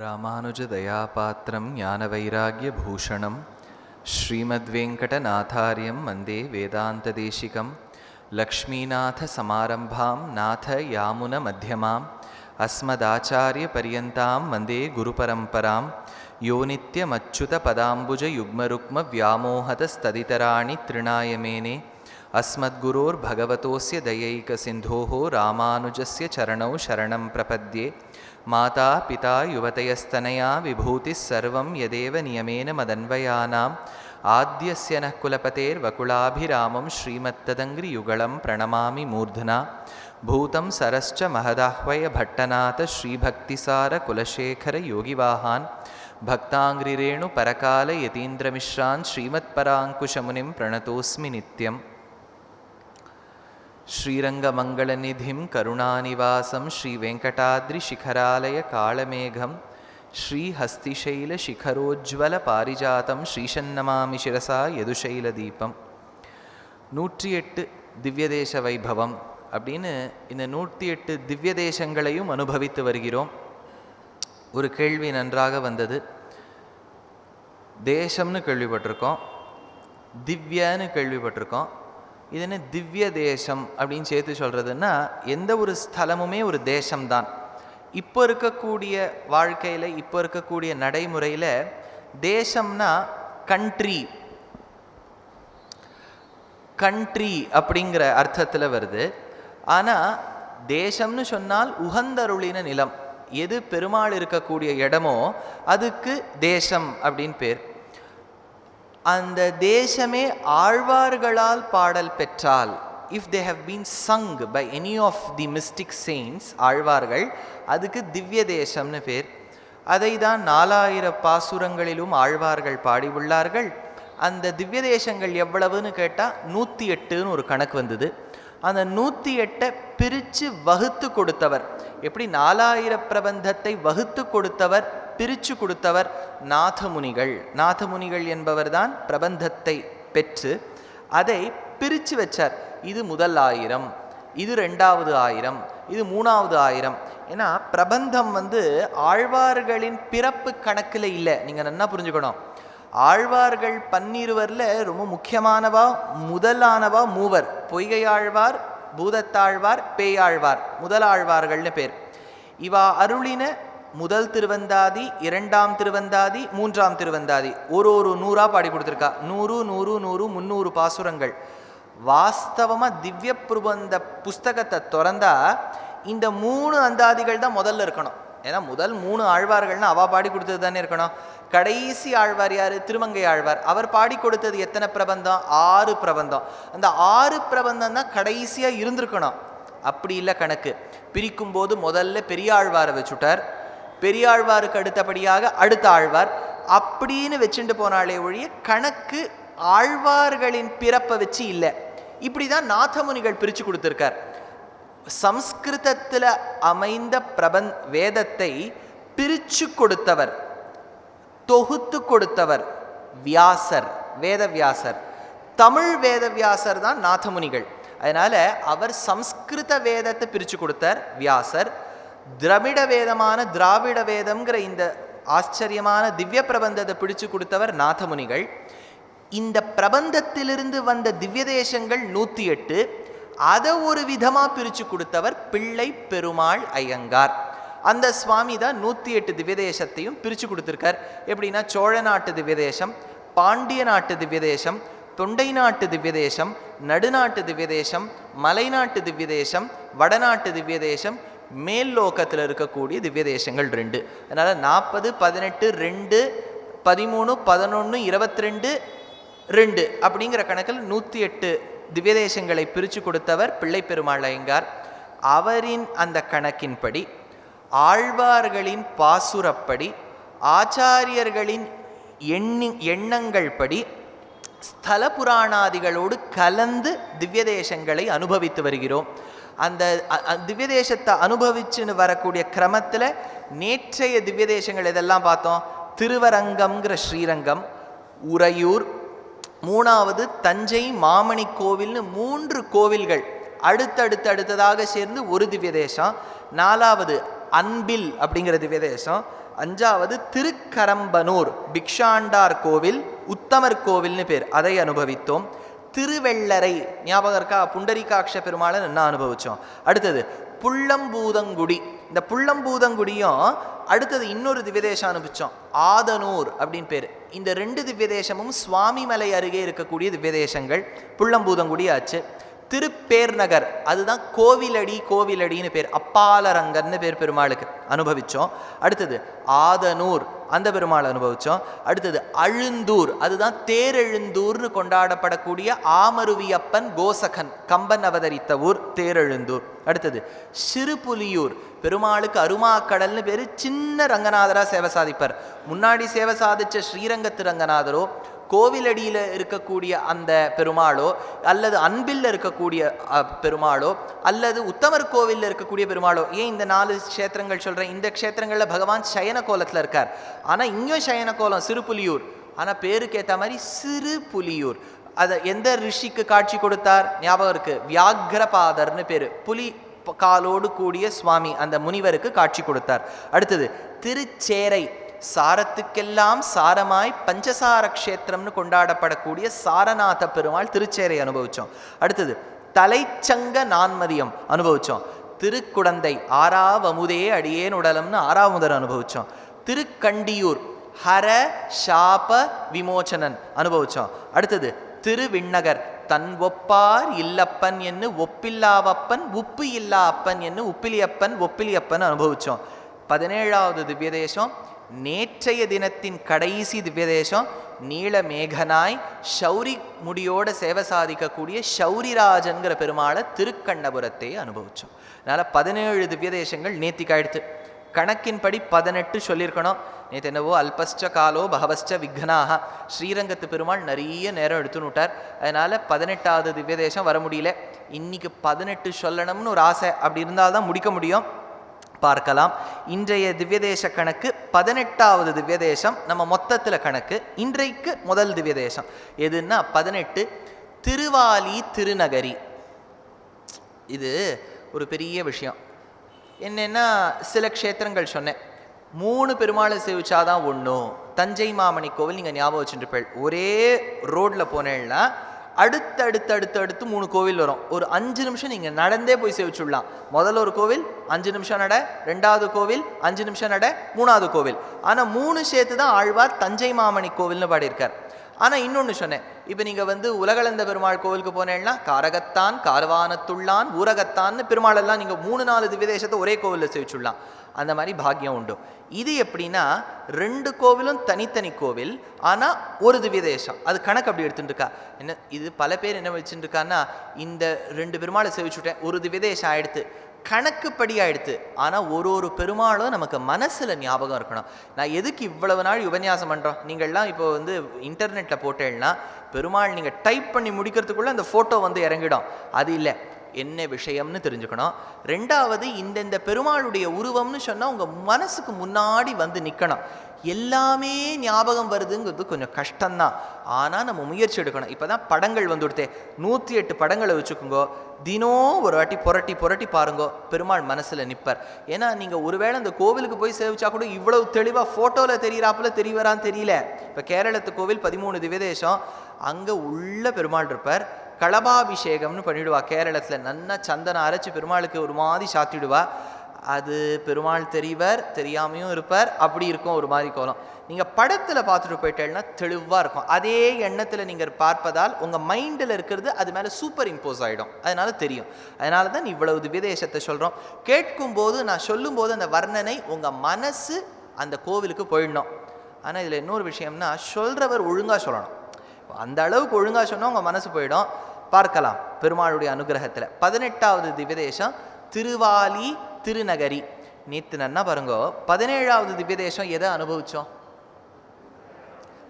ராமானுஜதயாபாத்திரம் ஞானவைராக்யபூஷணம் ஸ்ரீமத்வேங்கடநாதார்யம் வந்தே வேதாந்ததேசிகம் லக்ஷ்மீநாதசமாரம்பாம் நாதயாமுனமத்தியமாம் அஸ்மதாச்சாரியபர்யந்தாம் வந்தே குருபரம்பராம் யோ நித்யமச்சுதபதாம்புஜயுக்மருக்மவ்யாமோஹதஸ்ததிதராணி த்ரிணாயமேனே अस्मद्गुरोर्भगवतोस्य दयैकसिन्धोः रामानुजस्य चरणौ शरणं प्रपद्ये माता पिता युवतयस्तनया विभूतिः सर्वं यदेव नियमेन मदन्वयानाम् आद्यस्य नः कुलपतेर्वकुलाभिरामं श्रीमत्तदङ्घ्रियुगलं प्रणमामि मूर्धना भूतं सरश्च महदाह्वय भट्टनाथ श्रीभक्तिसारकुलशेखरयोगिवाहान् भक्ताङ्घ्रिरेणुपरकालयतीन्द्रमिश्रान् श्रीमत्पराङ्कुशमुनिं प्रणतोऽस्मि नित्यम् श्रीरङ्गमङ्गलनिधिं करुणानिवासं श्रीवेङ्कटाद्रिशिखरालयकालमेघं श्रीहस्तिशैलशिखरोज्ज्वलपारिजातं श्रीशन्नमामि शिरसा यदुशैलदीपम् 108 திவ்யதேச வைபவம் அப்படின்னு இந்த 108 திவ்ய தேசங்களையும் அனுபவித்து வருகிறோம். ஒரு கேள்வி நன்றாக வந்தது. தேசம்னு கேள்விப்பட்டிருக்கோம், திவ்யன்னு கேள்விப்பட்டிருக்கோம். இது என்ன திவ்ய தேசம் அப்படின்னு சேர்த்து சொல்கிறதுன்னா, எந்த ஒரு ஸ்தலமுமே ஒரு தேசம்தான். இப்போ இருக்கக்கூடிய வாழ்க்கையில், இப்போ இருக்கக்கூடிய நடைமுறையில் தேசம்னா கண்ட்ரி அப்படிங்கிற அர்த்தத்தில் வருது. ஆனால் தேசம்னு சொன்னால் உகந்தருளின நிலம், எது பெருமாள் இருக்கக்கூடிய இடமோ அதுக்கு தேசம் அப்படின்னு பேர். அந்த தேசமே ஆழ்வார்களால் பாடல் பெற்றால், if they have been sung by any of the mystic saints, ஆழ்வார்கள், அதுக்கு திவ்ய தேசம்னு பேர். அதை தான் 4000 பாசுரங்களிலும் ஆழ்வார்கள் பாடி உள்ளார்கள். அந்த திவ்ய தேசங்கள் எவ்வளவுன்னு கேட்டால் 108ன்னு ஒரு கணக்கு வந்தது. அந்த 108 பிரித்து வகுத்து கொடுத்தவர், எப்படி 4000 பிரபந்தத்தை வகுத்து கொடுத்தவர், பிரித்து கொடுத்தவர் நாதமுனிகள். நாதமுனிகள் என்பவர் தான் பிரபந்தத்தை பெற்று அதை பிரித்து வச்சார். இது முதல் 1000, இது 2வது 1000, இது 3வது 1000. ஏன்னா பிரபந்தம் ஆழ்வார்களின் பிறப்பு கணக்கில் இல்லை. நீங்கள் நல்லா புரிஞ்சுக்கணும். ஆழ்வார்கள் 12 ரொம்ப முக்கியமானவா, முதலானவா மூவர்: பொய்கை ஆழ்வார், பூதத்தாழ்வார், பேயாழ்வார், முதலாழ்வார்கள்னு பேர். இவா அருளின முதல் திருவந்தாதி, 2ஆம் திருவந்தாதி, 3ஆம் திருவந்தாதி ஒரு 100 பாடி கொடுத்துருக்கா. 100 100 100 300 பாசுரங்கள். வாஸ்தவமாக திவ்ய பிரபந்த புஸ்தகத்தை திறந்தா இந்த 3 அந்தாதிகள் தான் முதல்ல இருக்கணும். ஏன்னா முதல் 3 ஆழ்வார்கள்னா அவா பாடி கொடுத்தது தானே இருக்கணும். கடைசி ஆழ்வார் யார்? திருமங்கை ஆழ்வார். அவர் பாடி கொடுத்தது எத்தனை பிரபந்தம்? 6 பிரபந்தம். அந்த 6 பிரபந்தம் தான் கடைசியாக இருந்திருக்கணும். அப்படி இல்லை கணக்கு. பிரிக்கும் போது முதல்ல பெரியாழ்வாரை வச்சுட்டார், பெரியாழ்வாருக்கு அடுத்தபடியாக அடுத்த ஆழ்வார் அப்படின்னு வச்சுட்டு போனாலே ஒழிய கணக்கு ஆழ்வார்களின் பிறப்பை வச்சு இல்லை. இப்படி தான் நாதமுனிகள் பிரித்து கொடுத்துருக்கார். சம்ஸ்கிருதத்தில் அமைந்த வேதத்தை பிரித்து கொடுத்தவர், தொகுத்து கொடுத்தவர் வியாசர், வேதவியாசர். தமிழ் வேதவியாசர் தான் நாதமுனிகள். அதனால் அவர் சம்ஸ்கிருத வேதத்தை பிரித்து கொடுத்தார் வியாசர். திராவிட வேதமான திராவிட வேதம்ங்கிற இந்த ஆச்சரியமான திவ்ய பிரபந்தத்தை பிடிச்சு கொடுத்தவர் நாதமுனிகள். இந்த பிரபந்தத்திலிருந்து வந்த திவ்ய தேசங்கள் 108. அதை ஒரு விதமாக பிரித்து கொடுத்தவர் பிள்ளை பெருமாள் ஐயங்கார். அந்த சுவாமி தான் 108 திவ்ய தேசத்தையும் பிரித்து கொடுத்துருக்கார். எப்படின்னா சோழ நாட்டு திவ்ய தேசம், பாண்டிய நாட்டு திவ்ய தேசம், தொண்டை நாட்டு திவ்ய தேசம், நடுநாட்டு திவ்ய தேசம், மலைநாட்டு திவ்ய தேசம், வடநாட்டு திவ்ய தேசம், மேல் லோகத்தில் இருக்கக்கூடிய திவ்ய தேசங்கள் 2. அதனால் 40 18 2 13 11 22 2 அப்படிங்கிற கணக்கில் 108 திவ்ய தேசங்களை பிரித்து கொடுத்தவர் பிள்ளை பெருமாள் ஐயங்கார். அவரின் அந்த கணக்கின்படி, ஆழ்வார்களின் பாசுரப்படி, ஆச்சாரியர்களின் எண்ணங்கள் படி, ஸ்தல புராணாதிகளோடு கலந்து திவ்ய தேசங்களை அனுபவித்து வருகிறோம். அந்த திவ்ய தேசத்தை அனுபவிச்சுன்னு வரக்கூடிய கிரமத்தில் நேற்றைய திவ்ய தேசங்கள் இதெல்லாம் பார்த்தோம். திருவரங்கம்ங்கிற ஸ்ரீரங்கம், உறையூர், 3வது தஞ்சை மாமணி கோவில்னு 3 கோவில்கள் அடுத்ததாக சேர்ந்து ஒரு திவ்ய தேசம். 4வது அன்பில் அப்படிங்கிற திவ்ய தேசம், 5வது திருக்கரம்பனூர் பிக்ஷாண்டார் கோவில், உத்தமர் கோவில்னு பேர், அதை அனுபவித்தோம். திருவெள்ளரை ஞாபகம் இருக்கா? புண்டரீகாட்ச பெருமாளை என்ன அனுபவிச்சோம். அடுத்தது புள்ளம்பூதங்குடி. இந்த புள்ளம்பூதங்குடியும் அடுத்தது இன்னொரு திவ்யதேசம் அனுபவிச்சோம், ஆதனூர் அப்படின்னு பேர். இந்த 2 திவ்யதேசமும் சுவாமிமலை அருகே இருக்கக்கூடிய திவ்யதேசங்கள். புள்ளம்பூதங்குடி ஆச்சு. திருப்பேர்நகர், அதுதான் கோவிலடின்னு பேர், அப்பாலரங்கன்னு பேர் பெருமாளுக்கு, அனுபவிச்சோம். அடுத்தது ஆதனூர், அந்த பெருமாள் அனுபவிச்சோம். அடுத்தது அழுந்தூர், அதுதான் தேரெழுந்தூர்னு கொண்டாடப்படக்கூடிய ஆமருவியப்பன் கோசகன் கம்பன் அவதரித்த ஊர் தேரெழுந்தூர். அடுத்தது சிறுபுலியூர், பெருமாளுக்கு அருமாக்கடல்னு பேர். சின்ன ரங்கநாதரா சேவை சாதிப்பார். முன்னாடி சேவை சாதிச்ச ஸ்ரீரங்கத்து ரங்கநாதரோ, கோவிலடியில் இருக்கக்கூடிய அந்த பெருமாளோ, அல்லது அன்பில் இருக்கக்கூடிய பெருமாளோ, அல்லது உத்தமர் கோவிலில் இருக்கக்கூடிய பெருமாளோ. ஏன் இந்த 4 க்ஷேத்திரங்கள் சொல்கிறேன்? இந்த க்ஷேத்திரங்களில் பகவான் சயன கோலத்தில் இருக்கார். ஆனால் இங்கேயும் சயன கோலம் சிறுபுலியூர். ஆனால் பேருக்கு ஏற்ற மாதிரி சிறுபுலியூர். அதை எந்த ரிஷிக்கு காட்சி கொடுத்தார் ஞாபகம் இருக்கு? வியாக்ரபாதர்னு பேர், புலி காலோடு கூடிய சுவாமி, அந்த முனிவருக்கு காட்சி கொடுத்தார். அடுத்தது திருச்சேரை, சாரத்துக்கெல்லாம் சாரமாய் பஞ்சசார க்ஷேத்திரம்னு கொண்டாடப்படக்கூடிய சாரநாத பெருமாள் திருச்சேரை அனுபவிச்சோம். அடுத்தது தலைச்சங்க நான்மதியம் அனுபவிச்சோம். திருக்குடந்தை ஆறாவமுதே அடியேன் உடலம்னு 6ஆவது அனுபவிச்சோம். திருக்கண்டியூர் ஹர சாப விமோச்சனன் அனுபவிச்சோம். அடுத்தது திருவிண்ணகர் தன் ஒப்பார் இல்லப்பன் என்று ஒப்பில்லாவப்பன் உப்பு இல்லா அப்பன் என்று உப்பிலியப்பன் ஒப்பிலியப்பன் அனுபவிச்சோம். 17வது திவ்யதேசம் நேற்றைய தினத்தின் கடைசி திவ்யதேசம், நீலமேகனாய் ஷௌரி முடியோட சேவை சாதிக்கக்கூடிய ஷௌரிராஜன்கிற பெருமாளை திருக்கண்ணபுரத்தை அனுபவிச்சோம். அதனால் 17 திவ்யதேசங்கள் நேத்திக்கு ஆயிடுத்து. கணக்கின்படி 18 சொல்லியிருக்கணும். நேற்று என்னவோ அல்பஸ்ட காலோ பகவஸ்ட விக்னாக, ஸ்ரீரங்கத்து பெருமாள் நிறைய நேரம் எடுத்துன்னு விட்டார். அதனால் 18வது திவ்யதேசம் வர முடியல. இன்னைக்கு 18 சொல்லணும்னு ஒரு ஆசை, அப்படி இருந்தால்தான் முடிக்க முடியும். பார்க்கலாம். இன்றைய திவ்யதேச கணக்கு 18வது திவ்யதேசம். நம்ம மொத்தத்தில் கணக்கு இன்றைக்கு முதல் திவ்யதேசம் எதுன்னா 18 திருவாலி திருநகரி. இது ஒரு பெரிய விஷயம். என்னென்னா சில க்ஷேத்திரங்கள் சொன்னேன், 3 பெருமாளை சேவிச்சாதான் ஒன்றும். தஞ்சை மாமணி கோவில் நீங்கள் ஞாபகம் வச்சுட்டு ஒரே ரோட்டில் போனேன்னா அடுத்து 3 கோவில் வரும். ஒரு 5 நிமிஷம் நீங்கள் நடந்தே போய் சேவிச்சுடலாம். முதல்ல ஒரு கோவில் 5 நிமிஷம் நட, 2வது கோவில் 5 நிமிஷம் நட, 3வது கோவில். ஆனால் 3 சேர்த்து தான் ஆழ்வார் தஞ்சை மாமணி கோவில்னு பாடியிருக்கார். ஆனால் இன்னொன்று சொன்னேன், இப்போ நீங்கள் உலகளந்த பெருமாள் கோவிலுக்கு போனேன்னா காரகத்தான், காரவானத்துள்ளான், ஊரகத்தான்னு பெருமாளெல்லாம் நீங்கள் 3-4 திவ்யதேசத்தை ஒரே கோவிலில் சேவிச்சுடலாம். அந்த மாதிரி பாக்கியம் உண்டு. இது எப்படின்னா 2 கோவிலும் தனித்தனி கோவில், ஆனால் ஒரு திவ்யதேசம். அது கணக்கு அப்படி எடுத்துட்டு இருக்கா. என்ன இது பல பேர் என்ன வச்சுட்டு இருக்கான்னா, இந்த 2 பெருமாளை சேவிச்சுட்டேன், ஒரு திவ்யதேசம் ஆயிடுத்து, கணக்குப்படி ஆயிடுத்து. ஆனால் ஒரு பெருமாளும் நமக்கு மனசில் ஞாபகம் இருக்கணும். நான் எதுக்கு இவ்வளவு நாள் உபன்யாசம் பண்ணுறோம்? நீங்கள்லாம் இப்போ இன்டர்நெட்டில் போட்டேன்னா பெருமாள் நீங்கள் டைப் பண்ணி முடிக்கிறதுக்குள்ளே அந்த ஃபோட்டோ இறங்கிடும். அது இல்லை, என்ன விஷயம்னு தெரிஞ்சுக்கணும். 2வது இந்த பெருமாளுடைய உருவம்னு சொன்னால் உங்கள் மனசுக்கு முன்னாடி நிற்கணும். எல்லாமே ஞாபகம் வருதுங்கிறது கொஞ்சம் கஷ்டம்தான். ஆனால் நம்ம முயற்சி எடுக்கணும். இப்போ தான் படங்கள் வந்துடுத்தே, 108 படங்களை வச்சுக்கோங்க. தினம் ஒரு வாட்டி புரட்டி பாருங்கோ, பெருமாள் மனசில் நிற்பார். ஏன்னா நீங்கள் ஒருவேளை அந்த கோவிலுக்கு போய் சேவிச்சா கூட இவ்வளவு தெளிவாக ஃபோட்டோவில் தெரிகிறாப்புல தெரியவரான்னு தெரியல. இப்போ கேரளத்து கோவில் 13 திவ்யதேசம், அங்கே உள்ள பெருமாள் இருப்பார். களபாபிஷேகம்னு பண்ணிவிடுவா கேரளத்தில். நன்னா சந்தனம் அரைச்சி பெருமாளுக்கு ஒரு மாதிரி சாத்திடுவா. அது பெருமாள் தெரிவர், தெரியாமையும் இருப்பார். அப்படி இருக்கும் ஒரு மாதிரி கோலம். நீங்கள் படத்தில் பார்த்துட்டு போயிட்டேன்னா தெளிவாக இருக்கும். அதே எண்ணத்தில் நீங்கள் பார்ப்பதால் உங்கள் மைண்டில் இருக்கிறது அது மேலே சூப்பர் இம்போஸ் ஆகிடும். அதனால தெரியும். அதனால தான் இவ்வளவு திவ்யதேசத்தை சொல்கிறோம். கேட்கும்போது நான் சொல்லும்போது அந்த வர்ணனை உங்கள் மனசு அந்த கோவிலுக்கு போயிடணும். ஆனால் இதில் இன்னொரு விஷயம்னா, சொல்கிறவர் ஒழுங்காக சொல்லணும். அந்த அளவுக்கு ஒழுங்காக சொன்னால் உங்கள் மனசு போயிடும். பார்க்கலாம் பெருமாளுடைய அனுகிரகத்தில். 18வது திவ்யதேசம் திருவாலி திருநகரி. நேற்று நன்னா பாருங்கோ, 17வது திவ்யதேசம் எதை அனுபவிச்சோம்?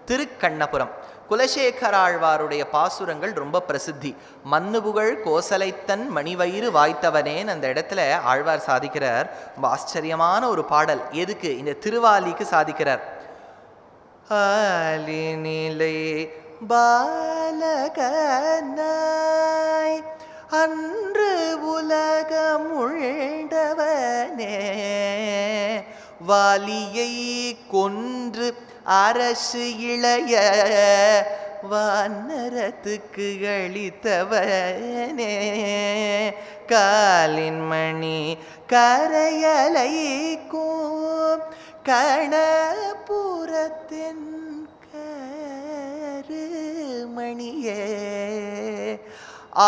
திருக்கண்ணபுரம். குலசேகர ஆழ்வாருடைய பாசுரங்கள் ரொம்ப பிரசித்தி. மன்னுபுகழ் கோசலைத்தன் மணிவயிறு வாய்த்தவனேன்னு அந்த இடத்துல ஆழ்வார் சாதிக்கிறார். ரொம்ப ஆச்சரியமான ஒரு பாடல். எதுக்கு? இந்த திருவாலிக்கு சாதிக்கிறார். ஆலினிலை பாலகனாய் அன்று உலகமுழ்ந்தவனே வாலியை கொன்று அரசு இளைய வானரத்துக்கு அளித்தவனே காலின் மணி கரையலைக்கும் கணபுரத்தின் கருமணியே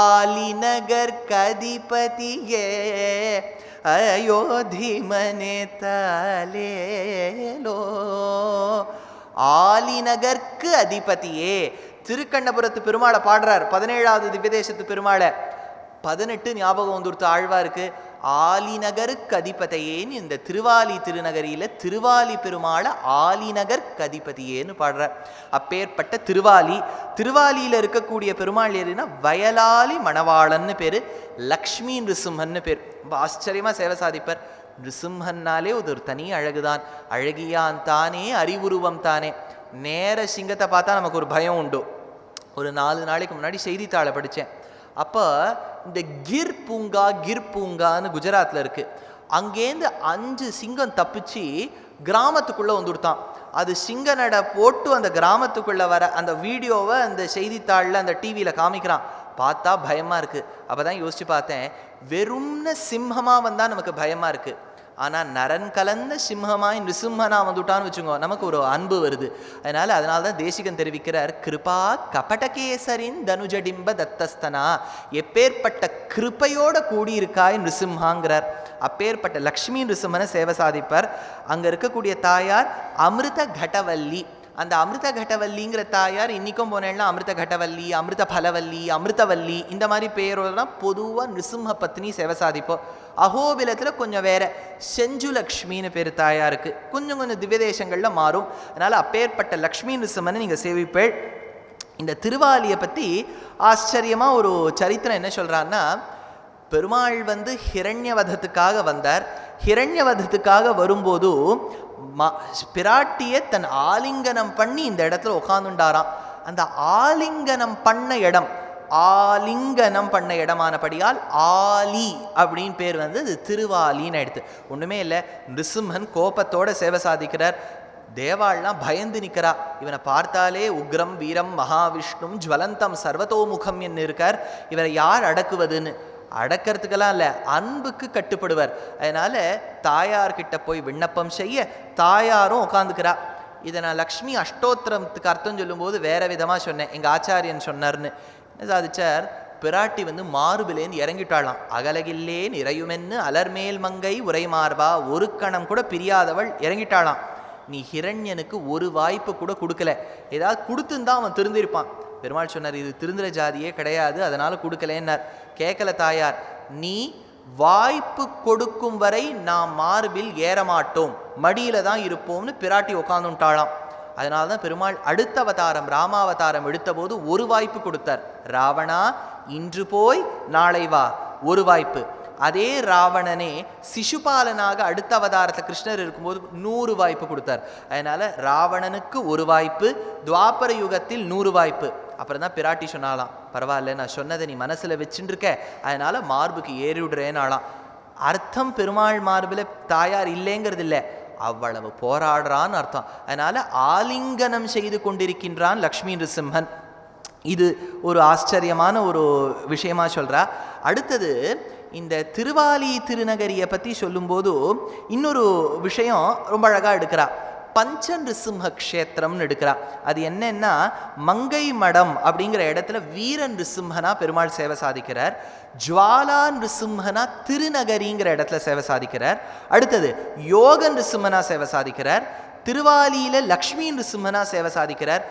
ஆலிநகர் கதிபதியே அயோத்தி மனே தாலேலோ. ஆலிநகர்க்கு அதிபதியே, திருக்கண்ணபுரத்து பெருமாளை பாடுறார். 17வது திவ்யதேசத்து பெருமாளை 18 ஞாபகம் வந்துடுத்து ஆழ்வாருக்கு. ஆலிநகருக்கு அதிபதியேன்னு இந்த திருவாலி திருநகரியில திருவாலி பெருமாளை ஆலிநகர் கதிபதியேன்னு பாடுறார். அப்பேற்பட்ட திருவாலியில இருக்கக்கூடிய பெருமாள் ஏறினா வயலாலி மணவாளன்னு பேரு, லக்ஷ்மி நிருசிம்மன்னு பேர். ரொம்ப ஆச்சரியமா சேவை சாதிப்பார். நிருசிம்மன்னாலே ஒரு தனி அழகுதான். அழகியான் தானே, அறிவுருவம் தானே. நேர சிங்கத்தை பார்த்தா நமக்கு ஒரு பயம் உண்டு. ஒரு 4 நாளைக்கு முன்னாடி செய்தித்தாளை படித்தேன். அப்போ இந்த கிர் பூங்கான்னு குஜராத்தில் இருக்குது. அங்கேருந்து 5 சிங்கம் தப்பிச்சு கிராமத்துக்குள்ளே வந்துடுத்தான். அது சிங்க நட போட்டு அந்த கிராமத்துக்குள்ளே வர அந்த வீடியோவை அந்த செய்தித்தாளில் அந்த டிவியில் காமிக்கிறான். பார்த்தா பயமாக இருக்குது. அப்போ தான் யோசித்து பார்த்தேன், வெறும்ன சிம்மமாக வந்தால் நமக்கு பயமாக இருக்குது. ஆனால் நரன் கலந்த சிம்மமாய் நிருசிம்மனா வந்துட்டான்னு வச்சுக்கோ, நமக்கு ஒரு அன்பு வருது. அதனால தான் தேசிகன் தெரிவிக்கிறார், கிருபா கபடகேசரின் தனுஜடிம்ப தத்தஸ்தனா, எப்பேற்பட்ட கிருப்பையோட கூடியிருக்காய் நிருசிம்ஹாங்கிறார். அப்பேற்பட்ட லக்ஷ்மி நிருசிம்மனை சேவை சாதிப்பார். அங்கே இருக்கக்கூடிய தாயார் அமிர்த கடவல்லி. அந்த அமிர்த கடவல்லிங்கிற தாயார் இன்னைக்கும் போனேன்னா அமிர்த கடவல்லி, அமிர்த பலவல்லி, அமிர்தவல்லி இந்த மாதிரி பேரோடலாம் பொதுவாக நிருசிம்ம பத்னி சேவை சாதிப்போம். அகோபிலத்தில் கொஞ்சம் வேற செஞ்சுலக்ஷ்மின்னு பேர் தாயாருக்கு. கொஞ்சம் திவ்யதேசங்களில் மாறும். அதனால் அப்பேற்பட்ட லக்ஷ்மி நிருசிம்மனை நீங்கள் சேவிப்பேள். இந்த திருவாலியை பற்றி ஆச்சரியமாக ஒரு சரித்திரம் என்ன சொல்கிறான்னா, பெருமாள் ஹிரண்யவதத்துக்காக வந்தார். ஹிரண்யவதத்துக்காக வரும்போது பிராட்டியை தன் ஆலிங்கனம் பண்ணி இந்த இடத்துல உட்காந்துண்டாராம். அந்த ஆலிங்கனம் பண்ண இடம், ஆலிங்கனம் பண்ண இடமானபடியால் ஆலி அப்படின்னு பேர் அது திருவாலின்னு எடுத்து. ஒன்றுமே இல்லை, நிருசிம்மன் கோபத்தோட சேவை சாதிக்கிறார். தேவாள்லாம் பயந்து நிற்கிறா. இவனை பார்த்தாலே உக்ரம் வீரம் மகாவிஷ்ணும் ஜுவலந்தம் சர்வதோமுகம் என்ன இருக்கார், இவரை யார் அடக்குவதுன்னு. அடக்கிறதுக்கெல்லாம் இல்லை, அன்புக்கு கட்டுப்படுவர். அதனால தாயார்கிட்ட போய் விண்ணப்பம் செய்ய தாயாரும் உட்காந்துக்கிறா. இதை நான் லக்ஷ்மி அஷ்டோத்திரத்துக்கு அர்த்தம் சொல்லும்போது வேற விதமாக சொன்னேன். எங்கள் ஆச்சாரியன் சொன்னார்னு. என்ன சாதிச்சார், பிராட்டி மார்பிலேன்னு இறங்கிட்டாளாம். அகலகில்லேன் இறையுமென்னு அலர்மேல் மங்கை உரை மார்பா, ஒரு கணம் கூட பிரியாதவள் இறங்கிட்டாளாம். நீ ஹிரண்யனுக்கு ஒரு வாய்ப்பு கூட கொடுக்கல. ஏதாவது கொடுத்துந்தான் அவன் திருந்திருப்பான். பெருமாள் சொன்னார், இது திருந்துற ஜாதியே கிடையாது, அதனால கொடுக்கலேன்னார். கேட்கல தாயார். நீ வாய்ப்பு கொடுக்கும் வரை நாம் மார்பில் ஏறமாட்டோம், மடியில தான் இருப்போம்னு பிராட்டி உட்காந்துட்டாளாம். அதனால தான் பெருமாள் அடுத்த அவதாரம் ராமாவதாரம் எடுத்த போது ஒரு வாய்ப்பு கொடுத்தார். ராவணா இன்று போய் நாளை வா, ஒரு வாய்ப்பு. அதே ராவணனே சிசுபாலனாக அடுத்த அவதாரத்தில் கிருஷ்ணர் இருக்கும்போது 100 வாய்ப்பு கொடுத்தார். அதனால ராவணனுக்கு ஒரு வாய்ப்பு, துவாபர யுகத்தில் 100 வாய்ப்பு. அப்புறம் தான் பிராட்டி சொன்னாலாம், பரவாயில்ல நான் சொன்னதை நீ மனசில் வச்சுட்டு இருக்க, அதனால மார்புக்கு ஏறி விடுறேன்னாலாம். அர்த்தம் பெருமாள் மார்பில் தாயார் இல்லைங்கிறது இல்லை, அவ்வளவு போராடுறான்னு அர்த்தம். அதனால ஆலிங்கனம் செய்து கொண்டிருக்கின்றான் லக்ஷ்மி நிருசிம்மன். இது ஒரு ஆச்சரியமான ஒரு விஷயமா சொல்றா. அடுத்தது இந்த திருவாலி திருநகரியை பற்றி சொல்லும்போது இன்னொரு விஷயம் ரொம்ப அழகாக எடுக்கிறா. பஞ்ச நிருசிம்ம க்ஷேத்திரம்னு எடுக்கிறா. அது என்னன்னா, மங்கை மடம் அப்படிங்கிற இடத்துல வீர நிருசிம்மனா பெருமாள் சேவை சாதிக்கிறார். ஜுவாலா நிருசிம்மனா திருநகரிங்கிற இடத்துல சேவை சாதிக்கிறார். அடுத்தது யோக நிருசிம்மனா சேவை சாதிக்கிறார். திருவாலியில லக்ஷ்மி நிருசிம்மனா சேவை சாதிக்கிறார்.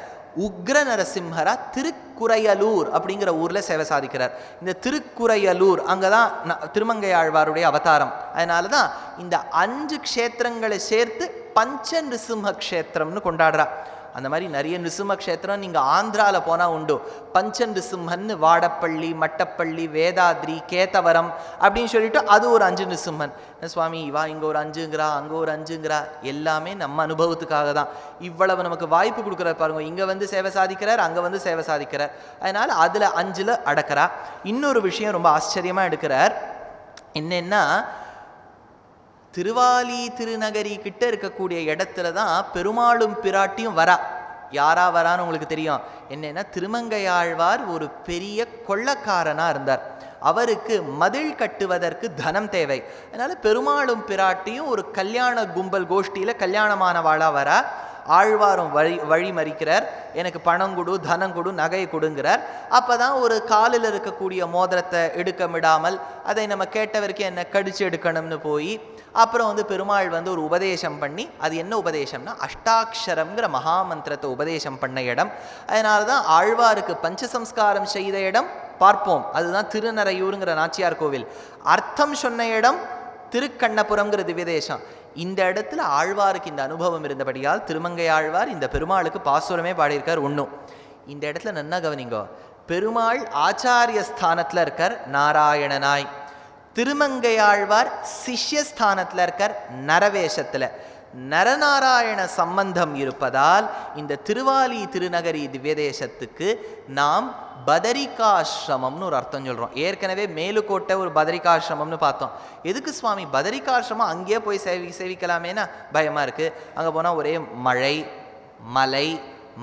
உக்ர நரசிம்மரா திருக்குறையலூர் அப்படிங்கிற ஊர்ல சேவை சாதிக்கிறார். இந்த திருக்குறையலூர் அங்கதான் திருமங்கை ஆழ்வாருடைய அவதாரம். அதனாலதான் இந்த 5 க்ஷேத்திரங்களை சேர்த்து பஞ்ச நிருசிம்ம க்ஷேத்திரம்னு கொண்டாடுறா. அந்த மாதிரி நிறைய நிருசிம்ம க்ஷேத்திரம் நீங்கள் ஆந்திராவில் போனால் உண்டு. பஞ்ச நிருசிம்மன் வாடப்பள்ளி, மட்டப்பள்ளி, வேதாத்ரி, கேத்தவரம் அப்படின்னு சொல்லிட்டு அது ஒரு 5 நிருசிம்மன். சுவாமி இவா இங்கே ஒரு 5ங்கிறா, அங்கே ஒரு 5ங்கிறா, எல்லாமே நம்ம அனுபவத்துக்காக தான். இவ்வளவு நமக்கு வாய்ப்பு கொடுக்குறார் பாருங்க. இங்கே சேவை சாதிக்கிறார், அங்கே சேவை சாதிக்கிறார். அதனால் அதில் 5ல் அடக்கிறா. இன்னொரு விஷயம் ரொம்ப ஆச்சரியமாக எடுக்கிறார். என்னன்னா, திருவாலி திருநகரி கிட்ட இருக்கக்கூடிய இடத்துல தான் பெருமாளும் பிராட்டியும் வரா. யாரா வரான்னு உங்களுக்கு தெரியும். என்னன்னா, திருமங்கையாழ்வார் ஒரு பெரிய கொள்ளக்காரனா இருந்தார். அவருக்கு மதில் கட்டுவதற்கு தனம் தேவை. அதனால பெருமாளும் பிராட்டியும் ஒரு கல்யாண கும்பல் கோஷ்டியில கல்யாணமானவாளா வரா. ஆழ்வாரும் வழி மறிக்கிறார். எனக்கு பணம் கொடு, தனம் கொடு, நகை கொடுங்கிறார். அப்பதான் ஒரு காலில் இருக்கக்கூடிய மோதிரத்தை எடுக்க விடாமல் அதை நம்ம கேட்டவருக்கு என்ன கடிச்சு எடுக்கணும்னு போய் அப்புறம் பெருமாள் ஒரு உபதேசம் பண்ணி, அது என்ன உபதேசம்னா அஷ்டாட்சரம்ங்கிற மகாமந்திரத்தை உபதேசம் பண்ண இடம். அதனால தான் ஆழ்வாருக்கு பஞ்சசம்ஸ்காரம் செய்த இடம் பார்ப்போம். அதுதான் திருநறையூருங்கிற நாச்சியார் கோவில். அர்த்தம் சொன்ன இடம் திருக்கண்ணபுரம்ங்கிற திவ்யதேசம். இந்த இடத்துல ஆழ்வாருக்கு இந்த அனுபவம் இருந்தபடியால் திருமங்கை ஆழ்வார் இந்த பெருமாளுக்கு பாசுரமே பாடியிருக்கார். ஒன்றும் இந்த இடத்துல நன்னா கவனிங்கோ. பெருமாள் ஆச்சாரிய ஸ்தானத்தில் இருக்கார், நாராயணனாய். திருமங்கையாழ்வார் சிஷ்யஸ்தானத்தில் இருக்கார், நரவேஷத்தில். நரநாராயண சம்பந்தம் இருப்பதால் இந்த திருவாலி திருநகரி திவ்யதேசத்துக்கு நாம் பதரிகாசிரமம்னு ஒரு அர்த்தம் சொல்கிறோம். ஏற்கனவே மேலுக்கோட்டை ஒரு பதரிகாசிரமம்னு பார்த்தோம். எதுக்கு சுவாமி பதரிகாசிரமம்? அங்கேயே போய் சேவிக்கலாமேனா பயமாக இருக்குது. அங்கே போனால் ஒரே மழை, மலை,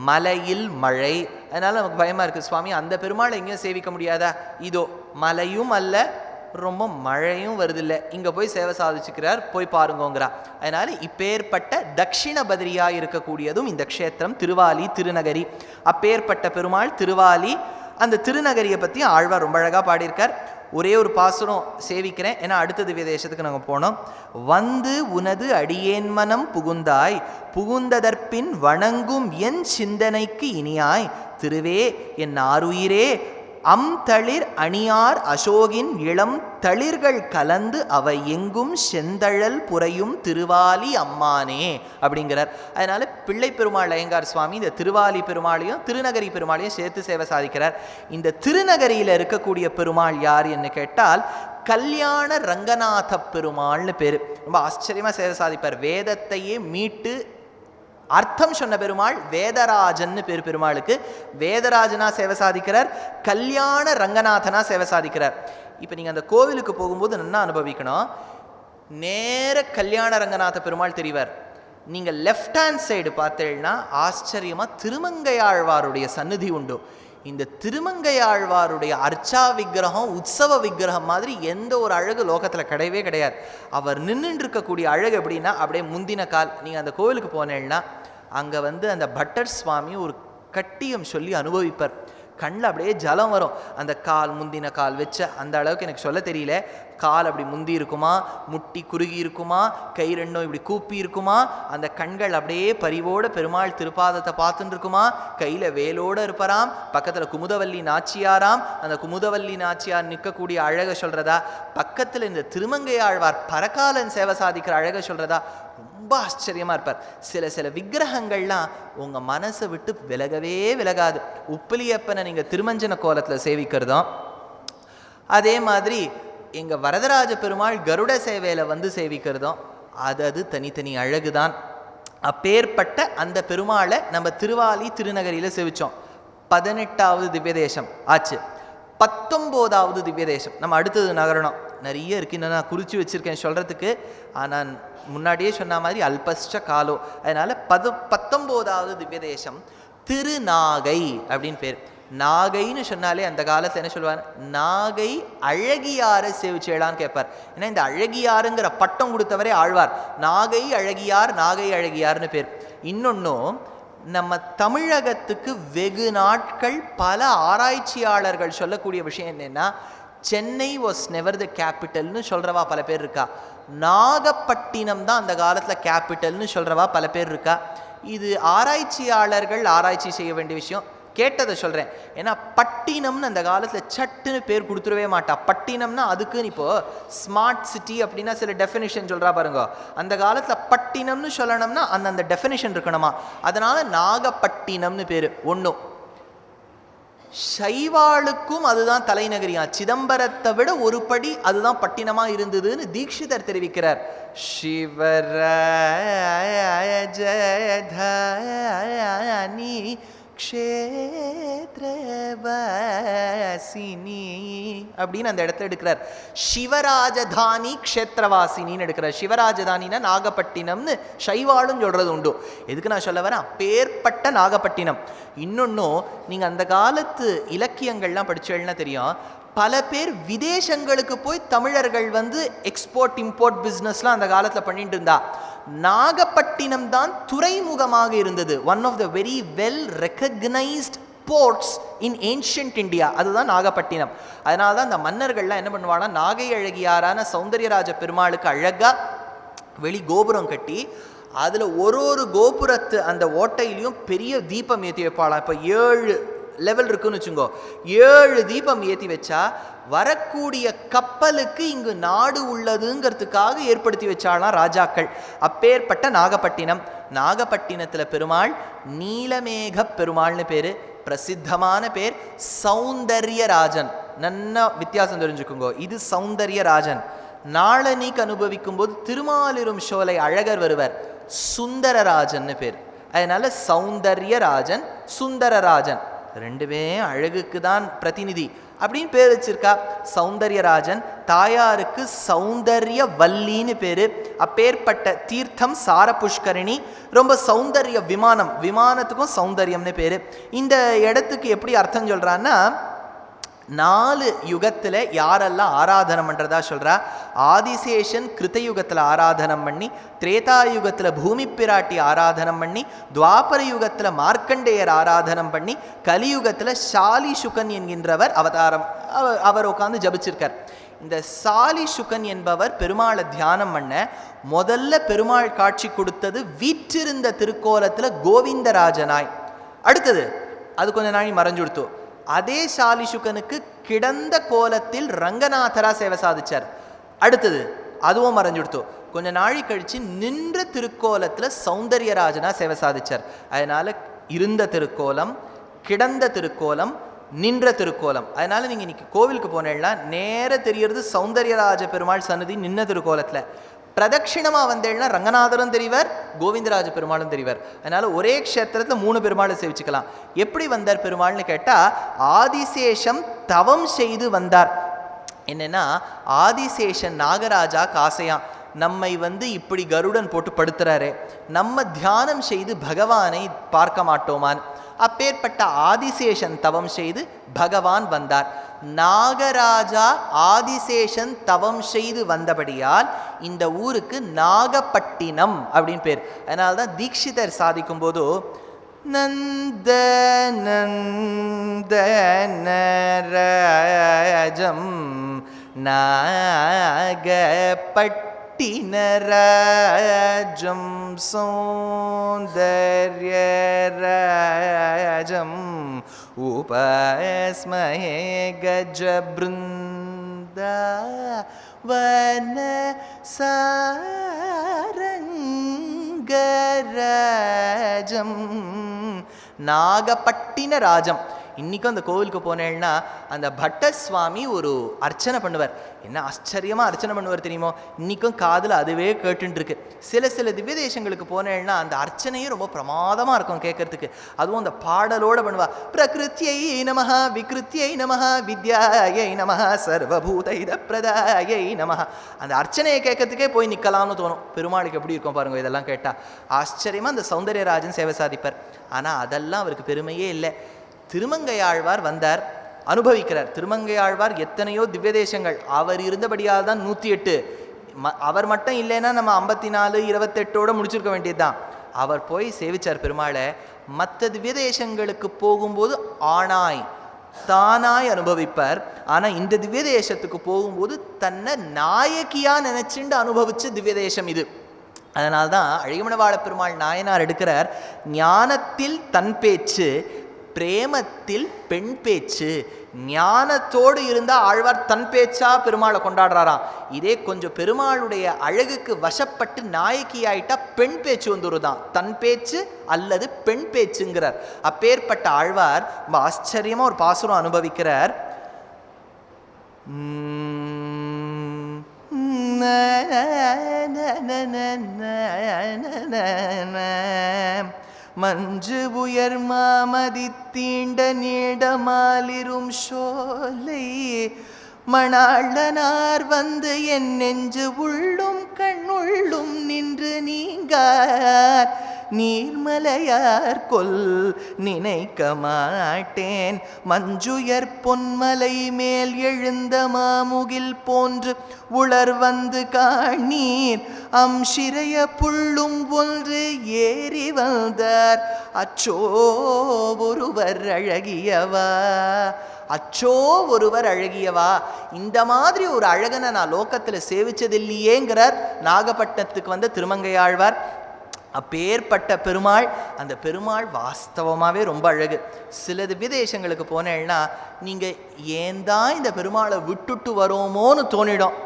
மலையில் மழை. அதனால் நமக்கு பயமாக இருக்குது. சுவாமி அந்த பெருமாளை எங்கேயும் சேவிக்க முடியாதா? இதோ மலையும் அல்ல, ரொம்ப மழையும் வருதில்லை, இங்கே போய் சேவை சாதிச்சுக்கிறார், போய் பாருங்கோங்கிறா. அதனால இப்பேற்பட்ட தட்சிண பத்ரியாக இருக்கக்கூடியதும் இந்த க்ஷேத்திரம் திருவாலி திருநகரி. அப்பேற்பட்ட பெருமாள் திருவாலி. அந்த திருநகரியை பற்றி ஆழ்வார் ரொம்ப அழகாக பாடியிருக்கார். ஒரே ஒரு பாசுரம் சேவிக்கிறேன், ஏன்னா அடுத்த திவ்ய தேசத்துக்கு நாங்கள் போனோம். வந்து உனது அடியேன் மனம் புகுந்தாய், புகுந்ததற்பின் வணங்கும் என் சிந்தனைக்கு இனியாய், திருவே என் ஆருயிரே தளிர் அணியார் அசோகின் இளம் தளிர்கள் கலந்து அவை எங்கும் செந்தழல் புரையும் திருவாலி அம்மானே அப்படிங்கிறார். அதனால பிள்ளை பெருமாள் ஐயங்கார் சுவாமி இந்த திருவாலி பெருமாளையும் திருநகரி பெருமாளையும் சேர்த்து சேவை சாதிக்கிறார். இந்த திருநகரியில் இருக்கக்கூடிய பெருமாள் யார் என்று கேட்டால் கல்யாண ரங்கநாத பெருமாள்னு பேர். ரொம்ப ஆச்சரியமாக சேவை சாதிப்பார். வேதத்தையே மீட்டு அர்த்தம் சொன்ன பெருமாள் வேதராஜன்னு பேர் பெருமாளுக்கு. வேதராஜனா சேவை சாதிக்கிறார், கல்யாண ரங்கநாதனா சேவை சாதிக்கிறார். இப்போ நீங்கள் அந்த கோவிலுக்கு போகும்போது நல்லா அனுபவிக்கணும். நேர கல்யாண ரங்கநாத பெருமாள் தெரிவார். நீங்கள் லெஃப்ட் ஹேண்ட் சைடு பார்த்தீங்கன்னா ஆச்சரியமாக திருமங்கையாழ்வாருடைய சந்நிதி உண்டு. இந்த திருமங்கையாழ்வாருடைய அர்ச்சா விக்கிரகம் உற்சவ விக்கிரகம் மாதிரி எந்த ஒரு அழகு லோகத்தில் கிடையவே கிடையாது. அவர் நின்றுட்டு இருக்கக்கூடிய அழகு எப்படின்னா அப்படியே முந்தின கால். நீங்கள் அந்த கோவிலுக்கு போனேன்னா அங்கே அந்த பட்டர் சுவாமி ஒரு கட்டியம் சொல்லி அனுபவிப்பார். கண்ணில் அப்படியே ஜலம் வரும். அந்த கால் முந்தின கால் வச்ச அந்த அளவுக்கு எனக்கு சொல்ல தெரியல. கால் அப்படி முந்தி இருக்குமா, முட்டி குறுகி இருக்குமா, கை ரெண்டும் இப்படி கூப்பி இருக்குமா, அந்த கண்கள் அப்படியே பரிவோட பெருமாள் திருப்பாதத்தை பார்த்துட்டு இருக்குமா, கையில் வேலோடு இருப்பாராம், பக்கத்தில் குமுதவல்லி நாச்சியாராம். அந்த குமுதவல்லி நாச்சியார் நிற்கக்கூடிய அழகை சொல்கிறதா, பக்கத்தில் இந்த திருமங்கையாழ்வார் பரகாலன் சேவை சாதிக்கிற அழகை சொல்கிறதா, ரொம்ப ஆச்சரியமாக இருப்பார். சில விக்கிரகங்கள்லாம் உங்கள் மனசை விட்டு விலகவே விலகாது. உப்பிலியப்பனை நீங்கள் திருமஞ்சன கோலத்தில் சேவிக்கிறதும், அதே மாதிரி எங்கள் வரதராஜ பெருமாள் கருட சேவையில் சேவிக்கிறதும் அது தனித்தனி அழகுதான். அப்பேற்பட்ட அந்த பெருமாளை நம்ம திருவாலி திருநகரியில் சேவித்தோம். 18வது திவ்ய தேசம் ஆச்சு. 19வது திவ்ய தேசம் நம்ம அடுத்தது நகரணும். நிறைய இருக்குன்னு நான் குறித்து வச்சுருக்கேன் சொல்கிறதுக்கு. ஆனால் முன்னாடியே சொன்ன மாதிரி அல்பஸ்ட காலோ. அதனால் 19வது திவ்ய தேசம் திருநாகை அப்படின்னு பேர். நாகைன்னு சொன்னாலே அந்த காலத்தில் என்ன சொல்லுவார், நாகை அழகியாரை சேவிச்சேளான்னு கேட்பார். ஏன்னா இந்த அழகியாருங்கிற பட்டம் கொடுத்தவரே ஆழ்வார். நாகை அழகியார், நாகை அழகியார்னு பேர். இன்னொன்றும் நம்ம தமிழகத்துக்கு வெகு நாட்கள் பல ஆராய்ச்சியாளர்கள் சொல்லக்கூடிய விஷயம் என்னென்னா, சென்னை வாஸ் நெவர் த கேபிட்டல்னு சொல்கிறவா பல பேர் இருக்கா. நாகப்பட்டினம் தான் அந்த காலத்தில் கேபிட்டல்னு சொல்கிறவா பல பேர் இருக்கா. இது ஆராய்ச்சியாளர்கள் ஆராய்ச்சி செய்ய வேண்டிய விஷயம். கேட்டதை சொல்கிறேன். ஏன்னா பட்டினம்னு அந்த காலத்தில் சட்டுன்னு பேர் கொடுத்துடவே மாட்டா. பட்டினம்னா அதுக்குன்னு இப்போது ஸ்மார்ட் சிட்டி அப்படின்னா சில டெஃபினிஷன் சொல்கிறா பாருங்க. அந்த காலத்தில் பட்டினம்னு சொல்லணும்னா அந்த டெஃபினிஷன் இருக்கணுமா. அதனால் நாகப்பட்டினம்னு பேர். ஒன்றும் சைவாளுக்கும் அதுதான் தலைநகரியா. சிதம்பரத்தை விட ஒரு படி அதுதான் பட்டினமா இருந்ததுன்னு தீட்சிதர் தெரிவிக்கிறார். சிவராஜதானி க்ஷேத்ரவாசினி அப்படின்னு அந்த இடத்துல எடுக்கிறார். சிவராஜதானி க்ஷேத்ரவாசினின்னு எடுக்கிறார். சிவராஜதானின்னா நாகப்பட்டினம்னு சைவாளும் சொல்றது உண்டு. எதுக்கு நான் சொல்ல வரேன், அப்பேற்பட்ட நாகப்பட்டினம். இன்னொன்னும் நீங்கள் அந்த காலத்து இலக்கியங்கள்லாம் படிச்சேன்னா தெரியும், பல பேர் விதேசங்களுக்கு போய் தமிழர்கள் எக்ஸ்போர்ட் இம்போர்ட் பிஸ்னஸ்லாம் அந்த காலத்தில் பண்ணிட்டு இருந்தா. நாகப்பட்டினம் தான் துறைமுகமாக இருந்தது. One of the very well recognised ports in ancient India, அதுதான் நாகப்பட்டினம். அதனால தான் அந்த மன்னர்கள்லாம் என்ன பண்ணுவாங்கன்னா, நாகை அழகியாரான சௌந்தர்யராஜ பெருமாளுக்கு அழகாக வெளி கோபுரம் கட்டி அதில் ஒரு கோபுரத்து அந்த ஓட்டையிலையும் பெரிய தீபம் ஏற்றி வைப்பாளாம். இப்போ 7 லெவல் இருக்குன்னு வச்சுங்கோ, 7 தீபம் ஏற்றி வச்சா வரக்கூடிய கப்பலுக்கு இங்கு நாடு உள்ளதுங்கிறதுக்காக ஏற்படுத்தி வச்சாலாம் ராஜாக்கள். அப்பேற்பட்ட நாகப்பட்டினம். நாகப்பட்டினத்தில் பெருமாள் நீலமேக பெருமாள்னு பேர், பிரசித்தமான பேர் சௌந்தர்யராஜன். நல்ல வித்தியாசம் தெரிஞ்சுக்குங்கோ, இது சௌந்தர்யராஜன். நாளனிக்கு அனுபவிக்கும் போது திருமாலிரும் சோலை அழகர் வருவர், சுந்தரராஜன் பேர். அதனால சௌந்தர்யராஜன் சுந்தரராஜன் ரெண்டுமே அழகுக்கு தான் பிரதிநிதி அப்படின்னு பேர் வச்சிருக்கா. சௌந்தர்யராஜன். தாயாருக்கு சௌந்தர்ய வல்லின்னு பேரு. அப்பேற்பட்ட தீர்த்தம் சார புஷ்கரணி. ரொம்ப சௌந்தர்ய விமானம், விமானத்துக்கும் சௌந்தர்யம்னு பேரு. இந்த இடத்துக்கு எப்படி அர்த்தம் சொல்றான்னா, 4 யுகத்தில் யாரெல்லாம் ஆராதனம் பண்ணுறதா சொல்கிறா. ஆதிசேஷன் கிருத்தயுகத்தில் ஆராதனம் பண்ணி, திரேதாயுகத்தில் பூமி பிராட்டி ஆராதனம் பண்ணி, துவாபர யுகத்தில் மார்க்கண்டேயர் ஆராதனம் பண்ணி, கலியுகத்தில் சாலி சுகன் என்கின்றவர் அவதாரம் அவர் உட்காந்து ஜபிச்சிருக்கார். இந்த சாலி சுகன் என்பவர் பெருமாளை தியானம் பண்ண முதல்ல பெருமாள் காட்சி கொடுத்தது வீற்றிருந்த திருக்கோலத்தில் கோவிந்தராஜனாய். அடுத்தது அது கொஞ்ச நாள் மறைஞ்சுடுத்து. அதே சாலிசுகனுக்கு கிடந்த கோலத்தில் ரங்கநாதரா சேவை சாதிச்சார். அடுத்தது அதுவும் மறைஞ்சுடுத்து. கொஞ்ச நாளை கழிச்சு நின்ற திருக்கோலத்தில் சௌந்தர்யராஜனா சேவை சாதிச்சார். அதனால இருந்த திருக்கோலம், கிடந்த திருக்கோலம், நின்ற திருக்கோலம். அதனால நீங்க இன்னைக்கு கோவிலுக்கு போனேன்னா நேர தெரியறது சௌந்தர்யராஜ பெருமாள் சன்னதி நின்ன திருக்கோலத்தில். பிரதட்சிணமாக வந்தேன்னா ரங்கநாதரும் தெரிவர், கோவிந்தராஜ பெருமாளும் தெரிவர். அதனால ஒரே க்ஷேத்திரத்தில் 3 பெருமாளை சேவிச்சுக்கலாம். எப்படி வந்தார் பெருமாள்னு கேட்டால், ஆதிசேஷம் தவம் செய்து வந்தார். என்னன்னா, ஆதிசேஷன் நாகராஜா காசையான் நம்மை இப்படி கருடன் போட்டு படுத்துறாரு, நம்ம தியானம் செய்து பகவானை பார்க்க மாட்டோமான். அப்பேற்பட்ட ஆதிசேஷன் தவம் செய்து பகவான் வந்தார். நாகராஜா ஆதிசேஷன் தவம் செய்து வந்தபடியால் இந்த ஊருக்கு நாகப்பட்டினம் அப்படின்னு பேர். அதனால தான் தீட்சிதர் சாதிக்கும் போது நந்த நந்தனராஜம் நாகப்பட்டினராஜம் சௌந்தர்யராஜம் உபஸ்மயே கஜபிருந்தாவன சாரங்கராஜம். நாகப்பட்டின ராஜம். இன்றைக்கும் அந்த கோவிலுக்கு போனேன்னா அந்த பட்டசுவாமி ஒரு அர்ச்சனை பண்ணுவார். என்ன ஆச்சரியமாக அர்ச்சனை பண்ணுவார் தெரியுமோ, இன்றைக்கும் காதில் அதுவே கேட்டுருக்கு. சில திவ்ய தேசங்களுக்கு போனேன்னா அந்த அர்ச்சனையும் ரொம்ப பிரமாதமாக இருக்கும் கேட்கறதுக்கு. அதுவும் அந்த பாடலோடு பண்ணுவாள். பிரகிருத்தியை நமஹ விக்ருத்தியை நமஹ வித்யாயை நமஹ சர்வபூதைத பிரதாயை நமஹ. அந்த அர்ச்சனையை கேட்கறதுக்கே போய் நிற்கலாம்னு தோணும். பெருமாளுக்கு எப்படி இருக்கும் பாருங்க இதெல்லாம் கேட்டால். ஆச்சரியமாக அந்த சௌந்தர்யராஜன் சேவை சாதிப்பார். ஆனால் அதெல்லாம் அவருக்கு பெருமையே இல்லை. திருமங்கையாழ்வார் வந்தார், அனுபவிக்கிறார். திருமங்கையாழ்வார் எத்தனையோ திவ்ய தேசங்கள், அவர் இருந்தபடியால் தான் 108. அவர் மட்டும் இல்லைன்னா நம்ம 54, 28ஓடு முடிச்சிருக்க வேண்டியதுதான். அவர் போய் சேவிச்சார் பெருமாளை. மற்ற திவ்ய தேசங்களுக்கு போகும்போது ஆணாய் தானாய் அனுபவிப்பார். ஆனால் இந்த திவ்ய தேசத்துக்கு போகும்போது தன்னை நாயகியா நினைச்சுண்டு அனுபவிச்ச திவ்ய தேசம் இது. அதனால்தான் அழகிமணவாள பெருமாள் நாயனார் எடுக்கிறார், ஞானத்தில் தன் பேச்சு, பிரேமத்தில் பெண் பேச்சு. ஞானத்தோடு இருந்தால் ஆழ்வார் தன் பேச்சா பெருமாளை கொண்டாடுறாராம். இதே கொஞ்சம் பெருமாளுடைய அழகுக்கு வசப்பட்டு நாயகி ஆயிட்டா பெண் பேச்சு வந்துருதான். தன் பேச்சு அல்லது பெண் பேச்சுங்கிறார். அப்பேற்பட்ட ஆழ்வார் ரொம்ப ஆச்சரியமா ஒரு பாசுரம் அனுபவிக்கிறார். மஞ்சு உயர் மாமதி தீண்ட நீடமாலிரும் சோலை மணாளனார் வந்து என் நெஞ்சு உள்ளும் கண்ணுள்ளும் நின்று நீங்கார் நீர்மலையார் கொல் நினைக்க மாட்டேன் மஞ்சுயர் பொன்மலை மேல் எழுந்த மாமுகில் போன்று உளர் வந்து காணீர் அம்சிறைய புள்ளும் ஒன்று ஏறி வந்தார் அச்சோ ஒருவர் அழகியவா அச்சோ ஒருவர் அழகியவா. இந்த மாதிரி ஒரு அழகனை நான் லோகத்தில் சேவிச்சதில்லையேங்கிறார் நாகப்பட்டினத்துக்கு வந்த திருமங்கையாழ்வார். அப்பேற்பட்ட பெருமாள், அந்த பெருமாள் வாஸ்தவமாகவே ரொம்ப அழகு. சில திவ்யதேசங்களுக்கு போனேன்னா நீங்கள் ஏன் தான் இந்த பெருமாளை விட்டுட்டு வரோமோன்னு தோணிடும்.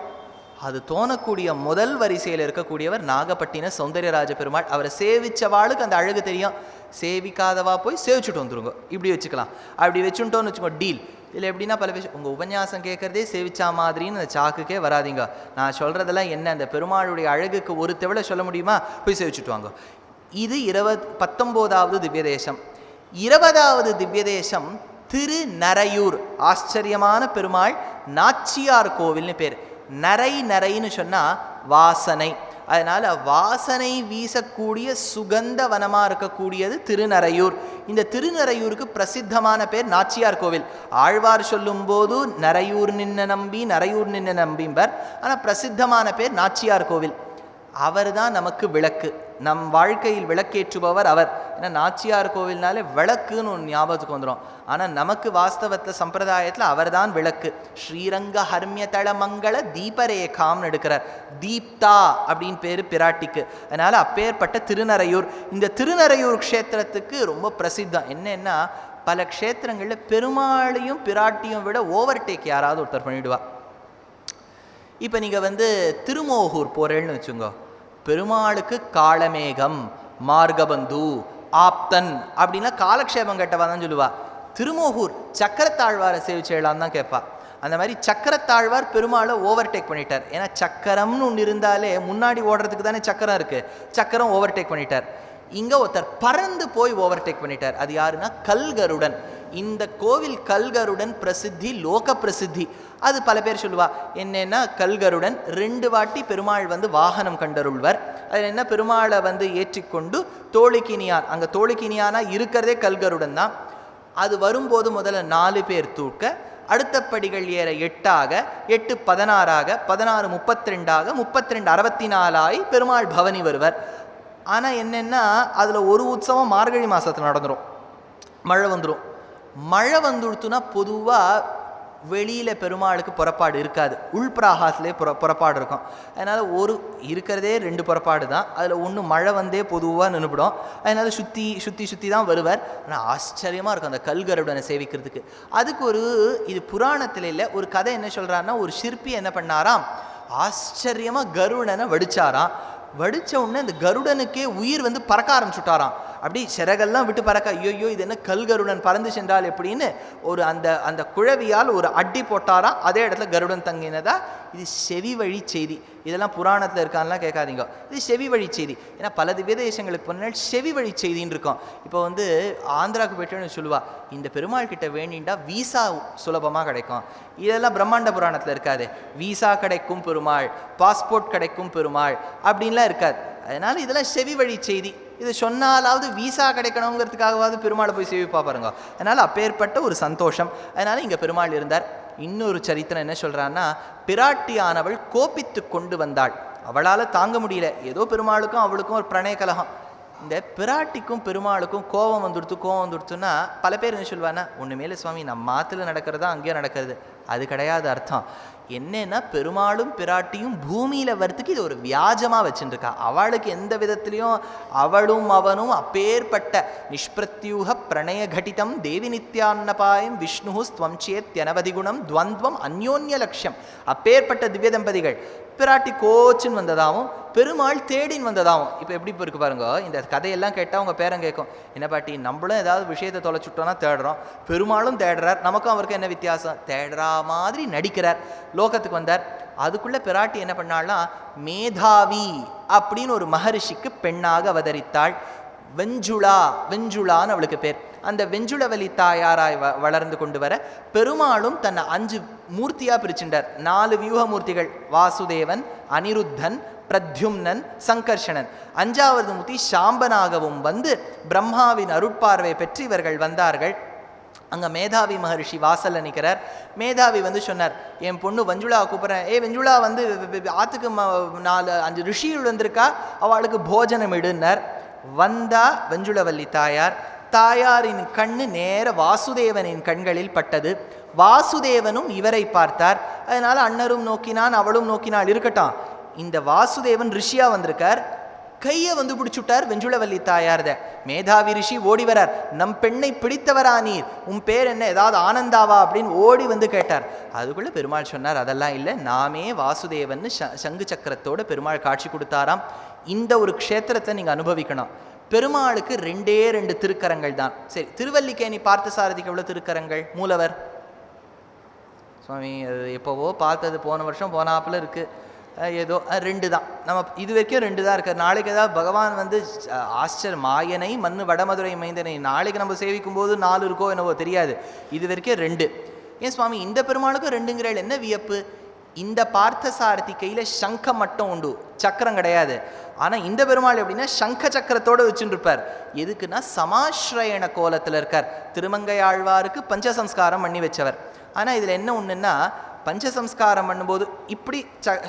அது தோணக்கூடிய முதல் வரிசையில் இருக்கக்கூடியவர் நாகப்பட்டின சௌந்தர்யராஜ பெருமாள். அவரை சேவிச்சவாளுக்கு அந்த அழகு தெரியும். சேவிக்காதவா போய் சேவிச்சுட்டு வந்துருங்க, இப்படி வச்சுக்கலாம். அப்படி வச்சுட்டோன்னு வச்சுக்கோ டீல். இல்லை எப்படின்னா பல விஷயம் உங்கள் உபன்யாசம் கேட்குறதே சேவிச்சா மாதிரின்னு அந்த சாக்குக்கே வராதிங்க. நான் சொல்கிறதெல்லாம் என்ன, அந்த பெருமாளுடைய அழகுக்கு ஒரு தெவலை சொல்ல முடியுமா, போய் சேவிச்சுட்டு வாங்க. இது 19வது திவ்யதேசம். 20வது திவ்யதேசம் திருநரையூர். ஆச்சரியமான பெருமாள், நாச்சியார் கோவில்னு பேர். நரைன்னு சொன்னால் வாசனை. அதனால் வாசனை வீசக்கூடிய சுகந்த வனமாக இருக்கக்கூடியது திருநரையூர். இந்த திருநரையூருக்கு பிரசித்தமான பேர் நாச்சியார் கோவில். ஆழ்வார் சொல்லும்போது நரையூர் நின்ன நம்பிம்பர். ஆனால் பிரசித்தமான பேர் நாச்சியார் கோவில். அவர் தான் நமக்கு விளக்கு, நம் வாழ்க்கையில் விளக்கேற்றுபவர் அவர். ஏன்னா நாச்சியார் கோவில்னாலே விளக்குன்னு ஒன்று ஞாபகத்துக்கு வந்துடும். ஆனால் நமக்கு வாஸ்தவத்தில் சம்பிரதாயத்தில் அவர் தான் விளக்கு. ஸ்ரீரங்க ஹர்மியதள மங்கள தீபரேகாம்னு எடுக்கிறார். தீப்தா அப்படின்னு பேர் பிராட்டிக்கு. அதனால் அப்பேற்பட்ட திருநரையூர். இந்த திருநரையூர் க்ஷேத்திரத்துக்கு ரொம்ப பிரசித்தம். என்னன்னா பல க்ஷேத்திரங்களில் பெருமாளையும் பிராட்டியும் விட ஓவர்டேக் யாராவது ஒருத்தர் பண்ணிவிடுவா. இப்போ நீங்கள் திருமோகூர் போகிறேன்னு வச்சுங்க, பெருமாளுக்கு காளமேகம், மார்கபந்து, ஆப்தன் அப்படின்னா காலக்ஷேபம் கேட்டவா தான் சொல்லுவா. திருமோகூர் சக்கரத்தாழ்வாரை சேவிச்சேலான்னு தான் கேட்பா. அந்த மாதிரி சக்கரத்தாழ்வார் பெருமாளை ஓவர்டேக் பண்ணிட்டார். ஏன்னா சக்கரம்னு ஒன்று இருந்தாலே முன்னாடி ஓடுறதுக்கு தானே சக்கரம் இருக்குது. சக்கரம் ஓவர்டேக் பண்ணிட்டார். இங்கே ஒருத்தர் பறந்து போய் ஓவர்டேக் பண்ணிட்டார். அது யாருன்னா கல்கருடன். இந்த கோவில் கல்கருடன் பிரசித்தி, லோக பிரசித்தி. அது பல பேர் சொல்லுவா. என்னன்னா கல்கருடன் 2 வாட்டி பெருமாள் வாகனம் கண்டருள்வர். அதில் என்ன, பெருமாளை ஏற்றிக்கொண்டு தோழிக்கினியான், அங்கே தோழிக்கினியானா இருக்கிறதே கல்கருடன் தான். அது வரும்போது முதல்ல 4 பேர் தூக்க, அடுத்த படிகள் ஏற 8ஆக, 8 16ஆக, 16 32ஆக, 32 64ஆகி பெருமாள் பவனி வருவர். ஆனால் என்னென்னா அதில் ஒரு உற்சவம் மார்கழி மாதத்தில் நடந்துடும். மழை வந்துடும். மழை வந்துடுத்துனா பொதுவாக வெளியில் பெருமாளுக்கு புறப்பாடு இருக்காது. உள்பிராகாசிலே புறப்பாடு இருக்கும். அதனால் இருக்கிறதே 2 புறப்பாடு தான். அதில் ஒன்று மழை வந்தே பொதுவாக நின்றுபிடும். அதனால் சுற்றி தான் வருவார். ஆனால் ஆச்சரியமாக இருக்கும் அந்த கல்கருடனை சேவிக்கிறதுக்கு. அதுக்கு இது புராணத்தில் இல்லை, ஒரு கதை என்ன சொல்கிறாருன்னா, ஒரு சிற்பி என்ன பண்ணாராம், ஆச்சரியமாக கருடனை வடிச்சாராம். வடித்த உடனே அந்த கருடனுக்கே உயிர் பறக்க ஆரம்பிச்சுட்டாராம். அப்படி சிறகெல்லாம் விட்டு பறக்க, ஐயோ இது என்ன கல்கருடன் பறந்து சென்றால் எப்படின்னு அந்த குழவியால் ஒரு அடி போட்டாராம். அதே இடத்துல கருடன் தங்கினதா. இது செவி வழி செய்தி. இதெல்லாம் புராணத்தில் இருக்கான்லாம் கேட்காதீங்க. இது செவி வழி செய்தி. ஏன்னா பல திவ்யதேசங்களுக்கு போனால் செவி வழி செய்தின்னு இருக்கும். இப்போ ஆந்திராவுக்கு போய்ட்டுன்னு சொல்லுவா, இந்த பெருமாள் கிட்ட வேண்டிண்டா வீசா சுலபமாக கிடைக்கும். இதெல்லாம் பிரம்மாண்ட புராணத்தில் இருக்காது. வீசா கிடைக்கும் பெருமாள், பாஸ்போர்ட் கிடைக்கும் பெருமாள் அப்படின்லாம் இருக்காது. அதனால் இதெல்லாம் செவி வழி செய்தி. இது சொன்னாலாவது வீசா கிடைக்கணுங்கிறதுக்காகவாவது பெருமாளை போய் சேவிப்பா பாருங்க. அதனால் அப்பேற்பட்ட ஒரு சந்தோஷம். அதனால் இங்கே பெருமாள் இருந்தார். இன்னொரு சரித்திரம் என்ன சொல்கிறான்னா, பிராட்டியானவள் கோபித்து கொண்டு வந்தாள். அவளால் தாங்க முடியல. ஏதோ பெருமாளுக்கும் அவளுக்கும் ஒரு பிரணய கலகம். இந்த பிராட்டிக்கும் பெருமாளுக்கும் கோபம் வந்துடுத்துன்னா பல பேர் என்ன சொல்லுவான்னா, ஒன்றுமேல சுவாமி நம்ம மாத்தில் நடக்கிறதா அங்கேயே நடக்கிறது. அது கிடையாது அர்த்தம். என்னன்னா பெருமாளும் பிராட்டியும் பூமியில் வரத்துக்கு இது ஒரு வியாஜமாக வச்சுருக்கா. அவளுக்கு எந்த விதத்துலையும் அவளும் அவனும் அப்பேற்பட்ட நிஷ்பிரத்யூக பிரணய கட்டிதம் தேவி நித்யான்னபாயம் விஷ்ணு ஸ்வம் சேத்யனவதி குணம் துவந்த்வம் அந்யோன்ய லட்சியம். அப்பேற்பட்ட திவ்ய தம்பதிகள். பிராட்டி கோச்சின்னு வந்ததாகவும் பெருமாள் தேடின்னு வந்ததாகவும். இப்போ எப்படி இருக்கு பாருங்க. இந்த கதையெல்லாம் கேட்டால் உங்கள் பேரன் கேட்கும், என்ன பாட்டி நம்மளும் ஏதாவது விஷயத்தை தொலைச்சுட்டோன்னா தேடுறோம், பெருமாளும் தேடுறார், நமக்கும் அவருக்கும் என்ன வித்தியாசம்? தேடுறா மாதிரி நடிக்கிறார். லோகத்துக்கு வந்தார். அதுக்குள்ளே பிராட்டி என்ன பண்ணாள்னா, மேதாவி அப்படின்னு ஒரு மகரிஷிக்கு பெண்ணாக அவதரித்தாள். வெஞ்சுளான்னு அவளுக்கு பேர். அந்த வெஞ்சுளவலி தாயாராய் வளர்ந்து கொண்டு வர பெருமாளும் தன்னை 5 மூர்த்தியாக பிரிச்சுட்டார். 4 வியூக மூர்த்திகள், வாசுதேவன், அனிருத்தன், பிரத்யும்னன், சங்கர்ஷணன். 5வது மூர்த்தி சாம்பனாகவும் வந்து பிரம்மாவின் அருட்பார்வை பெற்று இவர்கள் வந்தார்கள். அங்கே மேதாவி மகர்ஷி வாசல்ல நிற்கிறார். மேதாவி வந்து சொன்னார், என் பொண்ணு வெஞ்சுளா கூப்பிட்றேன், வெஞ்சுளா வந்து ஆற்றுக்கு 4-5 ரிஷிகள் வந்திருக்கா, அவளுக்கு போஜனம் இடுன்னார். வந்தா வெஞ்சுளவல்லி தாயாரின் கண்ணு நேர வாசுதேவனின் கண்களில் பட்டது. வாசுதேவனும் இவரை பார்த்தார். அதனால அண்ணரும் நோக்கினான், அவளும் நோக்கினாள். இருக்கட்டும், இந்த வாசுதேவன் ரிஷியா வந்திருக்கார், கையை வந்து பிடிச்சுட்டார் வெஞ்சுளவல்லி தாயார்த. மேதாவி ரிஷி ஓடி வரார், நம் பெண்ணை பிடித்தவரா நீர், உன் பேர் என்ன, ஏதாவது ஆனந்தாவா அப்படின்னு ஓடி வந்து கேட்டார். அதுக்குள்ள பெருமாள் சொன்னார், அதெல்லாம் இல்லை, நாமே வாசுதேவன். சங்கு சக்கரத்தோட பெருமாள் காட்சி கொடுத்தாராம். இந்த ஒரு க்ஷேத்திரத்தை நீங்க அனுபவிக்கணும். பெருமாளுக்கு 2 திருக்கரங்கள் தான். சரி, திருவல்லிக்கேணி பார்த்தசாரதிக்கு எவ்வளவு திருக்கரங்கள்? மூலவர் சுவாமி எப்போவோ பார்த்தது, போன வருஷம் போனாப்புல இருக்கு, ஏதோ 2 தான். நம்ம இது வரைக்கும் 2 தான் இருக்கார். நாளைக்கு ஏதாவது பகவான் வந்து ஆச்சரிய மாயனை மண்ணு வடமதுரை மைந்தனை நாளைக்கு நம்ம சேவிக்கும் போது 4 இருக்கோ என்னவோ தெரியாது. இது வரைக்கும் 2. ஏன் சுவாமி இந்த பெருமாளுக்கும் 2ங்கிறள்? என்ன வியப்பு? இந்த பார்த்தசாரதி கையில சங்கம் மட்டும் உண்டு, சக்கரம் கிடையாது. ஆனா இந்த பெருமாள் எப்படின்னா சங்க சக்கரத்தோட வச்சுட்டு இருப்பார். எதுக்குன்னா சமாஸ்ரயண கோலத்துல இருக்கார். திருமங்கையாழ்வாருக்கு பஞ்சசம்ஸ்காரம் பண்ணி வச்சவர். ஆனா இதுல என்ன ஒண்ணுன்னா, பஞ்சசம்ஸ்காரம் பண்ணும்போது இப்படி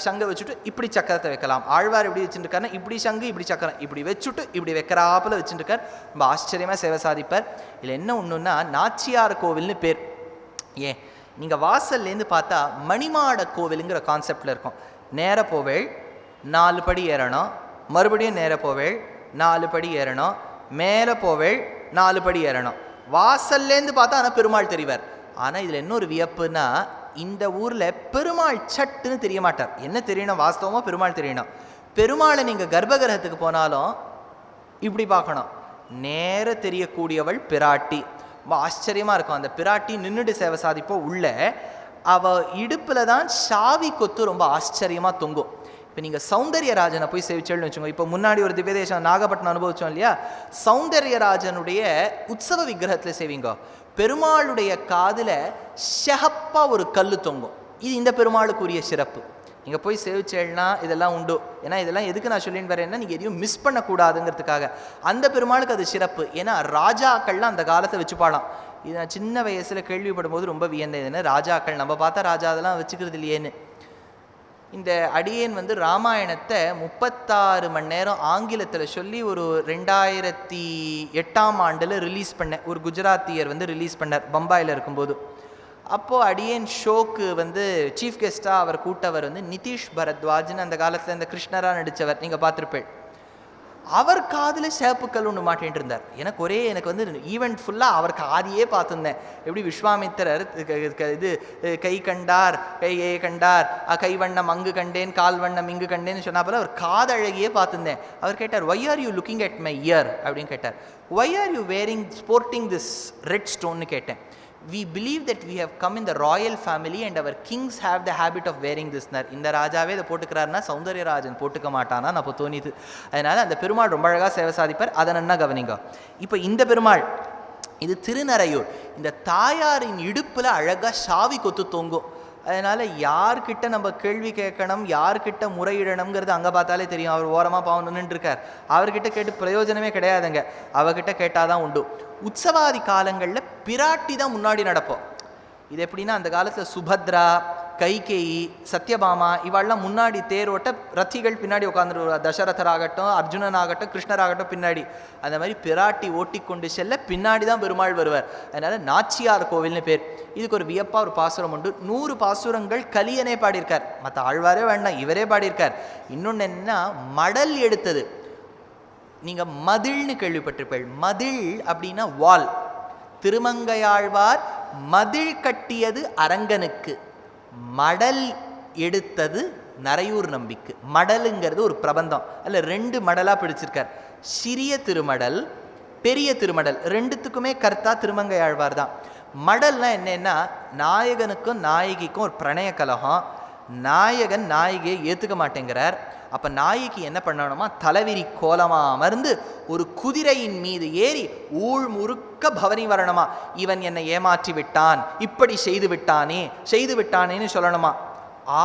சங்க வச்சுட்டு இப்படி சக்கரத்தை வைக்கலாம். ஆழ்வார் எப்படி வச்சுட்டு இருக்காருன்னா இப்படி சங்கு இப்படி சக்கரம் இப்படி வச்சுட்டு இப்படி வைக்கிறாப்புல வச்சுட்டு இருக்கார். ரொம்ப ஆச்சரியமா சேவை சாதிப்பார். இதுல என்ன ஒண்ணுன்னா, நாச்சியார் கோவில்னு பேர். ஏன் நீங்கள் வாசல்லேருந்து பார்த்தா மணிமாட கோவிலுங்கிற கான்செப்டில் இருக்கும். நேர போவேள், 4 படி ஏறணும், மறுபடியும் நேர போவேள், 4 படி ஏறணும், மேலே போவேள், 4 படி ஏறணும். வாசல்லேருந்து பார்த்தா ஆனால் பெருமாள் தெரிவார். ஆனால் இதில் இன்னொரு வியப்புன்னா, இந்த ஊரில் பெருமாள் சட்டுன்னு தெரிய மாட்டார். என்ன தெரியணும்? வாஸ்தவமாக பெருமாள் தெரியணும். பெருமாளை நீங்கள் கர்ப்பகிரகத்துக்கு போனாலும் இப்படி பார்க்கணும். நேர தெரியக்கூடியவள் பிராட்டி. ரொம்ப ஆச்சரியமாக இருக்கும். அந்த பிராட்டி நின்றுட்டு சேவை சாதிப்போ உள்ள அவள் இடுப்பில் தான் சாவி கொத்து ரொம்ப ஆச்சரியமாக தொங்கும். இப்போ நீங்கள் சௌந்தர்யராஜனை போய் சேவிச்சேன்னு வச்சுக்கோங்க. இப்போ முன்னாடி ஒரு திவ்யதேசம் நாகப்பட்டினம் அனுபவிச்சோம் இல்லையா, சௌந்தர்யராஜனுடைய உற்சவ விக்கிரகத்தில் சேவிங்க. பெருமாளுடைய காதில் ஷெஹப்பாக ஒரு கல் தொங்கும். இது இந்த பெருமாளுக்குரிய சிறப்பு. நீங்கள் போய் சேவிச்சேன்னா இதெல்லாம் உண்டு. ஏன்னா இதெல்லாம் எதுக்கு நான் சொல்லின்னு வரேன்னா, நீங்கள் எதையும் மிஸ் பண்ணக்கூடாதுங்கிறதுக்காக. அந்த பெருமாளுக்கு அது சிறப்பு. ஏன்னா ராஜாக்கள்லாம் அந்த காலத்தை வச்சுப்பாளாம். இது நான் சின்ன வயசில் கேள்விப்படும் போது ரொம்ப வியந்ததுன்னு, ராஜாக்கள் நம்ம பார்த்தா ராஜா அதெல்லாம் வச்சுக்கிறது இல்லையேன்னு. இந்த அடியேன் வந்து ராமாயணத்தை 36 மணி நேரம் ஆங்கிலத்தில் சொல்லி ஒரு 2008ஆம் ஆண்டில் ரிலீஸ் பண்ணேன். ஒரு குஜராத்தியர் வந்து ரிலீஸ் பண்ணார் பம்பாயில் இருக்கும்போது. அப்போது அடியேன் ஷோக்கு வந்து சீஃப் கெஸ்ட்டாக அவர் கூட்டவர் வந்து நிதிஷ் பரத்வாஜ்னு அந்த காலத்தில் இந்த கிருஷ்ணராக நடித்தவர், நீங்கள் பார்த்துருப்பேன். அவர் காதில் சேப்புக்கள் ஒன்று மாட்டேன்ட்டு இருந்தார். எனக்கு வந்து ஈவெண்ட் ஃபுல்லாக அவர் காதியே பார்த்துருந்தேன். எப்படி விஸ்வாமித்திரர் இது கை கண்டார், கையே கண்டார், கை வண்ணம் அங்கு கண்டேன், கால் வண்ணம் இங்கு கண்டேன்னு சொன்னா போல அவர் காதழகியே பார்த்துருந்தேன். அவர் கேட்டார், why are you looking at my ear அப்படின்னு கேட்டார். Why are you sporting this red ஸ்டோன்னு கேட்டேன். We believe that we have come in the royal family and our kings have the habit of wearing this. இந்த ராஜாவே இதை போட்டுக்கிறாருன்னா சௌந்தர்யராஜன் போட்டுக்க மாட்டானா நான் இப்போ தோணிது. அதனால அந்த பெருமாள் ரொம்ப அழகாக சேவை சாதிப்பார். அதை நன்னா கவனிங்க. இப்போ இந்த பெருமாள் இது திருநறையூர். இந்த தாயாரின் இடுப்பில் அழகாக சாவி கொத்து தொங்கும். அதனால் யார்கிட்ட நம்ம கேள்வி கேட்கணும், யார்கிட்ட முறையிடணுங்கிறது அங்கே பார்த்தாலே தெரியும். அவர் ஓரமாக பாவம் நின்றுருக்கார். அவர்கிட்ட கேட்டு பிரயோஜனமே கிடையாதுங்க. அவர்கிட்ட கேட்டால் தான் உண்டு. உற்சவாதி காலங்களில் பிராட்டி தான் முன்னாடி நடப்போம். இது எப்படின்னா, அந்த காலத்தில் சுபத்ரா, கைகேயி, சத்யபாமா இவாள்லாம் முன்னாடி தேரோட்ட, ரத்திகள் பின்னாடி உட்காந்துருவார். தசரதராகட்டும், அர்ஜுனனாகட்டும், கிருஷ்ணராகட்டும் பின்னாடி. அந்த மாதிரி பிராட்டி ஓட்டி கொண்டு செல்ல பின்னாடி தான் பெருமாள் வருவார். அதனால் நாச்சியார் கோவில்னு பேர். இதுக்கு ஒரு வியப்பாக ஒரு பாசுரம் உண்டு. 100 பாசுரங்கள் கலியனே பாடியிருக்கார். மற்ற ஆழ்வாரே வேண்டாம், இவரே பாடியிருக்கார். இன்னொன்று என்ன, மடல் எடுத்தது. நீங்கள் மதில்னு கேள்விப்பட்டிருப்பீள். மதில் அப்படின்னா வால். திருமங்கையாழ்வார் மதில் கட்டியது அரங்கனுக்கு, மடல் எடுத்தது நரையூர் நம்பிக்கு. மடலுங்கிறது ஒரு பிரபந்தம். அதில் 2 மடலாக பிடிச்சிருக்கார். சிறிய திருமடல், பெரிய திருமடல். 2த்துக்குமே கர்த்தா திருமங்கையாழ்வார் தான். மடல்னா என்னன்னா, நாயகனுக்கும் நாயகிக்கும் ஒரு பிரணய கலகம். நாயகன் நாயகியை ஏற்றுக்க மாட்டேங்கிறார். அப்போ நாய்க்கு என்ன பண்ணணுமா, தலைவிரி கோலமாக அமர்ந்து ஒரு குதிரையின் மீது ஏறி ஊழ் முறுக்க பவனி வரணுமா. இவன் என்னை ஏமாற்றி விட்டான், இப்படி செய்து விட்டானேன்னு சொல்லணுமா.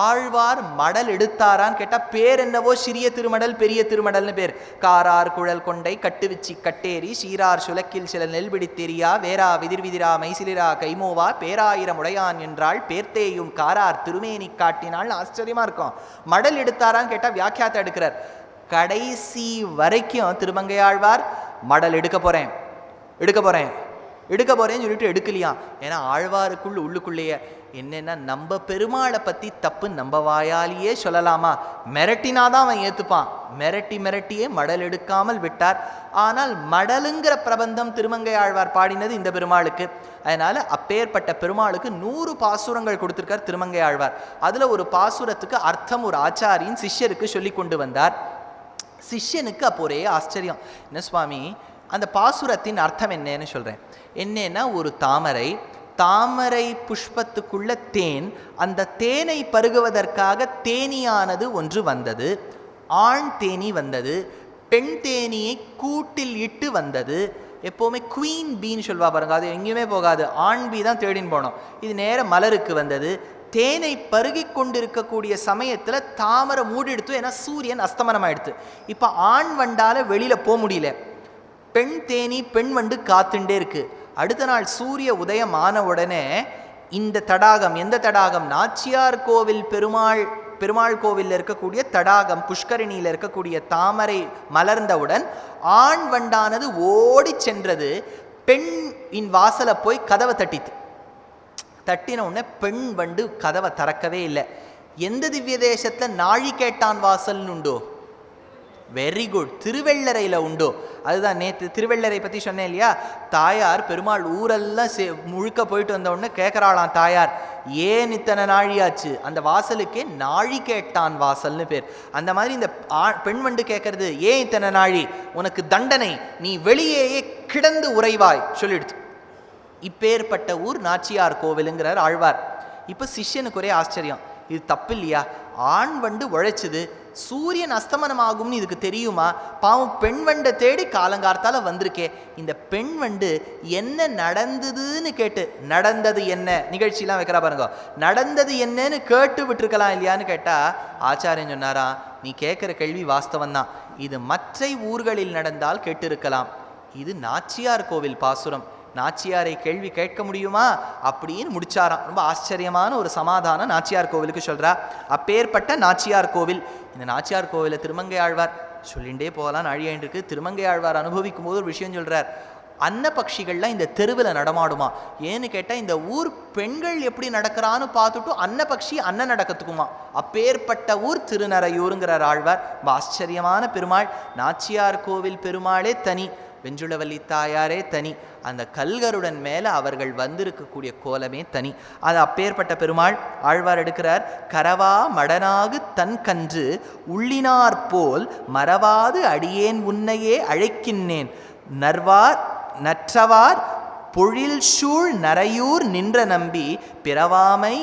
ஆழ்வார் மடல் எடுத்தாரான்னு கேட்டால் பேர் என்னவோ சிறிய திருமடல் பெரிய திருமடல்னு பேர். காரார் குழல் கொண்டை கட்டுவிச்சி கட்டேரி சீரார் சுலக்கில் சில நெல்பிடி தெரியா வேரா விதிர்விதிரா மைசிலிரா கைமோவா பேராயிரம் உடையான் என்றால் பேர்த்தேயும் காரார் திருமேனி காட்டினால் ஆச்சரியமா இருக்கும். மடல் எடுத்தாரான்னு கேட்டால் வியாக்கியாத்தை எடுக்கிறார். கடைசி வரைக்கும் திருமங்கையாழ்வார் மடல் எடுக்க போறேன்னு சொல்லிட்டு எடுக்கலையாம். ஏன்னா ஆழ்வாருக்குள்ள உள்ளுக்குள்ளேயே என்னென்னா, நம்ம பெருமாளை பற்றி தப்பு நம்ம வாயாலேயே சொல்லலாமா, மிரட்டினாதான் அவன் ஏற்றுப்பான். மிரட்டியே மடல் எடுக்காமல் விட்டார். ஆனால் மடலுங்கிற பிரபந்தம் திருமங்கை ஆழ்வார் பாடினது இந்த பெருமாளுக்கு. அதனால் அப்பேற்பட்ட பெருமாளுக்கு 100 பாசுரங்கள் கொடுத்துருக்கார் திருமங்கை ஆழ்வார். அதில் ஒரு பாசுரத்துக்கு அர்த்தம் ஒரு ஆச்சாரியின் சிஷ்யருக்கு சொல்லி கொண்டு வந்தார். சிஷ்யனுக்கு அப்போ ஒரே ஆச்சரியம், என்ன சுவாமி அந்த பாசுரத்தின் அர்த்தம் என்னன்னு சொல்கிறேன். என்னன்னா, ஒரு தாமரை புஷ்பத்துக்குள்ள தேன், அந்த தேனை பருகுவதற்காக தேனியானது ஒன்று வந்தது. ஆண் தேனி வந்தது, பெண் தேனியை கூட்டில் இட்டு வந்தது. எப்போவுமே குவீன் பீன்னு சொல்வா பாருங்க, அது எங்கேயுமே போகாது, ஆண் பீ தான் தேடின்னு போனோம். இது நேர மலருக்கு வந்தது. தேனை பருகி கொண்டிருக்கக்கூடிய சமயத்தில் தாமரை மூடிடுத்து, ஏன்னா சூரியன் அஸ்தமனம் ஆயிடுத்து. இப்போ ஆண் வண்டால் வெளியில் போக முடியல, பெண் தேனி பெண் வண்டு காத்துண்டே இருக்கு. அடுத்த நாள் சூரிய உதயம் ஆன உடனே இந்த தடாகம், எந்த தடாகம், நாச்சியார் கோவில் பெருமாள் கோவிலில் இருக்கக்கூடிய தடாகம், புஷ்கரிணியில் இருக்கக்கூடிய தாமரை மலர்ந்தவுடன் ஆண் வண்டானது ஓடி சென்றது. பெண்ணின் வாசலை போய் கதவை தட்டின உடனே பெண் வண்டு கதவை திறக்கவே இல்லை. எந்த திவ்ய தேசத்தில் நாழி கேட்டான் வாசல்னு உண்டோ? வெரி குட், திருவெள்ளரையில் உண்டோ? அதுதான் நேற்று திருவெள்ளரை பற்றி சொன்னேன் இல்லையா. தாயார் பெருமாள் ஊரெல்லாம் முழுக்க போயிட்டு வந்த உடனே கேட்குறாளாம் தாயார், ஏன் இத்தனை நாழியாச்சு? அந்த வாசலுக்கே நாழி கேட்டான் வாசல்னு பேர். அந்த மாதிரி இந்த பெண் வண்டு கேட்கறது, ஏன் இத்தனை நாழி, உனக்கு தண்டனை, நீ வெளியேயே கிடந்து உறைவாய் சொல்லிடுச்சு. இப்பேற்பட்ட ஊர் நாச்சியார் கோவிலுங்கிறார் ஆழ்வார். இப்போ சிஷ்யனுக்கு ஒரே ஆச்சரியம், இது தப்பு இல்லையா? ஆண் வண்டு உழைச்சிது, சூரியன் அஸ்தமனம் ஆகும்னு இதுக்கு தெரியுமா? பாவம் பெண் வண்டை தேடி காலங்கார்த்தால வந்திருக்கே. இந்த பெண் வண்டு என்ன நடந்ததுன்னு கேட்டு, நடந்தது என்ன நிகழ்ச்சியெல்லாம் வைக்கிறா பாருங்க, நடந்தது என்னன்னு கேட்டு விட்டுருக்கலாம் இல்லையான்னு கேட்டா ஆச்சாரியன் சொன்னாரா, நீ கேட்குற கேள்வி வாஸ்தவந்தான், இது மற்ற ஊர்களில் நடந்தால் கேட்டிருக்கலாம், இது நாச்சியார் கோவில் பாசுரம், நாச்சியாரை கேள்வி கேட்க முடியுமா அப்படின்னு முடிச்சாராம். ரொம்ப ஆச்சரியமான ஒரு சமாதானம் நாச்சியார் கோவிலுக்கு சொல்றா. அப்பேற்பட்ட நாச்சியார் கோவில். இந்த நாச்சியார் கோவிலை திருமங்கை ஆழ்வார் சொல்லிகிட்டே போகலாம், அழியாண்டு இருக்கு. திருமங்கை ஆழ்வார் அனுபவிக்கும் போது ஒரு விஷயம் சொல்றார், அன்ன பட்சிகள்லாம் இந்த தெருவில் நடமாடுமா. ஏன்னு கேட்டால் இந்த ஊர் பெண்கள் எப்படி நடக்கிறான்னு பார்த்துட்டு அன்ன பட்சி அன்ன நடக்கத்துக்குமா. அப்பேற்பட்ட ஊர் திருநறையூருங்கிறார் ஆழ்வார். ஆச்சரியமான பெருமாள். நாச்சியார் கோவில் பெருமாளே தனி, வெஞ்சுளவல்லி தாயாரே தனி, அந்த கல்கருடன் மேலே அவர்கள் வந்திருக்கக்கூடிய கோலமே தனி. அது அப்பேற்பட்ட பெருமாள். ஆழ்வார் எடுக்கிறார், கரவா மடனாகு தன் கன்று உள்ளினார் போல் மறவாது அடியேன் உன்னையே அழைக்கின்றேன், நற்றவார் பொழில் சூழ் நரையூர் நின்ற நம்பி பிறவாமை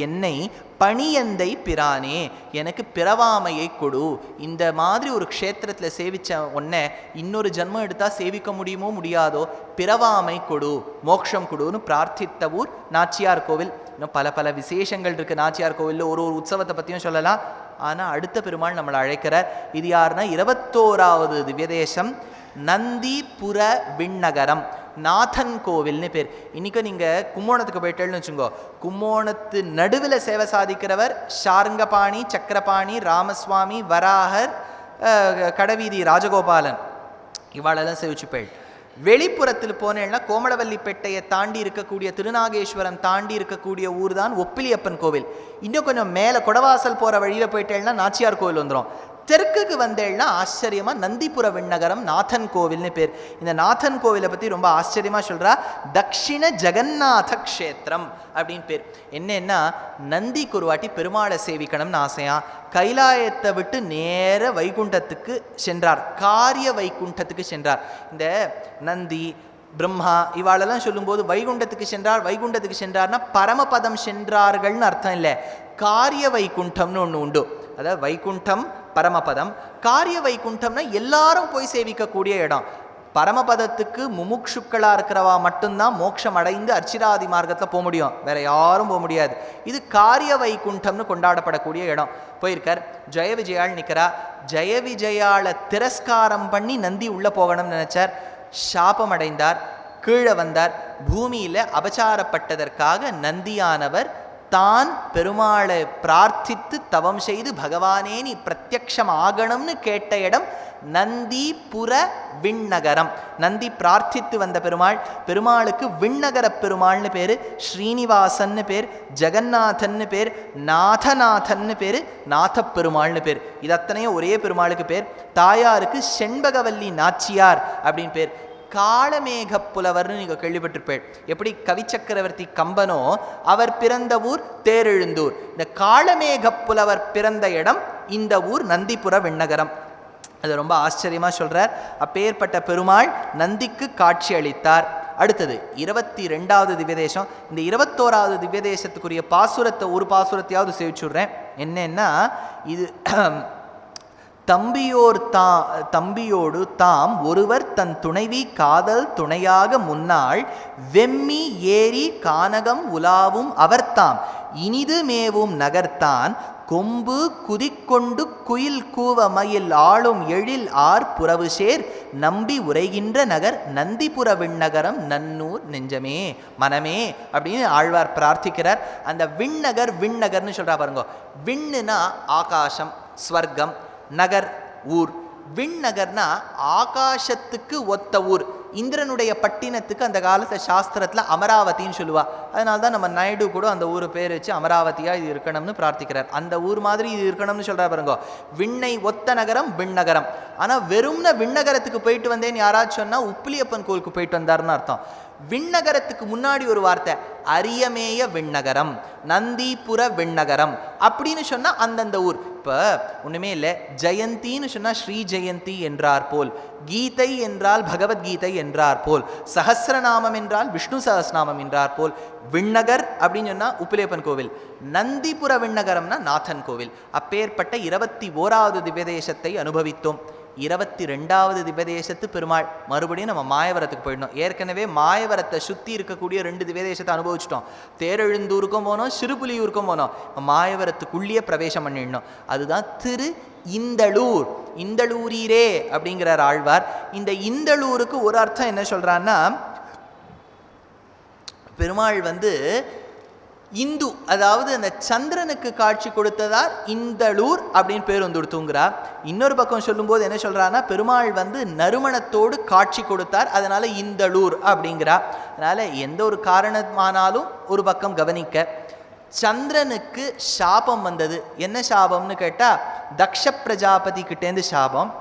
என்னை பணியந்தை பிரானே, எனக்கு பிறவாமையை கொடு. இந்த மாதிரி ஒரு க்ஷேத்திரத்தில் சேவிச்ச உன்னை இன்னொரு ஜென்மம் எடுத்தால் சேவிக்க முடியுமோ முடியாதோ, பிறவாமை கொடு, மோட்சம் கொடுன்னு பிரார்த்தித்த ஊர் நாச்சியார் கோவில். இன்னும் பல பல விசேஷங்கள் இருக்குது நாச்சியார் கோவிலில். ஒரு உற்சவத்தை பற்றியும் சொல்லலாம். ஆனால் அடுத்த பெருமாள் நம்மளை அழைக்கிறார். இது யாருன்னா 21வது திவ்யதேசம் நந்திபுர விண்ணகரம், நாதன் கோவில்னு பேர். இன்றைக்கி நீங்கள் கும்போணத்துக்கு போயிட்டேன்னு வச்சுங்கோ, கும்போணத்து நடுவில் சேவை சாதிக்கிறவர் ஷார்ங்கபாணி, சக்கரபாணி, ராமசுவாமி, வராகர், கடவீதி ராஜகோபாலன், இவாளெல்லாம் சேவிச்சு போயிட்டு. வெளிப்புறத்தில் போனேன்னா கோமலவல்லிப்பேட்டையை தாண்டி இருக்கக்கூடிய திருநாகேஸ்வரம் தாண்டி இருக்கக்கூடிய ஊர் தான் ஒப்பிலியப்பன் கோவில். இன்னும் கொஞ்சம் மேலே கொடவாசல் போகிற வழியில் போயிட்டேன்னா நாச்சியார் கோவில் வந்துடும். தெற்குக்கு வந்தேன்னா ஆச்சரியமாக நந்திபுர விண்ணகரம் நாதன் கோவில்னு பேர். இந்த நாதன் கோவிலை பற்றி ரொம்ப ஆச்சரியமாக சொல்கிறா, தக்ஷிண ஜெகநாத க்ஷேத்திரம் அப்படின்னு பேர். என்னன்னா, நந்திக்கு ஒரு வாட்டி பெருமாளை சேவிக்கணும்னு ஆசையா கைலாயத்தை விட்டு நேர வைகுண்டத்துக்கு சென்றார், காரிய வைகுண்டத்துக்கு சென்றார். இந்த நந்தி பிரம்மா இவாளெல்லாம் சொல்லும்போது வைகுண்டத்துக்கு சென்றார்னா பரமபதம் சென்றார்கள்னு அர்த்தம் இல்லை, காரிய வைகுண்டம்னு ஒன்று உண்டு. அதாவது வைகுண்டம் பரமபதம். காரிய வைகுண்டம்னா எல்லாரும் போய் சேவிக்கக்கூடிய இடம். பரமபதத்துக்கு முமுட்சுக்களா இருக்கிறவா மட்டும்தான் மோட்சம் அடைந்து அர்ச்சிராதி மார்க்கத்தில் போக முடியும், வேற யாரும் போக முடியாது. இது காரிய வைகுண்டம்னு கொண்டாடப்படக்கூடிய இடம். போயிருக்கார். ஜெய விஜயாள் நிற்கிறா. ஜெய விஜயாளை திரஸ்காரம் பண்ணி நந்தி உள்ள போகணும்னு நினைச்சார். சாபம் அடைந்தார், கீழே வந்தார். பூமியில அபச்சாரப்பட்டதற்காக நந்தியானவர் தான் பெருமாளை பிரார்த்தித்து தவம் செய்து பகவானே நீ பிரத்யக்ஷம் ஆகணும்னு கேட்ட இடம் நந்திபுர விண்ணகரம். நந்தி பிரார்த்தித்து வந்த பெருமாள். பெருமாளுக்கு விண்ணகர பெருமாள்னு பேரு, ஸ்ரீனிவாசன்னு பேர், ஜெகநாதன்னு பேர், நாதநாதன்னு பேரு, நாத பெருமாள்னு பேர். இது அத்தனையும் ஒரே பெருமாளுக்கு பேர். தாயாருக்கு செண்பகவல்லி நாச்சியார் அப்படின்னு பேர். காளமேக புலவர்னு நீங்க கேள்விப்பட்டிருப்பேன். எப்படி கவி சக்கரவர்த்தி கம்பனோ அவர் பிறந்த ஊர் தேரெழுந்தூர், இந்த காளமேக புலவர் பிறந்த இடம் இந்த ஊர் நந்திபுர விண்ணகரம். அது ரொம்ப ஆச்சரியமா சொல்றார். அப்பேற்பட்ட பெருமாள் நந்திக்கு காட்சி அளித்தார். அடுத்தது 22வது திவ்யதேசம். இந்த 21வது திவ்யதேசத்துக்குரிய பாசுரத்தை ஒரு பாசுரத்தையாவது சேவிச்சுடுறேன். என்னன்னா, இது தம்பியோடு தாம் ஒருவர் தன் துணைவி காதல் துணையாக முன்னாள் வெம்மி ஏரி கானகம் உலாவும் அவர்தாம் இனிது மேவும் நகர்த்தான் கொம்பு குதிக்கொண்டு குயில் கூவ மயில் ஆளும் எழில் ஆர் புறவு சேர் நம்பி உரைகின்ற நகர் நந்திபுர விண்ணகரம் நன்னூர் நெஞ்சமே மனமே அப்படின்னு ஆழ்வார் பிரார்த்திக்கிறார். அந்த விண்ணகர் விண்ணகர்னு சொல்றா பாருங்க. விண்ணுனா ஆகாசம், ஸ்வர்க்கம், நகர் ஊர். விண்ணகர்னா ஆகாசத்துக்கு ஒத்த ஊர். இந்திரனுடைய பட்டினத்துக்கு அந்த காலத்தை சாஸ்திரத்துல அமராவதின்னு சொல்லுவா. அதனால தான் நம்ம நாயுடு கூட அந்த ஊர் பேர் வச்சு அமராவதியா இது இருக்கணும்னு பிரார்த்திக்கிறார். அந்த ஊர் மாதிரி இது இருக்கணும்னு சொல்றா பாருங்க. விண்ணை ஒத்த நகரம் விண்ணகரம். ஆனா வெறும்ன விண்ணகரத்துக்கு போயிட்டு வந்தேன்னு யாராச்சும் சொன்னா உப்பிலியப்பன் கோயிலுக்கு போயிட்டு வந்தாருன்னு அர்த்தம். விண்ணகரத்துக்கு முன்னாடி ஒரு வார்த்தை அரியமேய விண்ணகரம், நந்திபுர விண்ணகரம் அப்படின்னு சொன்னா அந்தந்த ஊர். இப்ப ஒண்ணுமே இல்லை, ஜெயந்தின்னு சொன்னா ஸ்ரீ ஜெயந்தி என்றார் போல், கீதை என்றால் பகவத்கீதை என்றார் போல், சஹஸ்ரநாமம் என்றால் விஷ்ணு சஹஸ்ரநாமம் என்றார் போல். விண்ணகர் அப்படின்னு சொன்னா உப்பிலியப்பன் கோவில், நந்திபுர விண்ணகரம்னா நாதன் கோவில். அப்பேற்பட்ட 21வது திவ்யதேசத்தை அனுபவித்தோம். 22வது திவ்யதேசத்து பெருமாள். மறுபடியும் நம்ம மாயவரத்துக்கு போயிடணும். ஏற்கனவே மாயவரத்தை சுற்றி இருக்கக்கூடிய 2 திவ்யதேசத்தை அனுபவிச்சிட்டோம். தேரெழுந்தூருக்கும் போனோம், சிறுபுலியூருக்கும் போனோம். மாயவரத்துக்குள்ளேயே பிரவேசம் பண்ணிடணும். அதுதான் திரு இந்தளூர். இந்தளூரீரே அப்படிங்கிறார் ஆழ்வார். இந்த இந்தளூருக்கு ஒரு அர்த்தம் என்ன சொல்றான்னா, பெருமாள் இந்து, அதாவது அந்த சந்திரனுக்கு காட்சி கொடுத்ததார் இந்தளூர் அப்படின்னு பேர் வந்துடுத்துங்கிறார். இன்னொரு பக்கம் சொல்லும்போது என்ன சொல்றான்னா, பெருமாள் நறுமணத்தோடு காட்சி கொடுத்தார், அதனால இந்தளூர் அப்படிங்கிறார். அதனால எந்த ஒரு காரணமானாலும் ஒரு பக்கம் கவனிக்க. சந்திரனுக்கு சாபம் வந்தது. என்ன சாபம்னு கேட்டா, தக்ஷ பிரஜாபதி கிட்டேந்து சாபம்.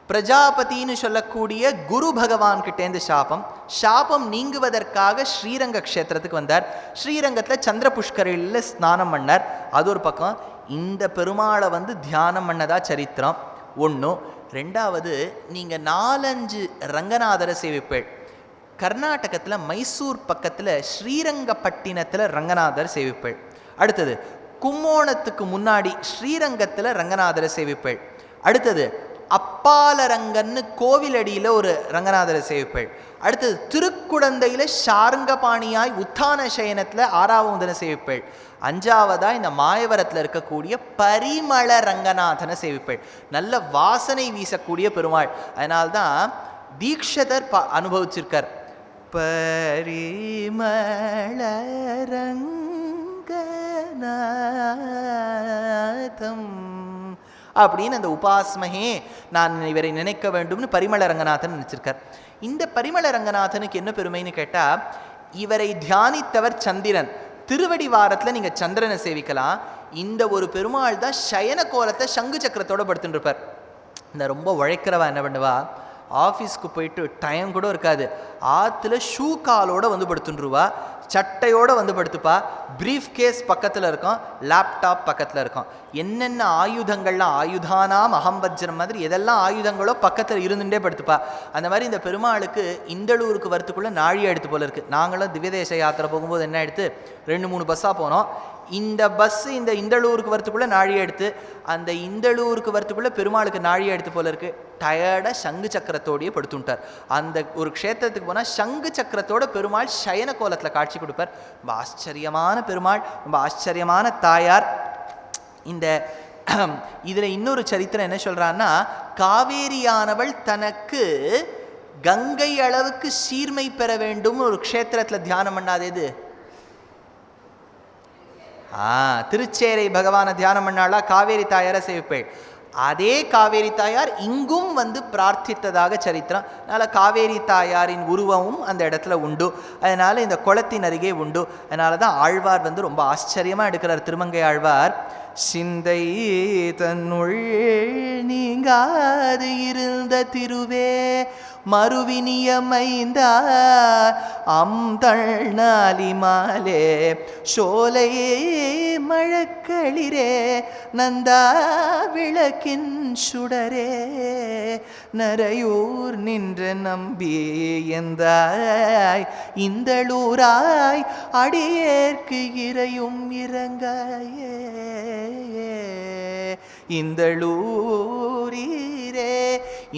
பிரஜாபதினு சொல்லக்கூடிய குரு பகவான் கிட்டேந்து சாபம். சாபம் நீங்குவதற்காக ஸ்ரீரங்க க்ஷேத்திரத்துக்கு வந்தார். ஸ்ரீரங்கத்தில் சந்திர புஷ்கரில் ஸ்நானம் பண்ணார். அது ஒரு பக்கம். இந்த பெருமாளை தியானம் பண்ணதா சரித்திரம் ஒன்றும். ரெண்டாவது, நீங்கள் 4-5 ரங்கநாதரை சேவிப்பேள். கர்நாடகத்தில் மைசூர் பக்கத்தில் ஸ்ரீரங்கப்பட்டினத்தில் ரங்கநாதர் சேவிப்பேள். அடுத்தது கும்போணத்துக்கு முன்னாடி ஸ்ரீரங்கத்தில் ரங்கநாதரை சேவிப்பேள். அடுத்தது அப்பாலரங்கன்னு கோவிலடியில் ஒரு ரங்கநாதரை சேவிப்பேள். அடுத்தது திருக்குடந்தையில் சார்ங்கபாணியாய் உத்தான சயனத்தில் 6ஆவதனை சேவிப்பேள். 5ஆவதா இந்த மாயவரத்தில் இருக்கக்கூடிய பரிமள ரங்கநாதனை சேவிப்பேள். நல்ல வாசனை வீசக்கூடிய பெருமாள். அதனால்தான் தீக்ஷதர் அனுபவிச்சிருக்கார். பரிமள ரங்கநாதம் அப்படின்னு அந்த உபாஸ்மகே நான் இவரை நினைக்க வேண்டும்னு பரிமள ரங்கநாதன் நினைச்சிருக்கார். இந்த பரிமள ரங்கநாதனுக்கு என்ன பெருமைன்னு கேட்டா, இவரை தியானித்தவர் சந்திரன். திருவடி வாரத்தில் நீங்கள் சந்திரனை சேவிக்கலாம். இந்த ஒரு பெருமாள் தான் சயன கோலத்தை சங்கு சக்கரத்தோடு படுத்துட்டு இருப்பார். இந்த ரொம்ப உழைக்கிறவா என்ன பண்ணுவா, ஆஃபீஸ்க்கு போயிட்டு டைம் கூட இருக்காது, ஆற்றுல ஷூ காலோடு படுத்துட்டுருவா. சட்டையோடு வந்து படுத்துப்பா, ப்ரீஃப் கேஸ் பக்கத்தில் இருக்கும், லேப்டாப் பக்கத்தில் இருக்கும். என்னென்ன ஆயுதங்கள்லாம், ஆயுதானாம் அகம்பஜ்ரம் மாதிரி எதெல்லாம் ஆயுதங்களோ பக்கத்தில் இருந்துட்டே படுத்துப்பா. அந்த மாதிரி இந்த பெருமாளுக்கு இந்தளூருக்கு வரத்துக்குள்ளே நாழி எடுத்து போல இருக்குது. நாங்களும் திவ்யதேச யாத்திரை போகும்போது என்ன எடுத்து 2-3 பஸ்ஸாக போனோம். இந்த பஸ்ஸு இந்த இந்தளூருக்கு வரத்துக்குள்ளே நாழியை எடுத்து, அந்த இந்தளூருக்கு வரத்துக்குள்ளே பெருமாளுக்கு நாழியை எடுத்து போல இருக்குது. டயர்டாக சங்கு சக்கரத்தோடையே படுத்துட்டார். அந்த ஒரு க்ஷேத்திரத்துக்கு போனால் சங்கு சக்கரத்தோட பெருமாள் சயன கோலத்தில் காட்சி கொடுப்பார். ரொம்ப ஆச்சரியமான பெருமாள், ரொம்ப ஆச்சரியமான தாயார். இந்த இதில் இன்னொரு சரித்திரம் என்ன சொல்கிறான்னா, காவேரியானவள் தனக்கு கங்கை அளவுக்கு சீர்மை பெற வேண்டும் ஒரு க்ஷேத்திரத்தில் தியானம் பண்ணாதேது. திருச்சேரை பகவானை தியானம் பண்ணாளா, காவேரி தாயாரை சேவிப்பேள். அதே காவேரி தாயார் இங்கும் வந்து பிரார்த்தித்ததாக சரித்திரம். அதனால் காவேரி தாயாரின் உருவமும் அந்த இடத்துல உண்டு. அதனால் இந்த குளத்தின் அருகே உண்டு. அதனால தான் ஆழ்வார் வந்து ரொம்ப ஆச்சரியமாக எடுக்கிறார். திருமங்கை ஆழ்வார், சிந்தை தன்னுள் நீங்காது இருந்த திருவே மறுவினியமைந்தா அம்தள்நாலி மாலே சோலையே மழக்களிரே நந்தா விளக்கின் சுடரே நரையூர் நின்ற நம்பி எந்தாய் இந்தளூராய் அடியேற்கு இறையும் இறங்காயே இந்தளூரீரே,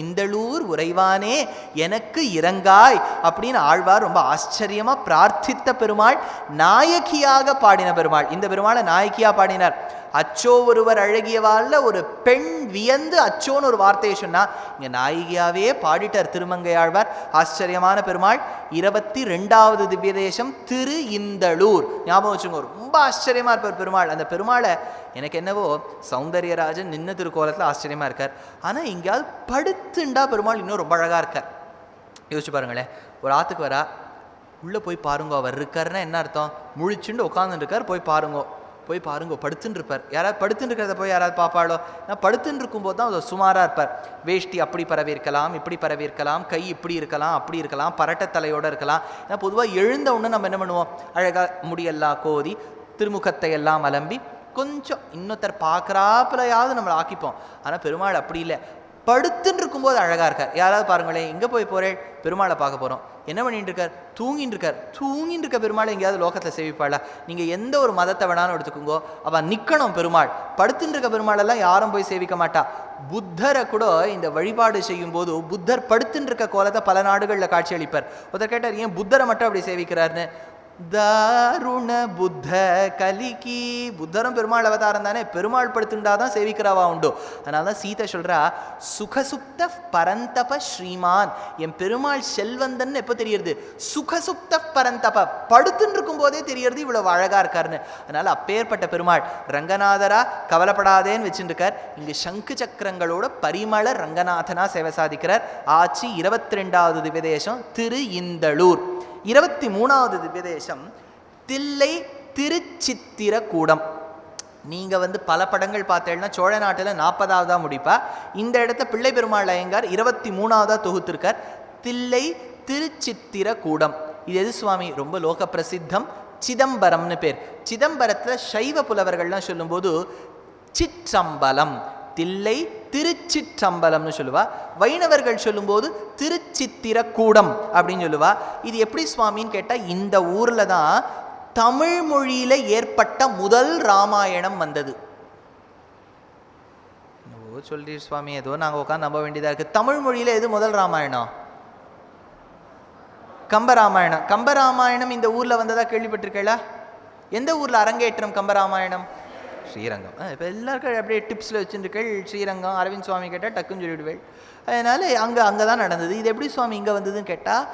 இந்தளூர் உறைவானே எனக்கு இறங்காய் அப்படின்னு ஆழ்வார் ரொம்ப ஆச்சரியமா பிரார்த்தித்த பெருமாள், நாயகியாக பாடின பெருமாள். இந்த பெருமாளை நாயகியா பாடினார். அச்சோ ஒருவர் அழகியவாழ்ல ஒரு பெண் வியந்து அச்சோன்னு ஒரு வார்த்தையை சொன்னா, இங்க நாயகியாவே பாடிட்டார் திருமங்கை ஆழ்வார். ஆச்சரியமான பெருமாள். 22வது திவ்ய தேசம் திரு இந்தளூர். ஞாபகம் வச்சுங்க, ரொம்ப ஆச்சரியமா இருப்பார் பெருமாள். அந்த பெருமாளை எனக்கு என்னவோ சௌந்தர்யராஜன் நின்ன திருக்கோலத்தில் ஆச்சரியமா இருக்கார். ஆனால் எங்கேயாவது படுத்துண்டா பெருமாள் இன்னும் ரொம்ப அழகா இருக்கார். யோசிச்சு பாருங்களேன், ஒரு ஆற்றுக்கு வரா, உள்ளே போய் பாருங்கோ அவர் இருக்காருன்னா என்ன அர்த்தம்? முழிச்சுண்டு உட்காந்துட்டு இருக்கார், போய் பாருங்கோ. போய் பாருங்க, படுத்துன்னு இருப்பார். யாராவது படுத்துன்னு இருக்கிறத போய் யாராவது பார்ப்பாளோ? நான் படுத்துன்னு இருக்கும்போது தான் அவர் சுமாராக இருப்பார். வேஷ்டி அப்படி பரவி இருக்கலாம், இப்படி பரவி இருக்கலாம், கை இப்படி இருக்கலாம், அப்படி இருக்கலாம், பரட்ட தலையோடு இருக்கலாம். ஏன்னா பொதுவாக எழுந்த உடனே நம்ம என்ன பண்ணுவோம், அழகாக முடியெல்லாம் கோதி திருமுகத்தை எல்லாம் அலம்பி கொஞ்சம் இன்னொருத்தர் பார்க்குறாப்புலையாவது நம்மளை ஆக்கிப்போம். ஆனால் பெருமாள் அப்படி இல்லை, படுத்துன்னு இருக்கும்போது அழகாக இருக்கார். யாராவது பாருங்களேன், எங்கே போய் போகிறேன், பெருமாளை பார்க்க போகிறோம், என்ன பண்ணிட்டு இருக்கார், தூங்கின்னு இருக்கார். தூங்கின்னு இருக்க பெருமாளை எங்கேயாவது லோகத்தில் சேவிப்பாளா? நீங்கள் எந்த ஒரு மதத்தை வேணாலும் எடுத்துக்கோங்கோ, அவன் நிற்கணும் பெருமாள். படுத்துன்னு இருக்க பெருமாளெல்லாம் யாரும் போய் சேவிக்க மாட்டா. புத்தரை கூட இந்த வழிபாடு செய்யும் போது புத்தர் படுத்துன்னு இருக்க கோலத்தை பல நாடுகளில் காட்சி அளிப்பார். ஒருத்தர் கேட்டார், ஏன் புத்தரை மட்டும் அப்படி சேவிக்கிறாருன்னு. தாருண புத்த கலிக்கி, புத்தரும் பெருமாள் அவதாரம் தானே, பெருமாள் படுத்துண்டாதான் சேவிக்கிறாவா உண்டு. அதனால தான் சீதை சொல்றா, சுகசுப்த பரந்தப ஸ்ரீமான், என் பெருமாள் செல்வந்தன் எப்போ தெரியுது, சுகசுப்த பரந்தப, படுத்துன்னு இருக்கும் போதே தெரியறது இவ்வளவு அழகா இருக்காருன்னு. அதனால அப்பேற்பட்ட பெருமாள் ரங்கநாதரா கவலைப்படாதேன்னு வச்சுருக்கார். இங்கு சங்கு சக்கரங்களோட பரிமள ரங்கநாதனா சேவை சாதிக்கிறார். ஆட்சி 22வது திவ்யதேசம் திரு இந்தளூர். 23வது திவ்யதேசம் தில்லை திருச்சித்திரக்கூடம். நீங்கள் வந்து பல படங்கள் பார்த்தேன்னா சோழ நாட்டில் 40வது முடிப்பா. இந்த இடத்த பிள்ளை பெருமாள் ஐயங்கார் 23வது தொகுத்திருக்கார். தில்லை திருச்சித்திரக்கூடம். இது எது சுவாமி? ரொம்ப லோக பிரசித்தம், சிதம்பரம்னு பேர். சிதம்பரத்தில் சைவ புலவர்கள்லாம் சொல்லும்போது சிற்றம்பலம், தில்லை திருச்சிற்றம்பலம்னு சொல்லுவா. வைணவர்கள் சொல்லும்போது திருச்சித்திரக்கூடம் அப்படின்னு சொல்லுவா. இது எப்படி சுவாமின்னு கேட்டால், இந்த ஊரில் தான் தமிழ் மொழியில் ஏற்பட்ட முதல் ராமாயணம் வந்தது. சொல்றீர் சுவாமி, ஏதோ நாங்கள் உட்காந்து நம்ப வேண்டியதாக இருக்குது. தமிழ் மொழியில் எது முதல் ராமாயணம்? கம்பராமாயணம். கம்பராமாயணம் இந்த ஊரில் வந்ததா கேள்விப்பட்டிருக்கேளா? எந்த ஊரில் அரங்கேற்றம் கம்பராமாயணம்? ஸ்ரீரங்கம். இப்போ எல்லாருக்கும் அப்படியே டிப்ஸில் வச்சுருக்கேள். ஸ்ரீரங்கம், அரவிந்த் சுவாமி கேட்டால் டக்குன்னு சொல்லிவிடுவேள். அதனால் அங்கே தான் நடந்தது. இது எப்படி சுவாமி இங்கே வந்ததுன்னு கேட்டால்,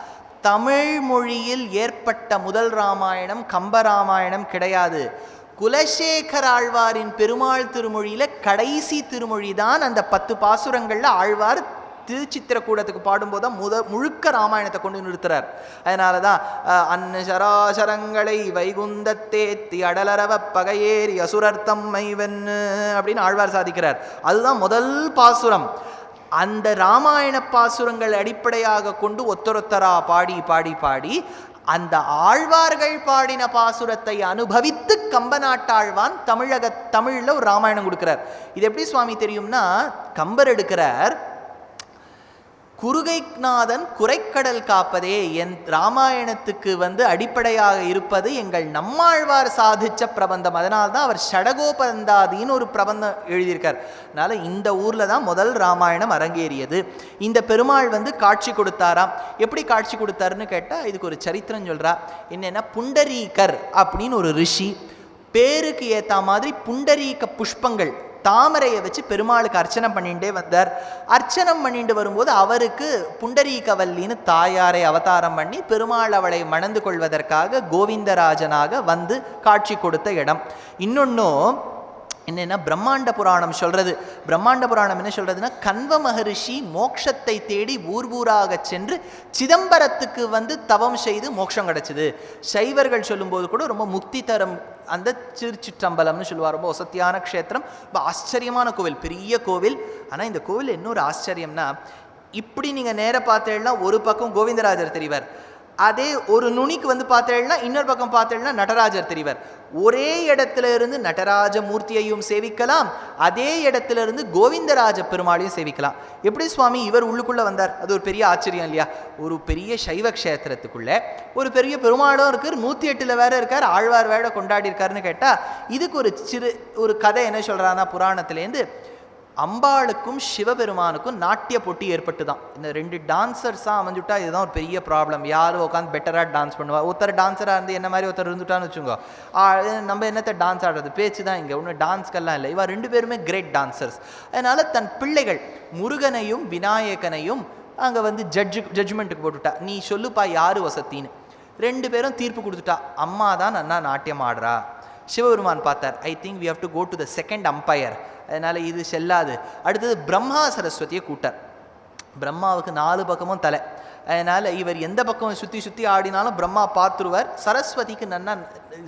தமிழ் மொழியில் ஏற்பட்ட முதல் ராமாயணம் கம்பராமாயணம் கிடையாது. குலசேகர ஆழ்வாரின் பெருமாள் திருமொழியில் கடைசி திருமொழி தான். அந்த 10 பாசுரங்களில் ஆழ்வார் திருச்சித்திரக்கூடத்துக்கு பாடும்போது தான் முழுக்க ராமாயணத்தை கொண்டு நிறுத்துறார். அதனால தான் அன்னு சராசரங்களை வைகுந்தத்தேத்தி அடலரவ பகையேறி அசுரர்த்தம் மைவன்னு அப்படின்னு ஆழ்வார் சாதிக்கிறார். அதுதான் முதல் பாசுரம். அந்த ராமாயண பாசுரங்கள் அடிப்படையாக கொண்டு ஒத்தரொத்தரா பாடி பாடி பாடி அந்த ஆழ்வார்கள் பாடின பாசுரத்தை அனுபவித்து கம்பநாட்டாழ்வான் தமிழ்ல ஒரு ராமாயணம் கொடுக்கிறார். இது எப்படி சுவாமி தெரியும்னா, கம்பர் எடுக்கிறார், குருகைநாதன் குரைக்கடல் காப்பதே என் ராமாயணத்துக்கு அடிப்படையாக இருப்பது எங்கள் நம்மாழ்வார் சாதிச்ச பிரபந்தம். அதனால்தான் அவர் ஷடகோபந்தாதின்னு ஒரு பிரபந்தம் எழுதியிருக்கார். அதனால இந்த ஊர்ல தான் முதல் ராமாயணம் அரங்கேறியது. இந்த பெருமாள் காட்சி கொடுத்தாராம். எப்படி காட்சி கொடுத்தாருன்னு கேட்டா இதுக்கு ஒரு சரித்திரம் சொல்றா. என்னன்னா, புண்டரீகர் அப்படின்னு ஒரு ரிஷி, பேருக்கு ஏத்த மாதிரி புண்டரீக புஷ்பங்கள் தாமரையை வச்சு பெருமாளுக்கு அர்ச்சனை பண்ணிட்டே வந்தார். அர்ச்சனை பண்ணிட்டு வரும்போது அவருக்கு புண்டரீகவல்லின்னு தாயாரை அவதாரம் பண்ணி பெருமாள் அவளை மணந்து கொள்வதற்காக கோவிந்தராஜனாக காட்சி கொடுத்த இடம். இன்னொன்னும் என்னன்னா, பிரம்மாண்ட புராணம் சொல்றது. பிரம்மாண்ட புராணம் என்ன சொல்றதுன்னா, கன்வ மகரிஷி மோட்சத்தை தேடி ஊர் ஊராக சென்று சிதம்பரத்துக்கு தவம் செய்து மோட்சம் கிடைச்சது. சைவர்கள் சொல்லும்போது கூட ரொம்ப முக்தி தரம் அந்த திருச்சிற்றம்பலம்னு சொல்லுவார். ரொம்ப வசத்தியான க்ஷேத்திரம், ரொம்ப ஆச்சரியமான கோவில், பெரிய கோவில். ஆனால் இந்த கோவில் இன்னொரு ஆச்சரியம்னா, இப்படி நீங்கள் நேராக பார்த்தேன்னா ஒரு பக்கம் கோவிந்தராஜர் தெரிவார், அதே ஒரு நுனிக்கு பார்த்தேன்னா இன்னொரு பக்கம் பார்த்தேன்னா நடராஜர் தெரிவார். ஒரே இடத்துல இருந்து நடராஜ மூர்த்தியையும் சேவிக்கலாம், அதே இடத்துல இருந்து கோவிந்தராஜ பெருமாளையும் சேவிக்கலாம். எப்படி சுவாமி இவர் உள்ளுக்குள்ள வந்தார்? அது ஒரு பெரிய ஆச்சரியம் இல்லையா? ஒரு பெரிய சைவ க்ஷேத்திரத்துக்குள்ள ஒரு பெரிய பெருமாளும் இருக்கு, 108 வேற இருக்கார், ஆழ்வார் வேட கொண்டாடி இருக்காருன்னு கேட்டா இதுக்கு ஒரு கதை என்ன சொல்றான்னா, புராணத்திலேருந்து அம்பாளுக்கும் சிவபெருமானுக்கும் நாட்டிய போட்டி ஏற்பட்டு தான். இந்த 2 டான்சர்ஸாக அமைஞ்சுட்டா இதுதான் ஒரு பெரிய ப்ராப்ளம். யாரும் உட்காந்து பெட்டராக டான்ஸ் பண்ணுவா. ஒருத்தர் டான்ஸராக இருந்து என்ன மாதிரி ஒருத்தர் இருந்துட்டான்னு வச்சுக்கோ, நம்ம என்னத்தை டான்ஸ் ஆடுறது, பேச்சு தான் இங்கே, ஒன்றும் டான்ஸ்க்கெல்லாம் இல்லை. இவா 2 பேருமே கிரேட் டான்சர்ஸ். அதனால தன் பிள்ளைகள் முருகனையும் விநாயகனையும் அங்கே ஜட்ஜ்மெண்ட்டுக்கு போட்டுட்டா, நீ சொல்லுப்பா யாரு வசத்தின்னு. 2 பேரும் தீர்ப்பு கொடுத்துட்டா, அம்மா தான் நன்னா நாட்டியம் ஆடுறா. சிவபெருமான் பார்த்தார், I think we have to go to the second umpire, அதனால் இது செல்லாது. அடுத்தது பிரம்மா சரஸ்வதியை கூட்டார். பிரம்மாவுக்கு 4 பக்கமும் தலை, அதனால் இவர் எந்த பக்கம் சுற்றி ஆடினாலும் பிரம்மா பார்த்துருவார். சரஸ்வதிக்கு நன்னா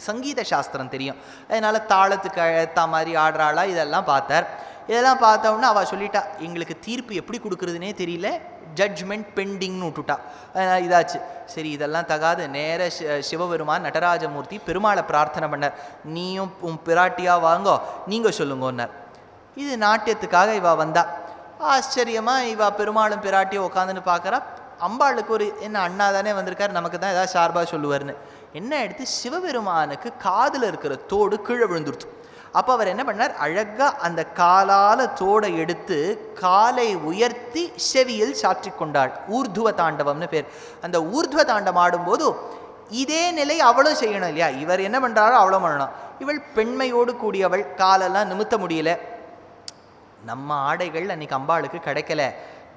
சங்கீத சாஸ்திரம் தெரியும், அதனால் தாளத்துக்கு ஏற்ற மாதிரி ஆடுறாளா இதெல்லாம் பார்த்தார். இதெல்லாம் பார்த்தோன்னா அவள் சொல்லிட்டா, எங்களுக்கு தீர்ப்பு எப்படி கொடுக்குறதுனே தெரியல, ஜட்ஜ்மெண்ட் பெண்டிங்னு விட்டுட்டா. அதனால் இதாச்சு. சரி இதெல்லாம் தகாது. நேர சிவபெருமான் நடராஜமூர்த்தி பெருமாளை பிரார்த்தனை பண்ணார், நீயும் உன் பிராட்டியாக வாங்கோ, நீங்கள் சொல்லுங்கன்னார். இது நாட்டியத்துக்காக இவா வந்தா. ஆச்சரியமாக இவா பெருமாளும் பிராட்டியும் உட்காந்துன்னு பார்க்குறா. அம்பாளுக்கு ஒரு என்ன அண்ணா தானே வந்திருக்கார், நமக்கு தான் ஏதாவது சார்பாக சொல்லுவார்னு என்ன எடுத்து சிவபெருமானுக்கு காதில் இருக்கிற தோடு கீழே விழுந்துருச்சு. அப்போ அவர் என்ன பண்ணார், அழகாக அந்த காலால் தோடை எடுத்து காலை உயர்த்தி செவியில் சாற்றி கொண்டாள். ஊர்துவ தாண்டவம்னு பேர். அந்த ஊர்துவ தாண்டம் ஆடும்போது இதே நிலை அவளும் செய்யணும் இல்லையா? இவர் என்ன பண்ணுறாரோ அவ்வளோ பண்ணணும். இவள் பெண்மையோடு கூடியவள், காலெல்லாம் நிமித்த முடியல. நம்ம ஆடைகள் அன்றைக்கி அம்பாளுக்கு கிடைக்கல,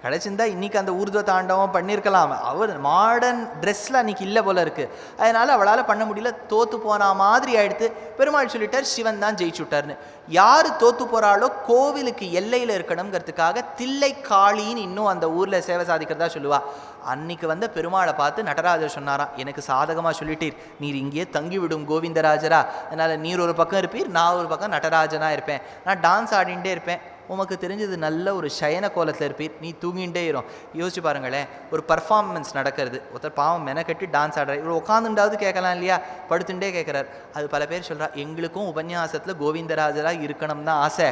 கிடைச்சிருந்தா இன்றைக்கி அந்த ஊர்துவ தாண்டவம் பண்ணியிருக்கலாம். அவர் மாடர்ன் ட்ரெஸ்ஸில் அன்றைக்கி இல்லை போல இருக்குது. அதனால் அவளால் பண்ண முடியல, தோற்று போன மாதிரி ஆகிடுத்து. பெருமாள் சொல்லிட்டார், சிவன் தான் ஜெயிச்சு விட்டார்னு. யார் தோற்று போகிறாளோ கோவிலுக்கு எல்லையில் இருக்கணுங்கிறதுக்காக தில்லை காளின்னு இன்னும் அந்த ஊரில் சேவை சாதிக்கிறதா சொல்லுவா. அன்னைக்கு பெருமாளை பார்த்து நடராஜர் சொன்னாராம், எனக்கு சாதகமாக சொல்லிட்டீர், நீர் இங்கேயே தங்கிவிடும் கோவிந்தராஜரா, அதனால் நீர் ஒரு பக்கம் இருப்பீர், நான் ஒரு பக்கம் நடராஜனாக இருப்பேன், நான் டான்ஸ் ஆடிகிட்டே இருப்பேன், உமக்கு தெரிஞ்சது நல்ல ஒரு சயன கோலத்தில் இருப்பீர், நீ தூங்கிகிட்டே இரும். யோசிச்சு பாருங்களேன், ஒரு பர்ஃபார்மன்ஸ் நடக்கிறது, ஒருத்தர் பாவம் மெனக்கட்டி டான்ஸ் ஆடுறாரு, இவ்வளோ உட்காந்துண்டாவது கேட்கலாம் இல்லையா, படுத்துட்டே கேட்குறாரு. அது பல பேர் சொல்கிறா, எங்களுக்கும் உபன்யாசத்தில் கோவிந்தராஜராக இருக்கணும் தான் ஆசை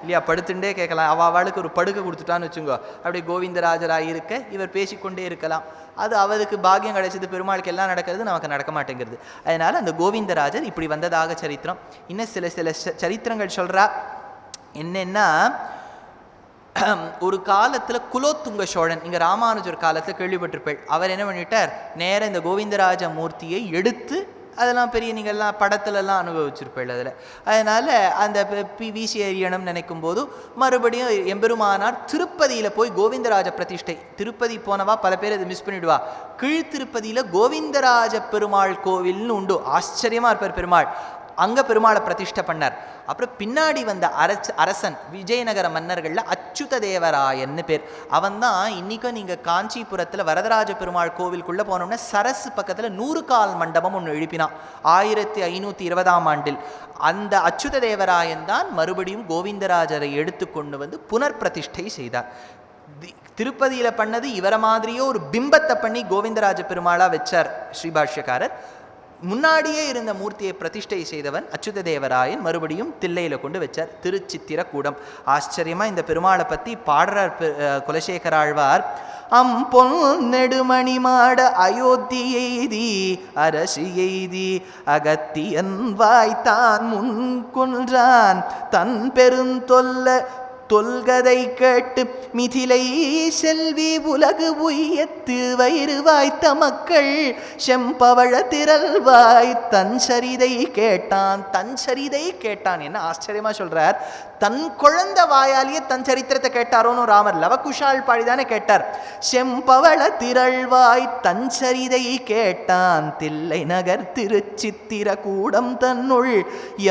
இல்லையா, படுத்துட்டே கேட்கலாம். அவளுக்கு ஒரு படுக்கை கொடுத்துட்டான்னு வச்சுங்கோ, அப்படியே கோவிந்தராஜராக இருக்க இவர் பேசிக்கொண்டே இருக்கலாம். அது அவருக்கு பாக்கியம் கிடைச்சது, பெருமாளுக்கு எல்லாம் நடக்கிறது, நமக்கு நடக்க மாட்டேங்கிறது. அதனால் அந்த கோவிந்தராஜர் இப்படி வந்ததாக சரித்திரம். இன்னும் சில சரித்திரங்கள் சொல்கிறா. என்னன்னா, ஒரு காலத்தில் குலோத்துங்க சோழன், இங்கே ராமானுஜர் காலத்தில் கேள்விப்பட்டிருப்பேள், அவர் என்ன பண்ணிட்டார், நேராக இந்த கோவிந்தராஜ மூர்த்தியை எடுத்து அதெல்லாம் பெரிய நீங்கள்லாம் படத்துலலாம் அனுபவிச்சிருப்பேள் அதில். அதனால் அந்த வீசி எறியணும்னு நினைக்கும் போது மறுபடியும் எம்பெருமானார் திருப்பதியில் போய் கோவிந்தராஜ பிரதிஷ்டை, திருப்பதி போனவா பல பேர் அதை மிஸ் பண்ணிவிடுவா, கீழ்த்திருப்பதியில் கோவிந்தராஜ பெருமாள் கோவில்னு உண்டு, ஆச்சரியமாக இருப்பார் பெருமாள், அங்கே பெருமாளை பிரதிஷ்டை பண்ணார். அப்புறம் பின்னாடி வந்த அரசன் விஜயநகர மன்னர்களில் அச்சுத தேவராயன்னு பேர். அவன் தான் இன்றைக்கும் நீங்கள் காஞ்சிபுரத்தில் வரதராஜ பெருமாள் கோவிலுக்குள்ளே போனோம்னா சரசு பக்கத்தில் 100 கால் மண்டபம் ஒன்று எழுப்பினான் 1520ஆம் ஆண்டில். அந்த அச்சுத தேவராயன் தான் மறுபடியும் கோவிந்தராஜரை எடுத்து கொண்டு புனர் பிரதிஷ்டை செய்தார். திருப்பதியில் பண்ணது இவரை மாதிரியே ஒரு பிம்பத்தை பண்ணி கோவிந்தராஜ பெருமாளா வச்சார் ஸ்ரீபாஷ்யக்காரர். முன்னாடியே இருந்த மூர்த்தியை பிரதிஷ்டை செய்தவன் அச்சுத தேவராயன் மறுபடியும் தில்லையில் கொண்டு வச்சார். திருச்சித்திரக்கூடம். ஆச்சரியமாக இந்த பெருமாளை பற்றி பாடுறார் குலசேகராழ்வார். அம்பொன் நெடுமணி மாட அயோத்தி எய்தி அரசு எய்தி அகத்தியன் வாய்த்தான் முன் கொன்றான் தன் பெருந்தொல்ல தொல்கதை கேட்டு மிதிலை செல்வி உலகு உயத்து வயிறு வாய்த்த மக்கள் செம்பவழ திரள்வாய் தன் சரிதை கேட்டான். தன் சரிதை கேட்டான். என்ன ஆச்சரியமா சொல்றார். தன் குழந்தை வாயாலேயே தன் சரித்திரத்தை கேட்டாரோன்னு ராமர் லவகுஷால் பாடிதானே கேட்டார். செம்பவள திரள்வாய் தன் சரிதை கேட்டான் தில்லை நகர் திருச்சித்திர கூடம் தன்னுள்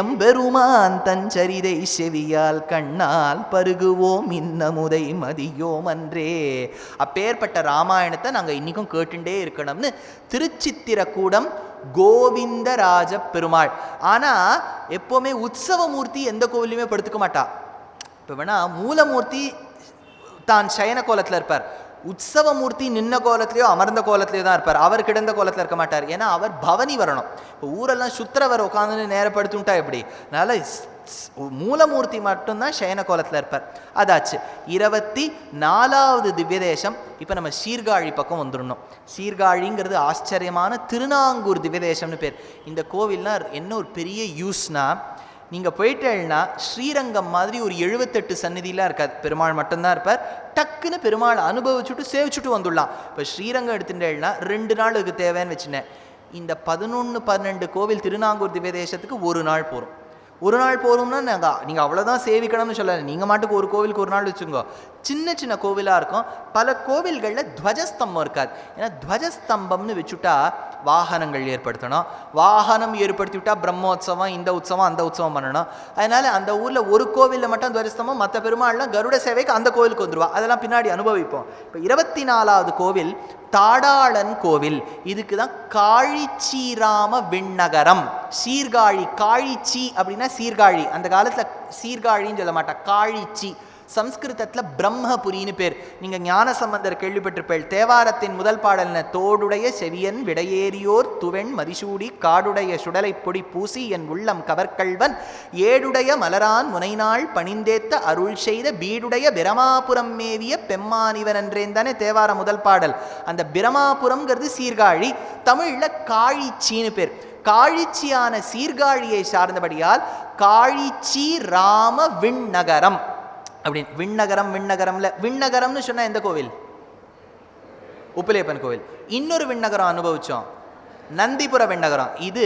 எம்பெருமான் தன் சரிதை செவியால் கண்ணால் பருகுவோம் இன்னமுதை மதியோம் அன்றே. அப்பேற்பட்ட ராமாயணத்தை நாங்கள் இன்னைக்கும் கேட்டுட்டே இருக்கணும்னு திருச்சித்திரக்கூடம் கோவிந்தராஜ பெருமாள். ஆனால் எப்போவுமே உற்சவமூர்த்தி எந்த கோவிலையுமே படுத்துக்க மாட்டா. இப்போ வேணா மூலமூர்த்தி தான் சயன கோலத்தில் இருப்பார். உற்சவமூர்த்தி நின்ன கோலத்திலையோ அமர்ந்த கோலத்திலையோ தான் இருப்பார். அவர் கிடந்த கோலத்தில் இருக்க மாட்டார். ஏன்னா அவர் பவனி வரணும். இப்போ ஊரெல்லாம் சுத்திரவர் உட்காந்துன்னு நேரப்படுத்துட்டா எப்படி? அதனால மூலமூர்த்தி மட்டும்தான் சயன கோலத்தில் இருப்பார். அதாச்சு 24வது திவ்ய தேசம். இப்போ நம்ம சீர்காழி பக்கம் வந்துடணும். சீர்காழிங்கிறது ஆச்சரியமான திருநாங்கூர் திவ்ய தேசம்னு பேர். இந்த கோவில்னா என்ன ஒரு பெரிய யூஸ்னா, நீங்கள் போயிட்டேன்னா ஸ்ரீரங்கம் மாதிரி ஒரு 78 சந்நிதியெலாம் இருக்காது. பெருமாள் மட்டும்தான் இருப்பார். டக்குன்னு பெருமாள் அனுபவிச்சுட்டு சேவிச்சுட்டு வந்துடலாம். இப்போ ஸ்ரீரங்கம் எடுத்துட்டேன்னா 2 நாளுக்கு தேவைன்னு வச்சுனேன். இந்த 11-12 கோவில் திருநாங்கூர் திவ்ய தேசத்துக்கு ஒரு நாள் போகிறோம். ஒரு நாள் போகிறோம்னா நீங்கள் அவ்வளோதான் சேவிக்கணும்னு சொல்லலை. நீங்கள் மாட்டுக்கு ஒரு கோவிலுக்கு ஒரு நாள் வச்சுக்கோ. சின்ன சின்ன கோவிலாக இருக்கும். பல கோவில்களில் துவஜஸ்தம்பம் இருக்காது. ஏன்னா துவஜஸ்தம்பம்னு வச்சுட்டா வாகனங்கள் ஏற்படுத்தணும். வாகனம் ஏற்படுத்தி விட்டால் பிரம்மோத்சவம், இந்த உற்சவம் அந்த உற்சவம் பண்ணணும். அதனால் அந்த ஊரில் ஒரு கோவிலில் மட்டும் துவஜஸ்தம்பம், மற்ற பெருமாள்லாம் கருட சேவைக்கு அந்த கோவிலுக்கு வந்துடுவா. அதெல்லாம் பின்னாடி அனுபவிப்போம். இப்போ 24வது கோவில் தாடாளன் கோவில். இதுக்கு தான் காழிச்சீராம விண்ணகரம். சீர்காழி. காழிச்சி அப்படின்னா சீர்காழி. அந்த காலத்தில் சீர்காழின்னு சொல்ல மாட்டா, காழிச்சி. சம்ஸ்கிருதத்தில் பிரம்மபுரின்னு பேர். நீங்கள் ஞானசம்பந்தர் கேள்விப்பட்டிருப்பேள். தேவாரத்தின் முதல் பாடல்ன தோடுடைய செவியன் விடையேறியோர் துவெண் மதிசூடி காடுடைய சுடலை பொடி பூசி என் உள்ளம் கவர்கல்வன் ஏடுடைய மலரான் முனைநாள் பணிந்தேத்த அருள் செய்த பீடுடைய பிரமாபுரம் மேவிய பெம்மானிவன் என்றேன் தானே தேவார முதல் பாடல். அந்த பிரமாபுரம்ங்கிறது சீர்காழி. தமிழில் காழிச்சின்னு பேர். காழிச்சியான சீர்காழியை சார்ந்தபடியால் காழிச்சி ராம விண்ணகரம் அப்படின்னு. விண்ணகரம் விண்ணகரம்ல விண்ணகரம்னு சொன்னா எந்த கோவில்? உப்பிலியப்பன் கோவில். இன்னொரு விண்ணகரம் அனுபவிச்சோம், நந்திபுர விண்ணகரம். இது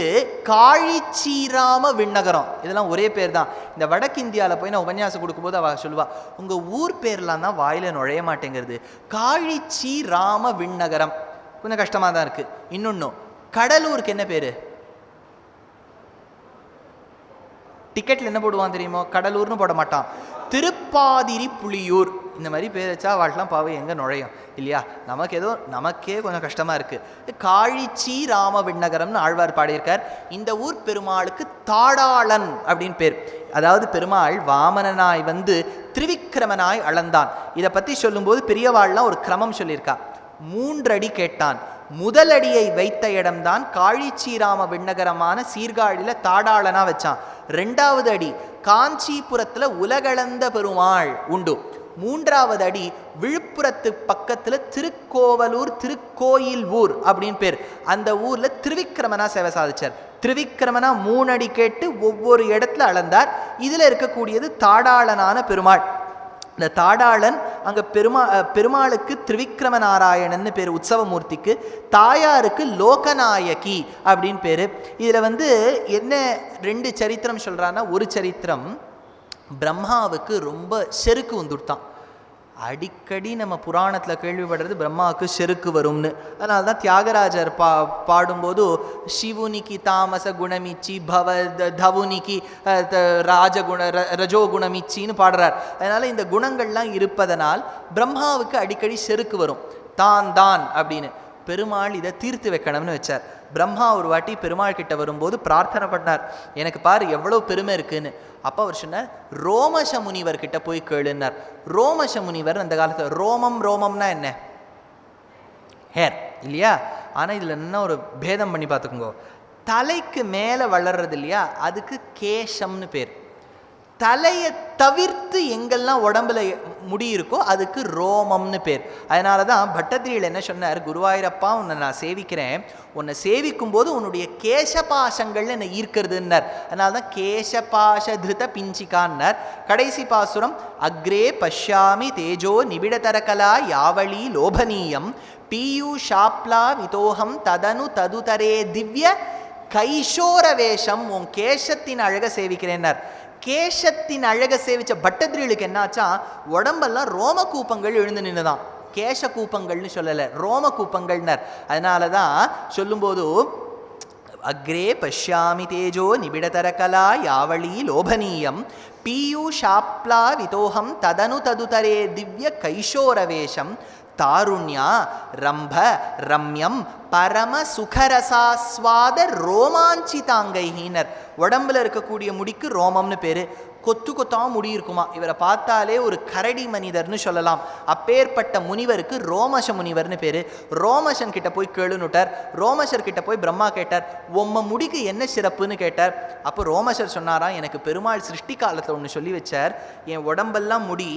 காழிச்சீராம விண்ணகரம். இதெல்லாம் ஒரே பேர் தான். இந்த வடக்கு இந்தியாவில் போய் நான் உபன்யாசம் கொடுக்கும்போது அவ சொல்லுவா, உங்க ஊர் பேர்லாம் தான் வாயில நுழைய மாட்டேங்கிறது. காழிச்சீராம விண்ணகரம் கொஞ்சம் கஷ்டமா தான் இருக்கு. இன்னொன்னு, கடலூருக்கு என்ன பேரு? டிக்கெட்ல என்ன போடுவான் தெரியுமோ? கடலூர்னு போட மாட்டான், திருப்பாதிரி புலியூர். இந்த மாதிரி பேர் வச்சா வாழ்லாம் பாவை எங்கே நுழையும் இல்லையா? நமக்கே கொஞ்சம் கஷ்டமாக இருக்குது. காழிச்சி ராம விண்ணகரம்னு ஆழ்வார் பாடியிருக்கார். இந்த ஊர் பெருமாளுக்கு தாடாளன் அப்படின்னு பேர். அதாவது பெருமாள் வாமனனாய் வந்து திரிவிக்கிரமனாய் அளந்தான். இதை பற்றி சொல்லும்போது பெரியவாள்லாம் ஒரு கிரமம் சொல்லியிருக்கா. 3 அடி கேட்டான். முதல் அடியை வைத்த இடம்தான் காழிச்சீராம விண்ணகரமான சீர்காழியில் தாடாளனா வச்சான். 2வது அடி காஞ்சிபுரத்தில் உலகளந்த பெருமாள் உண்டு. 3வது அடி விழுப்புரத்து பக்கத்தில் திருக்கோவலூர் திருக்கோயில் ஊர் அப்படின்னு பேர். அந்த ஊரில் திருவிக்கிரமனா சேவை சாதிச்சார். திருவிக்கிரமனா 3 அடி கேட்டு ஒவ்வொரு இடத்துல அளந்தார். இதில் இருக்கக்கூடியது தாடாளனான பெருமாள். இந்த தாடாளன் அங்கே பெருமாளுக்கு திரிவிக்ரம நாராயணன்னு பேர் உற்சவமூர்த்திக்கு. தாயாருக்கு லோகநாயகி அப்படின்னு பேர். இதில் வந்து என்ன 2 சரித்திரம் சொல்கிறான்னா, ஒரு சரித்திரம் பிரம்மாவுக்கு ரொம்ப செருக்கு வந்துட்டான். அடிக்கடி நம்ம புராணத்தில் கேள்விப்படுறது பிரம்மாவுக்கு செருக்கு வரும்னு. அதனால தான் தியாகராஜர் பாடும்போது சிவுனிக்கு தாமச குணமிச்சி பவ தவுனிக்கு ராஜகுண ரஜோகுணமிச்சின்னு பாடுறார். அதனால் இந்த குணங்கள்லாம் இருப்பதனால் பிரம்மாவுக்கு அடிக்கடி செருக்கு வரும். தான் அப்படின்னு பெருமாள் இதை தீர்த்து வைக்கணும்னு வச்சார். பிரம்மா ஒரு வாட்டி பெருமாள் கிட்ட வரும்போது பிரார்த்தனை பண்ணார், எனக்கு பாரு எவ்வளோ பெருமை இருக்குன்னு. அப்போ அவர் சொன்னார், ரோமச முனிவர் கிட்ட போய் கேளுன்னார். ரோமச முனிவர் அந்த காலத்தில் ரோமம்னா என்ன? ஹேர் இல்லையா? ஆனால் இதில் என்ன ஒரு பேதம் பண்ணி பார்த்துக்கோங்க. தலைக்கு மேலே வளர்றது இல்லையா, அதுக்கு கேசம்னு பேர். தலையை தவிர்த்து எங்கெல்லாம் உடம்புல முடி இருக்கோ அதுக்கு ரோமம்னு பேர். அதனால தான் பட்டத்திரியில் என்ன சொன்னார், குருவாயூரப்பா உன்னை நான் சேவிக்கிறேன், உன்னை சேவிக்கும் போது உன்னுடைய கேசபாசங்கள் என்னை ஈர்க்கிறதுன்னார். அதனால தான் கேசபாச திருத பிஞ்சிகான்னார். கடைசி பாசுரம், அக்ரே பஷ்யாமி தேஜோ நிபிடதரகலா யாவளி லோபனீயம் பீயூஷாப்லா விதோகம் ததனு ததுதரே திவ்ய கைஷோரவேஷம். உன் கேசத்தின் அழக சேவிக்கிறேன்னார். கேசத்தின் அழக சேவிச்ச பட்டத்திரிகளுக்கு என்னாச்சா, உடம்பெல்லாம் ரோம கூப்பங்கள் எழுந்து நின்றுதான். கேச கூப்பங்கள்னு சொல்லலை, ரோம கூப்பங்கள்னர். அதனால தான் சொல்லும்போது, அக்ரே பஷ்யாமி தேஜோ நிபிடதரகலா யாவளி லோபனீயம் பீயூஷாப்லா விதோகம் ததனு ததுதரே திவ்ய கைஷோரவேஷம் தாருண்யா ரம்ப ரம்யம் பரம சுகரசாஸ்வாத ரோமாஞ்சிதாங்கைஹீனர். உடம்புல இருக்கக்கூடிய முடிக்கு ரோமம்னு பேரு. கொத்து கொத்தா முடி இருக்குமா, இவரை பார்த்தாலே ஒரு கரடி மனிதர்னு சொல்லலாம். அப்பேற்பட்ட முனிவருக்கு ரோமச முனிவர்னு பேரு. ரோமசன் கிட்ட போய் கேளுனுட்டார். ரோமசர் கிட்ட போய் பிரம்மா கேட்டார், உம்ம முடிக்கு என்ன சிறப்புன்னு கேட்டார். அப்போ ரோமசர் சொன்னாராம், எனக்கு பெருமாள் சிருஷ்டி காலத்தில் ஒன்று சொல்லி வச்சார், என் உடம்பெல்லாம் முடி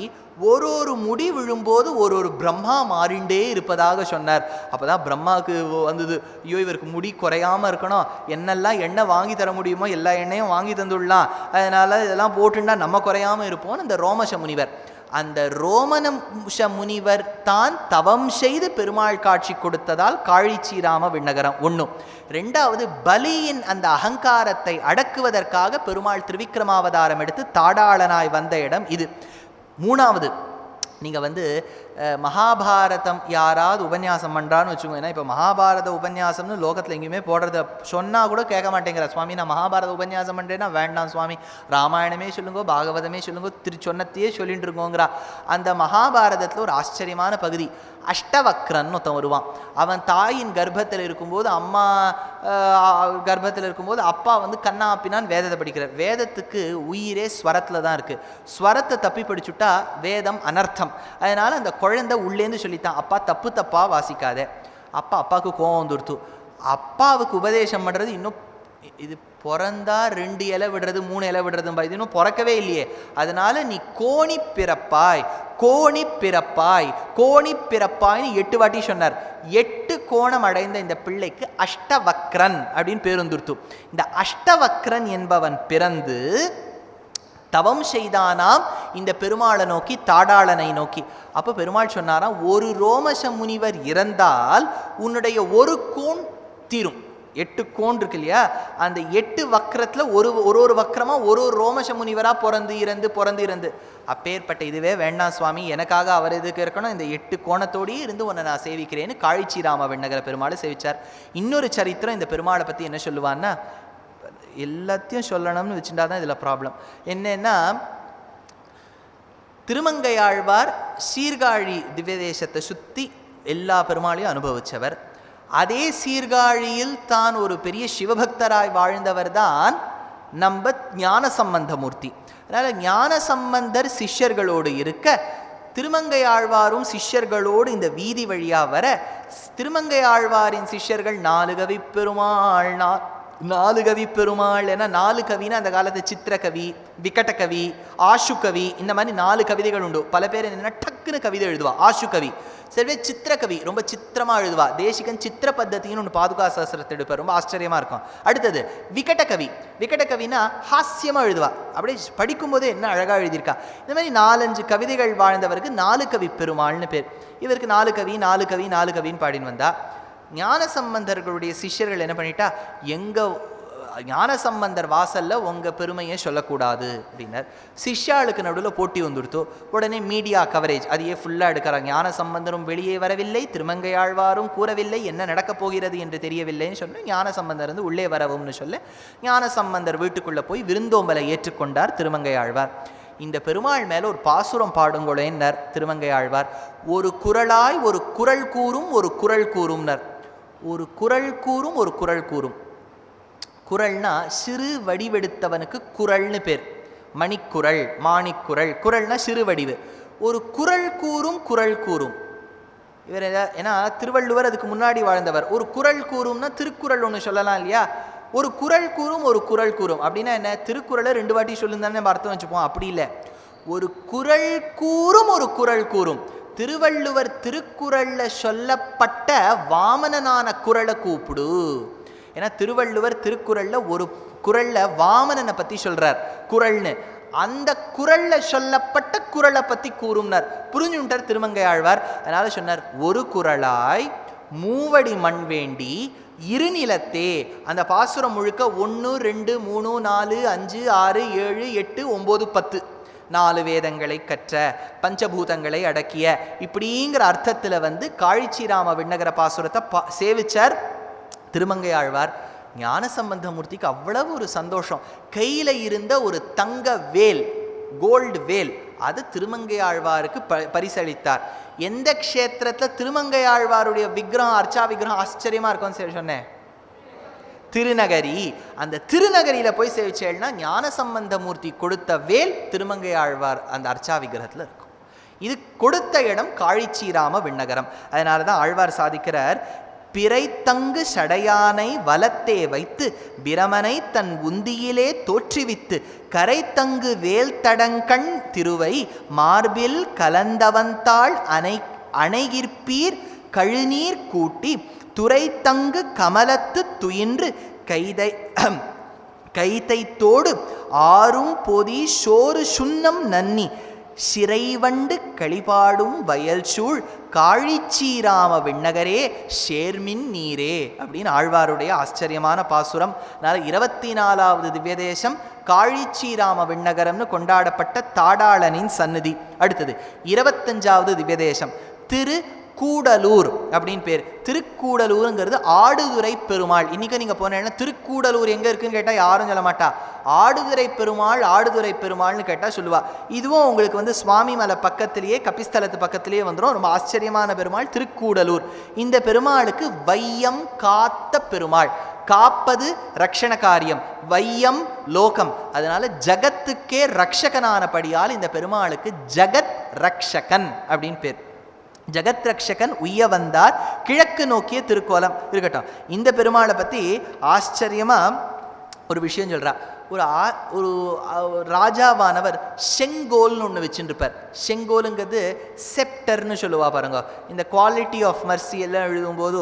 ஒரு முடி விழும்போது ஒரு பிரம்மா மாறிண்டே இருப்பதாக சொன்னார். அப்போதான் பிரம்மாவுக்கு வந்தது, ஐயோ இவருக்கு முடி குறையாமல் இருக்கணும், என்னெல்லாம் எண்ணெய் வாங்கி தர முடியுமோ எல்லா எண்ணெயும் வாங்கி தந்துடலாம், அதனால இதெல்லாம் போட்டுண்டா நம்ம குறையாமல் இருப்போம்னு அந்த ரோமச முனிவர். அந்த ரோமனம்ச முனிவர் தான் தவம் செய்து பெருமாள் காட்சி கொடுத்ததால் காழிச்சீராம விண்ணகரம் ஒன்றும். ரெண்டாவது, பலியின் அந்த அகங்காரத்தை அடக்குவதற்காக பெருமாள் திருவிக்கிரமாவதாரம் எடுத்து தாடாளனாய் வந்த இடம் இது. மூணாவது, நீங்கள் மகாபாரதம் யாராவது உபன்யாசம் பண்ணுறான்னு வச்சுக்கோங்க. ஏன்னா இப்போ மகாபாரத உபன்யாசம்னு லோகத்தில் எங்கேயுமே போடுறத சொன்னால் கூட கேட்க மாட்டேங்கிற சுவாமி, நான் மகாபாரத உபன்யாசம் பண்ணுறேன்னா வேண்டாம் சுவாமி, ராமாயணமே சொல்லுங்கோ பாகவதமே சொல்லுங்கோ சொன்னத்தையே சொல்லிட்டு இருக்கோங்கிறா. அந்த மகாபாரதத்தில் ஒரு ஆச்சரியமான பகுதி, அஷ்டவக்ரன்னு ஒருத்தன் வருவான். அவன் தாயின் கர்ப்பத்தில் இருக்கும்போது, அம்மா கர்ப்பத்தில் இருக்கும்போது அப்பா கண்ணாப்பினான் வேதத்தை படிக்கிறார். வேதத்துக்கு உயிரே ஸ்வரத்தில் தான் இருக்குது. ஸ்வரத்தை தப்பி படிச்சுட்டா வேதம் அனர்த்தம். அதனால் அந்த குழந்தை உள்ளேந்து சொல்லித்தான், அப்பா தப்பா வாசிக்காத. அப்பாவுக்கு கோவம் வந்துடுத்து. அப்பாவுக்கு உபதேசம் பண்ணுறது, இன்னும் இது பிறந்தா 2 இலை விடுறது 3 இலை விடுறதும்பா, இது இன்னும் பிறக்கவே இல்லையே, அதனால நீ கோணி பிறப்பாய் கோணி பிறப்பாய் கோணி பிறப்பாய்னு 8 வாட்டி சொன்னார். 8 கோணம் அடைந்த இந்த பிள்ளைக்கு அஷ்டவக்ரன் அப்படின்னு பேர் வந்துடுத்து. இந்த அஷ்டவக்ரன் என்பவன் பிறந்து தவம் செய்தானாம் இந்த பெருமாளை நோக்கி, தாடாளனை நோக்கி. அப்போ பெருமாள் சொன்னாராம், ஒரு ரோமச முனிவர் இறந்தால் உன்னுடைய ஒரு கோண் தீரும். 8 கோன் இருக்கு இல்லையா, அந்த 8 வக்ரத்தில் ஒரு வக்ரமாக ஒரு ரோமச முனிவராக பிறந்து இறந்து. அப்பேற்பட்ட இதுவே வேண்டாம் சுவாமி, எனக்காக அவர் எதுக்கு இருக்கணும், இந்த 8 கோணத்தோடையே இருந்து உன்னை நான் சேவிக்கிறேன்னு காழிச்சீராம விண்ணகர பெருமாளை சேவிச்சார். இன்னொரு சரித்திரம் இந்த பெருமாளை பற்றி என்ன சொல்லுவான்னா, எல்லாத்தையும் சொல்லணும்னு வச்சுட்டா தான் இதில் ப்ராப்ளம். என்னன்னா, திருமங்கையாழ்வார் சீர்காழி திவ்ய தேசத்தை சுற்றி எல்லா பெருமாளையும் அனுபவித்தவர். அதே சீர்காழியில் தான் ஒரு பெரிய சிவபக்தராய் வாழ்ந்தவர் தான் நம்ம ஞானசம்பந்தமூர்த்தி. அதனால் ஞானசம்பந்தர் சிஷ்யர்களோடு இருக்க, திருமங்கையாழ்வாரும் சிஷ்யர்களோடு இந்த வீதி வழியாக வர, திருமங்கையாழ்வாரின் சிஷ்யர்கள் 4 கவி பெருமாள் 4 கவி பெருமாள். ஏன்னா 4 கவின்னா அந்த காலத்து சித்திரகவி, விகடகவி, ஆஷுகவி, இந்த மாதிரி 4 கவிதைகள் உண்டு. பல பேர் என்னென்னா டக்குன்னு கவிதை எழுதுவா ஆஷுகவி. சரி, சித்திரகவி ரொம்ப சித்திரமாக எழுதுவா. தேசிகன் சித்திர பத்தத்தின்னு ஒன்று பாதுகா சாஸ்திரத்தை எடுப்பார், ரொம்ப ஆச்சரியமாக இருக்கும். அடுத்தது விகடகவி. விகடகவினா ஹாஸ்யமாக எழுதுவா, அப்படியே படிக்கும்போதே என்ன அழகாக எழுதியிருக்கா. இந்த மாதிரி 4-5 கவிதைகள் வாழ்ந்தவருக்கு 4 கவி பெருமாள்னு பேர். இவருக்கு 4 கவி 4 கவி 4 கவின்னு பாடின்னு வந்தா. ஞானசம்பந்தர்களுடைய சிஷ்யர்கள் என்ன பண்ணிட்டா, எங்கள் ஞானசம்பந்தர் வாசலில் உங்கள் பெருமையை சொல்லக்கூடாது அப்படின்னார். சிஷ்யாளுக்கு நடுவில் போட்டி வந்துடுத்தோ. உடனே மீடியா கவரேஜ் அதையே ஃபுல்லாக எடுக்கிறாங்க. ஞானசம்பந்தரும் வெளியே வரவில்லை, திருமங்கையாழ்வாரும் கூறவில்லை, என்ன நடக்கப் போகிறது என்று தெரியவில்லைன்னு சொன்ன ஞானசம்பந்தர் உள்ளே வரவும்னு சொல்ல, ஞானசம்பந்தர் வீட்டுக்குள்ளே போய் விருந்தோம்பலை ஏற்றுக்கொண்டார் திருமங்கையாழ்வார். இந்த பெருமாள் மேலே ஒரு பாசுரம் பாடுங்களேன்னார் திருமங்கையாழ்வார். ஒரு குரலாய் ஒரு குரல் கூறும் ஒரு குரல் கூறும்னர். ஒரு குறள் கூறும் ஒரு குறள் கூறும். குறள்னா சிறு வடிவெடுத்தவனுக்கு குறள்னு பேர். மணிக்குறள், மாணிக்குறள். குறள்னா சிறு வடிவு. ஒரு குறள் கூறும் குறள் கூறும். இவர் ஏன்னா திருவள்ளுவர் அதுக்கு முன்னாடி வாழ்ந்தவர். ஒரு குறள் கூறும்னா திருக்குறள் ஒன்று சொல்லலாம் இல்லையா? ஒரு குறள் கூறும் ஒரு குறள் கூறும் அப்படின்னா என்ன? திருக்குறளை 2 வாட்டி சொல்லுந்தானே நம்ம அர்த்தம் வச்சுப்போம். அப்படி இல்லை, ஒரு குறள் கூறும் ஒரு குறள் கூறும். திருவள்ளுவர் திருக்குறள்ல சொல்லப்பட்ட வாமனனான குறளை கூப்பிடு. ஏன்னா திருவள்ளுவர் திருக்குறள்ல ஒரு குறள்ல வாமனனை பத்தி சொல்றார் குறள்னு. அந்த குறள்ல சொல்லப்பட்ட குறளை பத்தி கூறும்னார். புரிஞ்சுட்டார் திருமங்கை ஆழ்வார். அதனால சொன்னார், ஒரு குறளாய் மூவடி மண் வேண்டி இருநிலத்தே. அந்த பாசுரம் முழுக்க 1 2 3 4 5 6 7 8 9 10 4 வேதங்களை கற்ற, பஞ்சபூதங்களை அடக்கிய இப்படிங்கிற அர்த்தத்தில் காழிச்சிராம விண்ணகர பாசுரத்தை சேவிச்சார் திருமங்கை ஆழ்வார். ஞானசம்பந்தமூர்த்திக்கு அவ்வளவு ஒரு சந்தோஷம். கையில் இருந்த ஒரு தங்க வேல், கோல்டு வேல், அது திருமங்கை ஆழ்வாருக்கு பரிசளித்தார். எந்த க்ஷேத்திரத்தில் திருமங்கை ஆழ்வாருடைய விக்கிரகம், அர்ச்சா விக்கிரகம் ஆச்சரியமா இருக்கும்னு சொன்னேன்? திருநகரி. அந்த திருநகரியில் போய் சேவிச்சேன்னா ஞானசம்பந்தமூர்த்தி கொடுத்த வேல் திருமங்கை ஆழ்வார் அந்த அர்ச்சா விக்கிரகத்தில் இருக்கும். இது கொடுத்த இடம் காழிச்சீராம விண்ணகரம். அதனால தான் ஆழ்வார் சாதிக்கிறார், பிறைத்தங்கு சடையானை வலத்தே வைத்து பிரமனை தன் உந்தியிலே தோற்றுவித்து கரைத்தங்கு வேல் தடங்கண் திருவை மார்பில் கலந்தவந்தாள் அணைகிற்பீர் கழுநீர் கூட்டி துரைத்தங்கு கமலத்து துயின்று கைதைத்தோடு ஆறும் பொதி சோறு சுண்ணம் நன்னி சிறைவண்டு களிபாடும் வயல் சூழ் காழிச்சீராம விண்ணகரே சேர்மின் நீரே அப்படின்னு ஆழ்வாருடைய ஆச்சரியமான பாசுரம். 24வது திவ்யதேசம் காழிச்சீராம விண்ணகரம்னு கொண்டாடப்பட்ட தாடாளனின் சந்நிதி. அடுத்தது 25வது திவ்யதேசம் திரு கூடலூர் அப்படின்னு பேர். திருக்கூடலூருங்கிறது ஆடுதுறை பெருமாள். இன்னைக்கு நீங்க போனீங்கன்னா திருக்கூடலூர் எங்க இருக்குன்னு கேட்டா யாரும் சொல்ல மாட்டா. ஆடுதுறை பெருமாள், ஆடுதுறை பெருமாள்னு கேட்டா சொல்லுவா. இதுவும் உங்களுக்கு சுவாமி மலை பக்கத்திலேயே, கபிஸ்தலத்து பக்கத்திலேயே வந்துடும். ரொம்ப ஆச்சரியமான பெருமாள் திருக்கூடலூர். இந்த பெருமாளுக்கு வையம் காத்த பெருமாள். காப்பது ரக்ஷண காரியம், வையம் லோகம். அதனால ஜகத்துக்கே ரக்ஷகனானபடியால் இந்த பெருமாளுக்கு ஜகத் ரக்ஷகன் அப்படின்னு பேர். ஜகத் ரக்ஷகன் உய்ய வந்தார், கிழக்கு நோக்கிய திருக்கோலம். இருக்கட்டும், இந்த பெருமாளை பற்றி ஆச்சரியமா ஒரு விஷயம் சொல்றா. ஒரு ராஜாவானவர் செங்கோல்னு ஒன்று வச்சுருப்பார். செங்கோலுங்கிறது செப்டர்னு சொல்லுவா பாருங்க. இந்த குவாலிட்டி ஆஃப் மர்சி எல்லாம் எழுதும்போது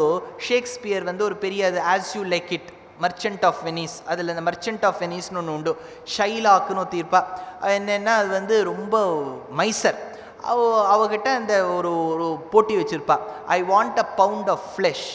ஷேக்ஸ்பியர் ஒரு பெரிய as you like it, merchant of Venice, அதில் இந்த மர்ச்சன்ட் ஆஃப் வெனிஸ்னு ஒன்று உண்டு. ஷைலாக்குன்னு தீர்ப்பா. என்னென்னா அது ரொம்ப மைசர். அவகிட்ட இந்த ஒரு போட்டி வச்சிருப்பா. I want a pound of flesh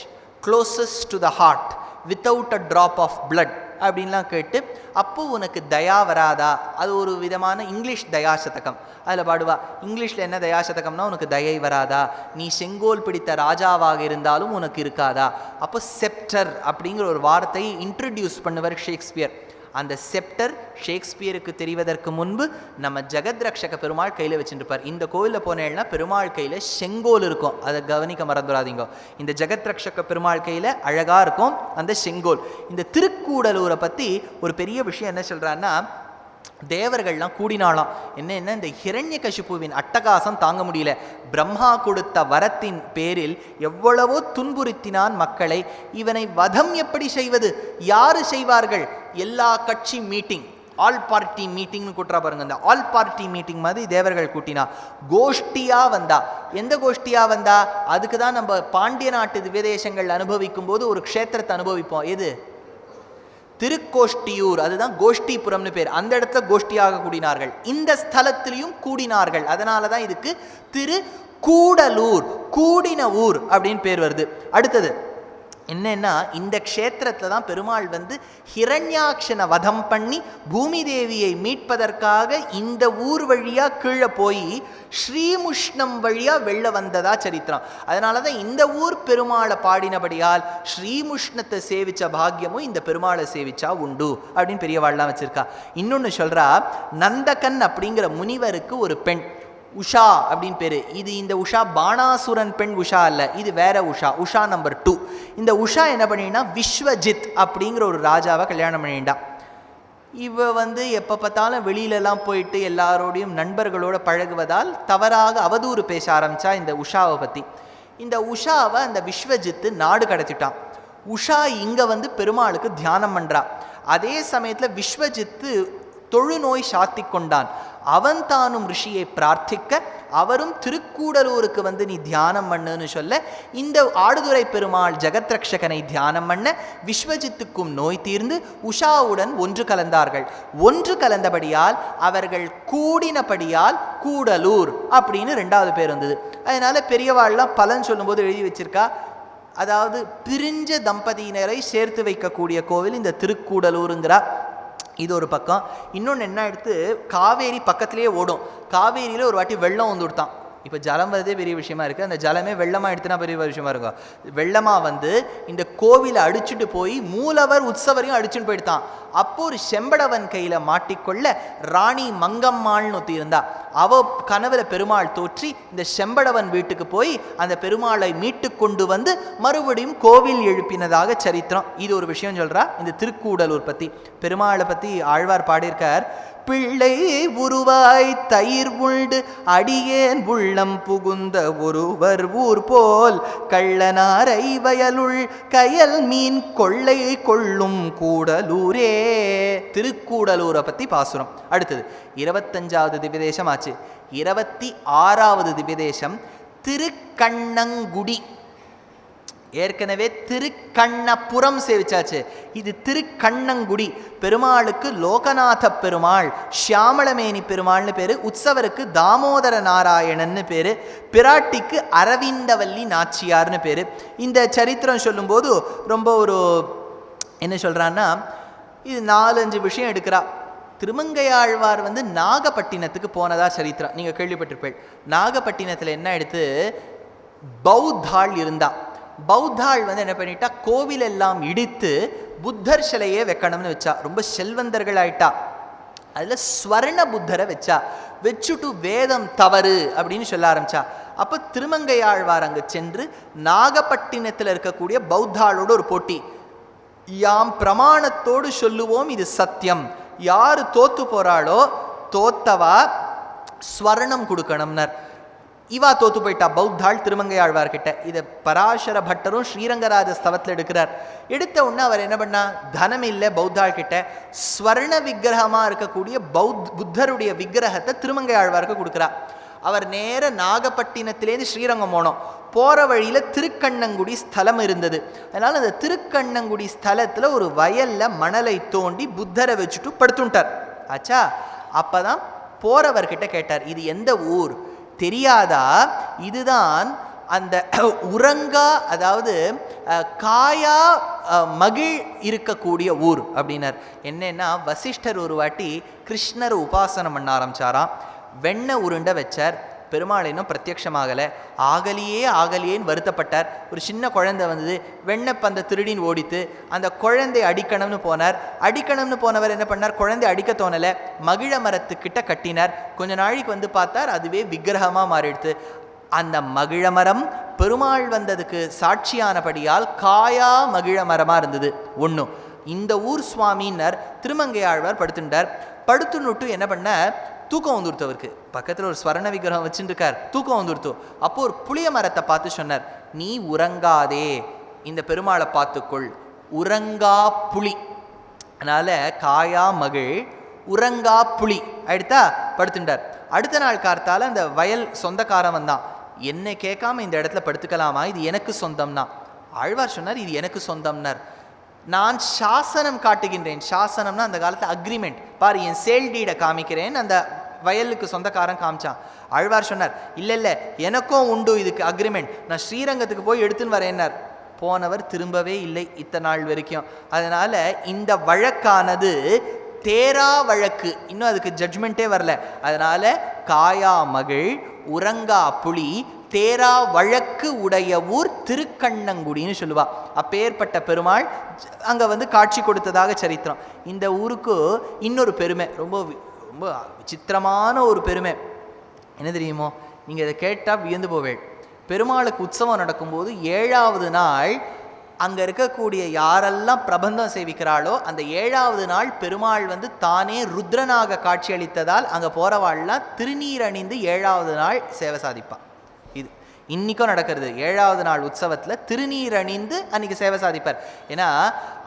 closest to the heart without a drop of blood அப்படின்லாம் கேட்டு, அப்போ உனக்கு தயா வராதா? அது ஒரு விதமான இங்கிலீஷ் தயாசதகம். அதில் பாடுவா. இங்கிலீஷில் என்ன தயாசதகம்னா, உனக்கு தயை வராதா, நீ செங்கோல் பிடித்த ராஜாவாக இருந்தாலும் உனக்கு இருக்காதா? அப்போ செப்டர் அப்படிங்கிற ஒரு வார்த்தையை இன்ட்ரடியூஸ் பண்ணுவார் ஷேக்ஸ்பியர். அந்த செப்டர் ஷேக்ஸ்பியருக்கு தெரிவதற்கு முன்பு நம்ம ஜெகத் ரக்ஷக பெருமாள் கையில் வச்சுருப்பார். இந்த கோவிலில் போனேன்னா பெருமாள் கையில் செங்கோல் இருக்கும், அதை கவனிக்க மறந்துடாதீங்க. இந்த ஜெகத் ரக்ஷக பெருமாள் கையில் அழகாக இருக்கும் அந்த செங்கோல். இந்த திருக்கூடலூரை பற்றி ஒரு பெரிய விஷயம் என்ன சொல்கிறான்னா, தேவர்கள்லாம் கூடினாலாம். என்ன இந்த ஹிரண்யகசிபுவின் அட்டகாசம் தாங்க முடியல. பிரம்மா கொடுத்த வரத்தின் பேரில் எவ்வளவோ துன்புறுத்தினான் மக்களை. இவனை வதம் எப்படி செய்வது? யாரு செய்வார்கள்? எல்லா கட்சி மீட்டிங், ஆல் பார்ட்டி மீட்டிங்னு கூட்டுறா பாருங்க. இந்த ஆல் பார்ட்டி மீட்டிங் மாதிரி தேவர்கள் கூட்டினா. கோஷ்டியா வந்தா. எந்த கோஷ்டியா வந்தா? அதுக்கு தான் நம்ம பாண்டிய நாட்டு திவ்யதேசங்கள் அனுபவிக்கும் போது ஒரு க்ஷேத்திரத்தை அனுபவிப்போம். எது? திருக்கோஷ்டியூர். அதுதான் கோஷ்டிபுரம்னு பேர். அந்த இடத்துல கோஷ்டியாக கூடினார்கள். இந்த ஸ்தலத்திலையும் கூடினார்கள். அதனால தான் இதுக்கு திரு கூடலூர், கூடின ஊர் அப்படின்னு பேர் வருது. அடுத்தது என்னன்னா, இந்த க்ஷேத்திரத்தில் தான் பெருமாள் ஹிரண்யாக்ஷனை வதம் பண்ணி பூமி தேவியை மீட்பதற்காக இந்த ஊர் வழியாக கீழே போய் ஸ்ரீமுஷ்ணம் வழியாக வெளில வந்ததா சரித்திரம். அதனால தான் இந்த ஊர் பெருமாளை பாடினபடியால் ஸ்ரீமுஷ்ணத்தை சேவிச்ச பாக்கியமும் இந்த பெருமாளை சேவிச்சா உண்டு அப்படின்னு பெரியவாள்லாம் வச்சிருக்கா. இன்னொன்று சொல்றா, நந்தகன் அப்படிங்கிற முனிவருக்கு ஒரு பெண். உஷா அப்படின்னு பேரு. இது இந்த உஷா பாணாசுரன் பெண் உஷா அல்ல, இது வேற உஷா, உஷா நம்பர் 2. இந்த உஷா என்ன பண்ணினா விஸ்வஜித் அப்படிங்கிற ஒரு ராஜாவை கல்யாணம் பண்ணிட்டான். இவ எப்போ பார்த்தாலும் வெளியிலலாம் போயிட்டு எல்லாரோடையும் நண்பர்களோட பழகுவதால் தவறாக அவதூறு பேச ஆரம்பித்தா இந்த உஷாவை பற்றி. இந்த உஷாவை அந்த விஸ்வஜித்து நாடு கடத்திட்டான். உஷா இங்கே பெருமாளுக்கு தியானம் பண்ணுறா. அதே சமயத்தில் விஸ்வஜித்து தொழுநோய் சாத்தி கொண்டான். அவன் தானும் ரிஷியை பிரார்த்திக்க அவரும் திருக்கூடலூருக்கு நீ தியானம் பண்ணுன்னு சொல்ல இந்த ஆடுதுறை பெருமாள் ஜெகத்ரக்ஷகனை தியானம் பண்ண விஸ்வஜித்துக்கும் நோய் தீர்ந்து உஷாவுடன் ஒன்று கலந்தார்கள். ஒன்று கலந்தபடியால் அவர்கள் கூடினபடியால் கூடலூர் அப்படின்னு 2வது பேர் வந்தது. அதனால பெரியவாள்லாம் பலன் சொல்லும்போது எழுதி வச்சிருக்கா, அதாவது பிரிஞ்ச தம்பதியினரை சேர்த்து வைக்கக்கூடிய கோவில் இந்த திருக்கூடலூருங்கிறா. இது ஒரு பக்கம். இன்னொன்று என்ன எடுத்து, காவேரி பக்கத்துலேயே ஓடும். காவேரியில் ஒரு வாட்டி வெள்ளம் வந்துவிட்டான். இப்போ ஜலம் வரதே பெரிய விஷயமா இருக்குது, அந்த ஜலமே வெள்ளமாக எடுத்துனா பெரிய விஷயமா இருக்கும். வெள்ளமாக இந்த கோவிலை அடிச்சுட்டு போய் மூலவர் உற்சவரையும் அடிச்சுட்டு போயிட்டான். அப்போ ஒரு செம்படவன் கையில் மாட்டிக்கொள்ள ராணி மங்கம்மாள்னு ஒத்தி இருந்தா. அவ கனவுல பெருமாள் தோற்றி இந்த செம்படவன் வீட்டுக்கு போய் அந்த பெருமாளை மீட்டு கொண்டு மறுபடியும் கோவில் எழுப்பினதாக சரித்திரம். இது ஒரு விஷயம் சொல்றா இந்த திருக்கூடலூர் பற்றி. பெருமாளை பற்றி ஆழ்வார் பாடியிருக்கார். பிள்ளை உருவாய் தயிர் உண்டு அடியேன் உள்ளம் புகுந்த ஒருவர் ஊர் போல் கள்ளனாரை வயலுள் கயல் மீன் கொள்ளை கொள்ளும் கூடலூரே. திருக்கூடலூரை பற்றி பாசுரம். அடுத்தது 25வது திவ்யதேசம் ஆச்சு. 26வது திவ்யதேசம் திருக்கண்ணங்குடி. ஏற்கனவே திருக்கண்ணபுரம் சேவிச்சாச்சு, இது திருக்கண்ணங்குடி. பெருமாளுக்கு லோகநாத பெருமாள், ஷியாமளமேனி பெருமாள்னு பேரு, உற்சவருக்கு தாமோதர நாராயணன்னு பேரு, பிராட்டிக்கு அரவிந்தவல்லி நாச்சியார்னு பேரு. இந்த சரித்திரம் சொல்லும்போது ரொம்ப ஒரு என்ன சொல்றான்னா, இது 4-5 விஷயம் எடுக்கிறா. திருமங்கையாழ்வார் நாகப்பட்டினத்துக்கு போனதா சரித்திரம் நீங்க கேள்விப்பட்டிருப்பேன். நாகப்பட்டினத்தில் என்ன எடுத்து பௌத்தாள் இருந்தா. பௌத்தாள் என்ன பண்ணிட்டா, கோவில் எல்லாம் இடித்து புத்தர் சிலையே வைக்கணும்னு வச்சா. ரொம்ப செல்வந்தர்கள் ஆயிட்டா. அதில் ஸ்வர்ண புத்தரை வச்சுட்டு வேதம் தவறு அப்படின்னு சொல்ல ஆரம்பிச்சா. அப்போ திருமங்கையாழ்வார் அங்கே சென்று நாகப்பட்டினத்தில் இருக்கக்கூடிய பௌத்தாளோட ஒரு போட்டி. யாம் பிரமாணத்தோடு சொல்லுவோம் இது சத்தியம், யாரு தோத்து போறாளோ தோத்தவா ஸ்வர்ணம் கொடுக்கணும்னார். இவா தோத்து போயிட்டா பௌத்தாள் திருமங்கையாழ்வார்கிட்ட. இதை பராசர பட்டரும் ஸ்ரீரங்கராஜ ஸ்தவத்தில் எடுக்கிறார். எடுத்த உடனே அவர் என்ன பண்ணா, தனம் இல்லை பௌத்தாள் கிட்ட, ஸ்வர்ண விக்கிரகமாக இருக்கக்கூடிய புத்தருடைய விக்கிரகத்தை திருமங்கையாழ்வாருக்கு கொடுக்குறார். அவர் நேர நாகப்பட்டினத்திலேருந்து ஸ்ரீரங்கம் போனோம். போகிற வழியில் திருக்கண்ணங்குடி ஸ்தலம் இருந்தது. அதனால் அந்த திருக்கண்ணங்குடி ஸ்தலத்தில் ஒரு வயலில் மணலை தோண்டி புத்தரை வச்சுட்டு படுத்துட்டார். ஆச்சா, அப்போ தான் போகிறவர்கிட்ட கேட்டார், இது எந்த ஊர் தெரியாதா? இதுதான் அந்த உரங்கா, அதாவது காயா மகிழ் இருக்கக்கூடிய ஊர் அப்படின்னார். என்னன்னா, வசிஷ்டர் ஒரு வாட்டி கிருஷ்ணர் உபாசனம் பண்ண ஆரம்பிச்சாராம். வெண்ணெய் உருண்டை வச்சார். பெருமாள் இன்னும் பிரத்யட்சமாகலை. ஆகலியேன்னு வருத்தப்பட்டார். ஒரு சின்ன குழந்தை வந்தது, வெண்ணெய் பந்த திருடின்னு ஓடித்து. அந்த குழந்தை அடிக்கணும்னு போனார். அடிக்கணும்னு போனவர் என்ன பண்ணார், குழந்தை அடிக்க தோணலை, மகிழ மரத்துக்கிட்ட கட்டினார். கொஞ்ச நாளைக்கு பார்த்தார், அதுவே விக்கிரகமாக மாறிடுது. அந்த மகிழ மரம் பெருமாள் வந்ததுக்கு சாட்சியானபடியால் காயா மகிழ மரமாக இருந்தது. ஒன்றும் இந்த ஊர் சுவாமின்னர் திருமங்கையாழ்வார் படுத்துட்டார். படுத்துன்னுட்டு என்ன பண்ண, தூக்கம் வந்துடுத்து. அவருக்கு பக்கத்தில் ஒரு ஸ்வர்ண விக்கிரகம் வச்சுருக்கார், தூக்கம் வந்துடுத்து. அப்போ ஒரு புளிய மரத்தை பார்த்து சொன்னார், நீ உறங்காதே, இந்த பெருமாளை பார்த்துக்கொள், உறங்கா புலி. அதனால காயா மகிழ் உறங்கா புலி ஆயிடுத்தா, படுத்துட்டார். அடுத்த நாள் கார்த்தால அந்த வயல் சொந்தக்காரன் வந்தான். என்னை கேட்காம இந்த இடத்துல படுத்துக்கலாமா, இது எனக்கு சொந்தம்னா. ஆழ்வார் சொன்னார், இது எனக்கு சொந்தம்னார். நான் சாசனம் காட்டுகின்றேன். சாசனம்னா அந்த காலத்தில் அக்ரிமெண்ட். பாரு, என் சேல் டீடை காமிக்கிறேன். அந்த வயலுக்கு சொந்தக்காரன் காமிச்சான். ஆழ்வார் சொன்னார், இல்லை எனக்கும் உண்டு இதுக்கு அக்ரிமெண்ட், நான் ஸ்ரீரங்கத்துக்கு போய் எடுத்துன்னு வரேன்னார். போனவர் திரும்பவே இல்லை இத்தனை நாள் வரைக்கும். அதனால இந்த வழக்கானது தேரா வழக்கு, இன்னும் அதுக்கு ஜட்ஜ்மெண்ட்டே வரல. அதனால காயா மகிழ் உறங்கா புலி தேரா வழக்கு உடைய ஊர் திருக்கண்ணங்குடின்னு சொல்லுவா. அப்பேற்பட்ட பெருமாள் அங்கே காட்சி கொடுத்ததாக சரித்திரம். இந்த ஊருக்கு இன்னொரு பெருமை, ரொம்ப ரொம்ப விசித்திரமான ஒரு பெருமை. என்ன தெரியுமோ, நீங்கள் இதை கேட்டால் வியந்து போவேள். பெருமாளுக்கு உற்சவம் நடக்கும்போது 7வது நாள் அங்கே இருக்கக்கூடிய யாரெல்லாம் பிரபந்தம் சேவிக்கிறாளோ அந்த 7வது நாள் பெருமாள் தானே ருத்ரனாக காட்சியளித்ததால் அங்கே போகிறவாள்லாம் திருநீர் அணிந்து 7வது நாள் சேவை சாதிப்பாள். இது இன்றைக்கும் நடக்கிறது. 7வது நாள் உற்சவத்தில் திருநீர் அணிந்து அன்றைக்கி சேவை சாதிப்பார். ஏன்னா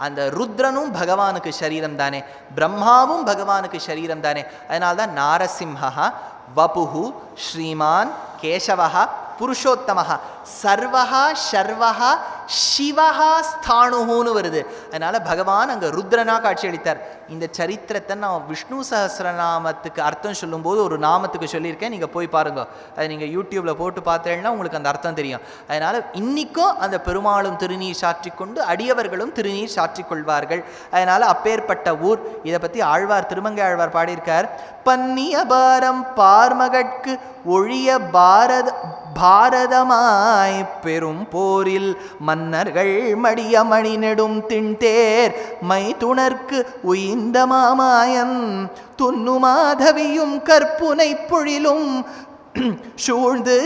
அந்த ருத்ரனும் பகவானுக்கு சரீரம் தானே, பிரம்மாவும் பகவானுக்கு சரீரம் தானே. அதனால்தான் நாரசிம்ஹா வபுஹு ஸ்ரீமான் கேசவஹா புருஷோத்தமஹா சர்வஹா ஷர்வஹா சிவஹா ஸ்தாணுன்னு வருது. அதனால பகவான் அங்கே ருத்ரனா காட்சியளித்தார். இந்த சரித்திரத்தை நான் விஷ்ணு சஹஸ்ரநாமத்துக்கு அர்த்தம் சொல்லும்போது ஒரு நாமத்துக்கு சொல்லியிருக்கேன், நீங்கள் போய் பாருங்க. அதை நீங்கள் யூடியூப்பில் போட்டு பார்த்தேன்னா உங்களுக்கு அந்த அர்த்தம் தெரியும். அதனால் இன்றைக்கும் அந்த பெருமாளும் திருநீர் சாற்றிக்கொண்டு அடியவர்களும் திருநீர் சாற்றிக்கொள்வார்கள். அதனால் அப்பேற்பட்ட ஊர். இதை பற்றி ஆழ்வார், திருமங்கை ஆழ்வார் பாடியிருக்கார். பன்னியபாரம் பார்மகட்கு ஒழிய பாரதமாய் பெரும் போரில் மன்னர்கள் மடிய மணி நெடும் திண்தேர் மைதுணர்க்கு உயிந்த மாமாயன் துன்னு மாதவியும் கற்புனை பொழிலும் சூழ்ந்து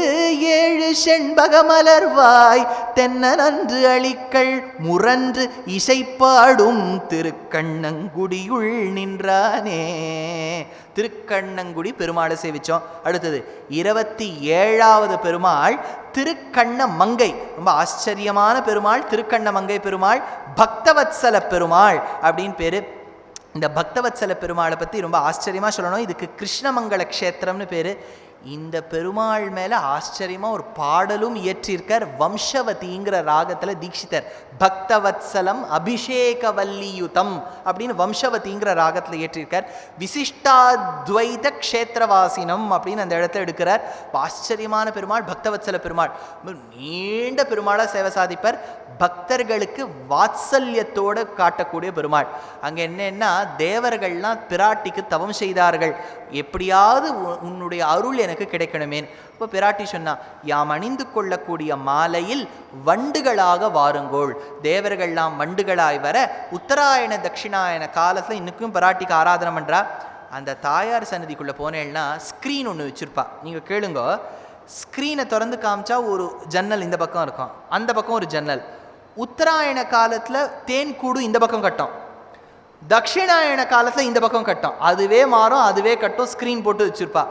7 செண்பக மலர்வாய் தென்ன நன்று அளிக்கள் முரன்று இசைப்பாடும் திருக்கண்ணங்குடியுள் நின்றானே. திருக்கண்ணங்குடி பெருமாளை சேவிச்சோம். அடுத்தது 27வது பெருமாள் திருக்கண்ண மங்கை. ரொம்ப ஆச்சரியமான பெருமாள் திருக்கண்ண மங்கை பெருமாள். பக்தவத்சல பெருமாள் அப்படின்னு பேரு. இந்த பக்தவத்சல பெருமாளை பற்றி ரொம்ப ஆச்சரியமாக சொல்லணும். இதுக்கு கிருஷ்ணமங்கல க்ஷேத்திரம்னு பேர். இந்த பெருமாள் மேலே ஆச்சரியமாக ஒரு பாடலும் இயற்றியிருக்கார். வம்சவதிங்கிற ராகத்தில் தீட்சிதர். பக்தவத்சலம் அபிஷேகவல்லியுதம் அப்படின்னு வம்சவதிங்கிற ராகத்தில் இயற்றியிருக்கார். விசிஷ்டாத்வைத க்ஷேத்திரவாசினம் அப்படின்னு அந்த இடத்துல எடுக்கிறார். ஆச்சரியமான பெருமாள் பக்தவத்சல பெருமாள். நீண்ட பெருமாளாக சேவை சாதிப்பார். பக்தர்களுக்கு வாத்சல்யத்தோடு காட்டக்கூடிய பெருமாள். அங்கே என்னன்னா தேவர்கள்லாம் பிராட்டிக்கு தவம் செய்தார்கள், எப்படியாவது உன்னுடைய அருள் எனக்கு கிடைக்கணுமேன். இப்போ பிராட்டி சொன்னா, யாம் அணிந்து கொள்ளக்கூடிய மாலையில் வண்டுகளாக வாருங்கோள். தேவர்கள்லாம் வண்டுகளாய் வர உத்தராயண தட்சிணாயன காலத்தில் இன்னுக்கும் பிராட்டிக்கு ஆராதனை பண்ணுறா. அந்த தாயார் சன்னதிக்குள்ளே போனேன்னா ஸ்க்ரீன் ஒன்று வச்சுருப்பா. நீங்கள் கேளுங்க, ஸ்க்ரீனை திறந்து காமிச்சா ஒரு ஜன்னல் இந்த பக்கம் இருக்கும், அந்த பக்கம் ஒரு ஜன்னல். உத்தராயண காலத்தில் தேன் கூடு இந்த பக்கம் கட்டும், தட்சிணாயன காலத்தில் இந்த பக்கம் கட்டும். அதுவே மாறும், அதுவே கட்டும். ஸ்க்ரீன் போட்டு வச்சுருப்பா.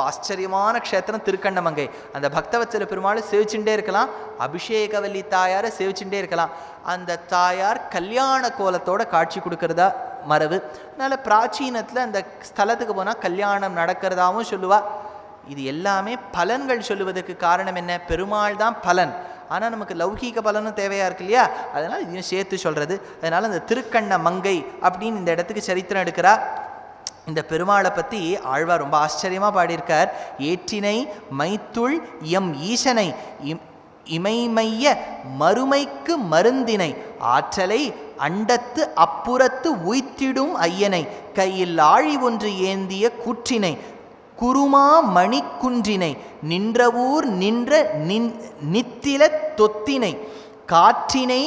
ஆச்சரியமான க்ஷேத்திரம் திருக்கண்ணமங்கை. அந்த பக்தவத்சல பெருமாள் சேவிச்சுட்டே இருக்கலாம், அபிஷேகவல்லி தாயாரை சேவிச்சுட்டே இருக்கலாம். அந்த தாயார் கல்யாண கோலத்தோட காட்சி கொடுக்கறதா மரபு. அதனால் பிராச்சீனத்தில் அந்த ஸ்தலத்துக்கு போனால் கல்யாணம் நடக்கிறதாவும் சொல்லுவா. இது எல்லாமே பலன்கள் சொல்லுவதற்கு காரணம் என்ன? பெருமாள் தான் பலன். ஆனால் நமக்கு லௌகீக பலனும் தேவையாக இருக்கு இல்லையா? அதனால் இதையும் சேர்த்து சொல்கிறது. அதனால் இந்த திருக்கண்ண மங்கை அப்படின்னு இந்த இடத்துக்கு சரித்திரம் எடுக்கிறா. இந்த பெருமாளை பற்றி ஆழ்வார் ரொம்ப ஆச்சரியமாக பாடியிருக்கார். ஏற்றினை மைத்துள் எம் ஈசனை இமைமைய மறுமைக்கு மருந்தினை ஆற்றலை அண்டத்து அப்புறத்து உய்த்திடும் ஐயனை கையில் ஆழி ஒன்று ஏந்திய கூற்றினை குருமா மணிக்குன்றினை நின்றவூர் நின்ற நித்தில தொத்தினை காற்றினை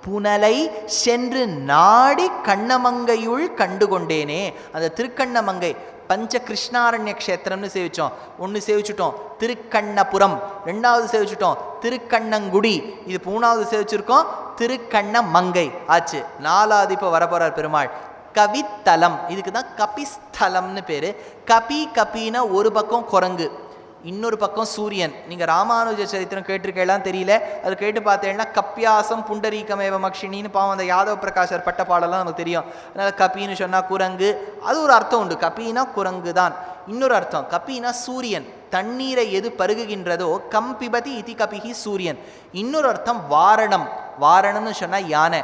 புனலை சென்று நாடி கண்ணமங்கையுள் கண்டுகொண்டேனே. அந்த திருக்கண்ணமங்கை பஞ்ச கிருஷ்ணாரண்ய க்ஷேத்திரம்னு சேவிச்சோம். ஒன்று சேவிச்சுட்டோம் திருக்கண்ணபுரம், 2வது சேவிச்சுட்டோம் திருக்கண்ணங்குடி, இது 3வது சேவிச்சிருக்கோம் திருக்கண்ணமங்கை ஆச்சு. 4வது இப்போ வரப்போறார் பெருமாள் கவித்தலம். இதுக்கு தான் கபிஸ்தலம்னு பேர். கபின்னா ஒரு பக்கம் குரங்கு, இன்னொரு பக்கம் சூரியன். நீங்கள் ராமானுஜ சரித்திரம் கேட்டிருக்கலாம் தெரியல, அது கேட்டு பார்த்தேன்னா கப்பியாசம் புண்டரீகமேவ மக்ஷினின்னு பாவம் அந்த யாதவ பிரகாஷர் பட்ட பாடலாம் நமக்கு தெரியும். அதனால் கப்பின்னு சொன்னால் குரங்கு, அது ஒரு அர்த்தம் உண்டு. கப்பினா குரங்கு தான். இன்னொரு அர்த்தம் கப்பினா சூரியன், தண்ணீரை எது பருகுகின்றதோ கம்பிபதி இதி கபிஹி சூரியன். இன்னொரு அர்த்தம் வாரணம், வாரணம்னு சொன்னால் யானை.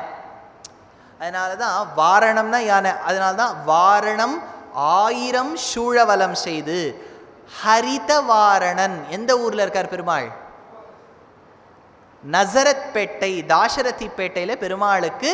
அதனால தான் வாரணம்னா யானை. அதனால தான் வாரணம் 1000 சூழவலம் செய்து ஹரிதவாரணன். எந்த ஊரில் இருக்கார் பெருமாள்? நசரத் பேட்டை, தாசரதி பேட்டையில் பெருமாளுக்கு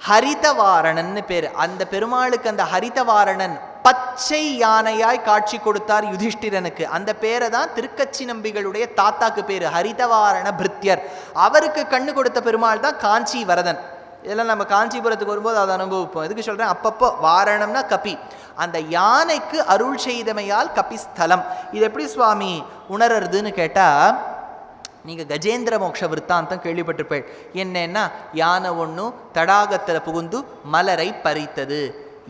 ஹரிதவாரணன்னு பேர். அந்த பெருமாளுக்கு அந்த ஹரிதவாரணன் பச்சை யானையாய் காட்சி கொடுத்தார் யுதிஷ்டிரனுக்கு. அந்த பேரை தான் திருக்கச்சி நம்பிகளுடைய தாத்தாக்கு பேர் ஹரிதவாரண பிருத்தியர். அவருக்கு கண்ணு கொடுத்த பெருமாள் தான் காஞ்சி வரதன். இதெல்லாம் நம்ம காஞ்சிபுரத்துக்கு வரும்போது அதை அனுபவிப்போம். எதுக்கு சொல்கிறேன், அப்பப்போ வாரணம்னா கபி. அந்த யானைக்கு அருள் செய்தமையால் கபிஸ்தலம். இது எப்படி சுவாமி உணர்றதுன்னு கேட்டால், நீங்கள் கஜேந்திர மோட்ச விற்த்தாந்தம் கேள்விப்பட்டிருப்பேன். என்னன்னா, யானை ஒன்று தடாகத்தில் புகுந்து மலரை பறித்தது.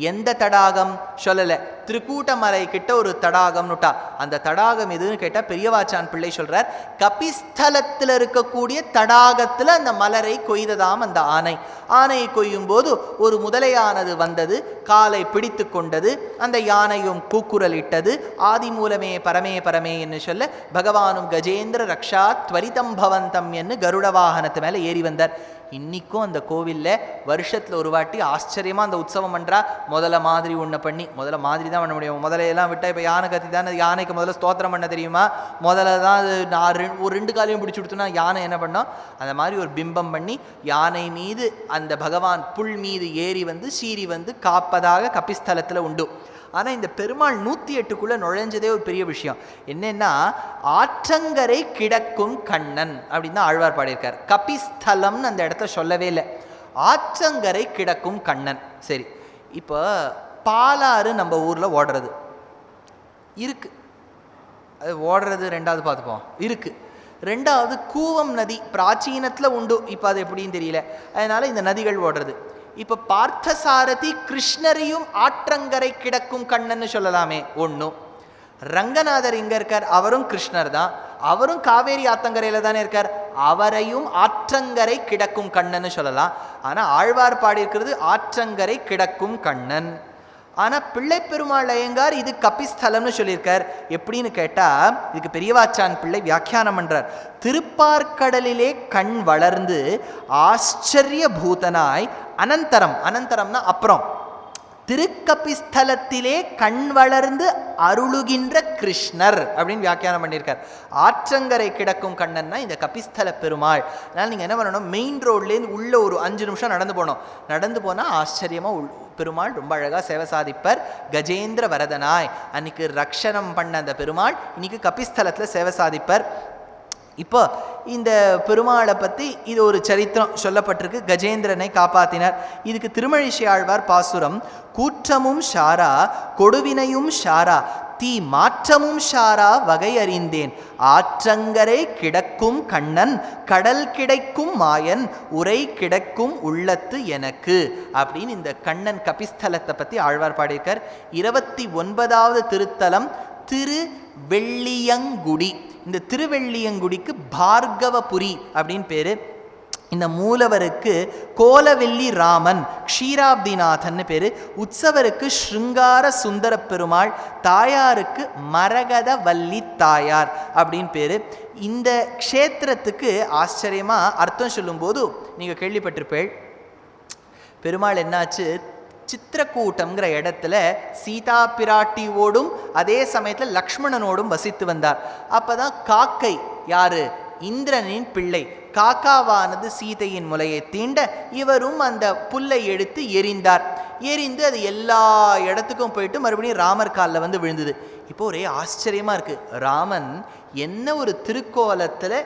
எந்த தடாகம் சொல்லலை, திருக்கூட்டமலை கிட்ட ஒரு தடாகம்னுட்டா. அந்த தடாகம் எதுன்னு கேட்டால் பெரியவாச்சான் பிள்ளை சொல்றார், கபிஸ்தலத்தில் இருக்கக்கூடிய தடாகத்தில் அந்த மலரை கொய்ததாம் அந்த ஆனை. ஆனையை கொய்யும் போது ஒரு முதலையானது வந்தது, காலை பிடித்து கொண்டது. அந்த யானையும் கூக்குரலிட்டது. ஆதி மூலமே பரமே பரமே என்று சொல்ல பகவானும் கஜேந்திர ரக்ஷா துவரிதம் பவந்தம் என்று கருட வாகனத்து மேலே ஏறி வந்தார். இன்றைக்கும் அந்த கோவிலில் வருஷத்தில் ஒரு வாட்டி ஆச்சரியமாக அந்த உற்சவம் பண்ணுறா. முதல்ல மாதிரி ஒன்று பண்ணி, முதல்ல மாதிரி தான் பண்ண முடியும். முதலையெல்லாம் விட்டால் இப்போ யானை கத்தி தான், யானைக்கு முதல்ல ஸ்தோத்திரம் பண்ண தெரியுமா? முதல்ல தான் அது ஒரு 2 காலையும் பிடிச்சி கொடுத்தோன்னா யானை என்ன பண்ணோம், அந்த மாதிரி ஒரு பிம்பம் பண்ணி யானை மீது அந்த பகவான் புல் மீது ஏறி வந்து சீறி வந்து காப்பதாக கபிஸ்தலத்தில் உண்டு. ஆனால் இந்த பெருமாள் 108க்குள்ளே நுழைஞ்சதே ஒரு பெரிய விஷயம். என்னென்னா, ஆற்றங்கரை கிடக்கும் கண்ணன் அப்படின்னு தான் ஆழ்வார் பாடியிருக்கார். கபிஸ்தலம்னு அந்த இடத்த சொல்லவே இல்லை, ஆற்றங்கரை கிடக்கும் கண்ணன். சரி, இப்போ பாலாறு நம்ம ஊரில் ஓடுறது இருக்குது, அது ஓடுறது ரெண்டாவது பார்த்துப்போம் இருக்குது. ரெண்டாவது கூவம் நதி பிராச்சீனத்தில் உண்டு, இப்போ அது எப்படின்னு தெரியல. அதனால் இந்த நதிகள் ஓடுறது. இப்போ பார்த்தசாரதி கிருஷ்ணரையும் ஆற்றங்கரை கிடக்கும் கண்ணன்னு சொல்லலாமே ஒன்றும். ரங்கநாதர் இங்கே இருக்கார், அவரும் கிருஷ்ணர் தான், அவரும் காவேரி ஆத்தங்கரையில் தானே இருக்கார், அவரையும் ஆற்றங்கரை கிடக்கும் கண்ணன்னு சொல்லலாம். ஆனால் ஆழ்வார் பாடியிருக்கிறது ஆற்றங்கரை கிடக்கும் கண்ணன். ஆனால் பிள்ளை பெருமாள் ஐயங்கார் இது கபிஸ்தலம்னு சொல்லியிருக்கார். எப்படின்னு கேட்டால், இதுக்கு பெரியவாச்சான் பிள்ளை வியாக்கியானம் பண்ணுறார். திருப்பார்கடலிலே கண் வளர்ந்து ஆச்சரிய பூதனாய் அனந்தரம், அனந்தரம்னா அப்புறம், திருக்கபிஸ்தலத்திலே கண் வளர்ந்து அருளுகின்ற கிருஷ்ணர் அப்படின்னு வியாக்கியானம் பண்ணியிருக்கார். ஆற்றங்கரை கிடக்கும் கண்ணன்னா இந்த கபிஸ்தல பெருமாள். அதனால் நீங்கள் என்ன பண்ணணும், மெயின் ரோட்லேருந்து உள்ள ஒரு 5 நிமிஷம் நடந்து போகணும். நடந்து போனால் ஆச்சரியமாக பெருமாள் ரொம்ப அழகாக சேவை சாதிப்பர். கஜேந்திர வரதனாய் அன்னைக்கு ரக்ஷணம் பண்ண அந்த பெருமாள் இன்னைக்கு கபிஸ்தலத்தில் சேவை சாதிப்பர். இப்போ இந்த பெருமாளை பற்றி இது ஒரு சரித்திரம் சொல்லப்பட்டிருக்கு. கஜேந்திரனை காப்பாற்றினார். இதுக்கு திருமழிசை ஆழ்வார் பாசுரம், கூற்றமும் ஷாரா கொடுவினையும் ஷாரா தீ மாற்றமும் ஷாரா வகை அறிந்தேன் ஆற்றங்கரை கிடக்கும் கண்ணன் கடல் கிடைக்கும் மாயன் உரை கிடக்கும் உள்ளத்து எனக்கு அப்படின்னு இந்த கண்ணன் கபிஸ்தலத்தை பற்றி ஆழ்வார் பாடியிருக்கார். 29வது திருத்தலம் திருவெள்ளியங்குடி. இந்த திருவெள்ளியங்குடிக்கு பார்கவபுரி அப்படின்னு பேர். இந்த மூலவருக்கு கோலவெள்ளி ராமன் க்ஷீராப்திநாதன் பேர். உற்சவருக்கு ஸ்ருங்கார சுந்தர பெருமாள், தாயாருக்கு மரகத வள்ளி தாயார் அப்படின்னு பேர். இந்த க்ஷேத்திரத்துக்கு ஆச்சரியமாக அர்த்தம் சொல்லும்போது நீங்கள் கேள்விப்பட்டிருப்பேள், பெருமாள் என்னாச்சு, சித்திரக்கூட்டம்ங்கிற இடத்துல சீதா பிராட்டியோடும் அதே சமயத்தில் லக்ஷ்மணனோடும் வசித்து வந்தார். அப்போ தான் காக்கை, யாரு, இந்திரனின் பிள்ளை காக்காவானது சீதையின் முலையை தீண்ட இவரும் அந்த புல்லை எடுத்து எரிந்தார். எரிந்து அது எல்லா இடத்துக்கும் போயிட்டு மறுபடியும் ராமர் காலில் வந்து விழுந்தது. இப்போ ஒரே ஆச்சரியமாக இருக்குது, ராமன் என்ன ஒரு திருக்கோலத்தில்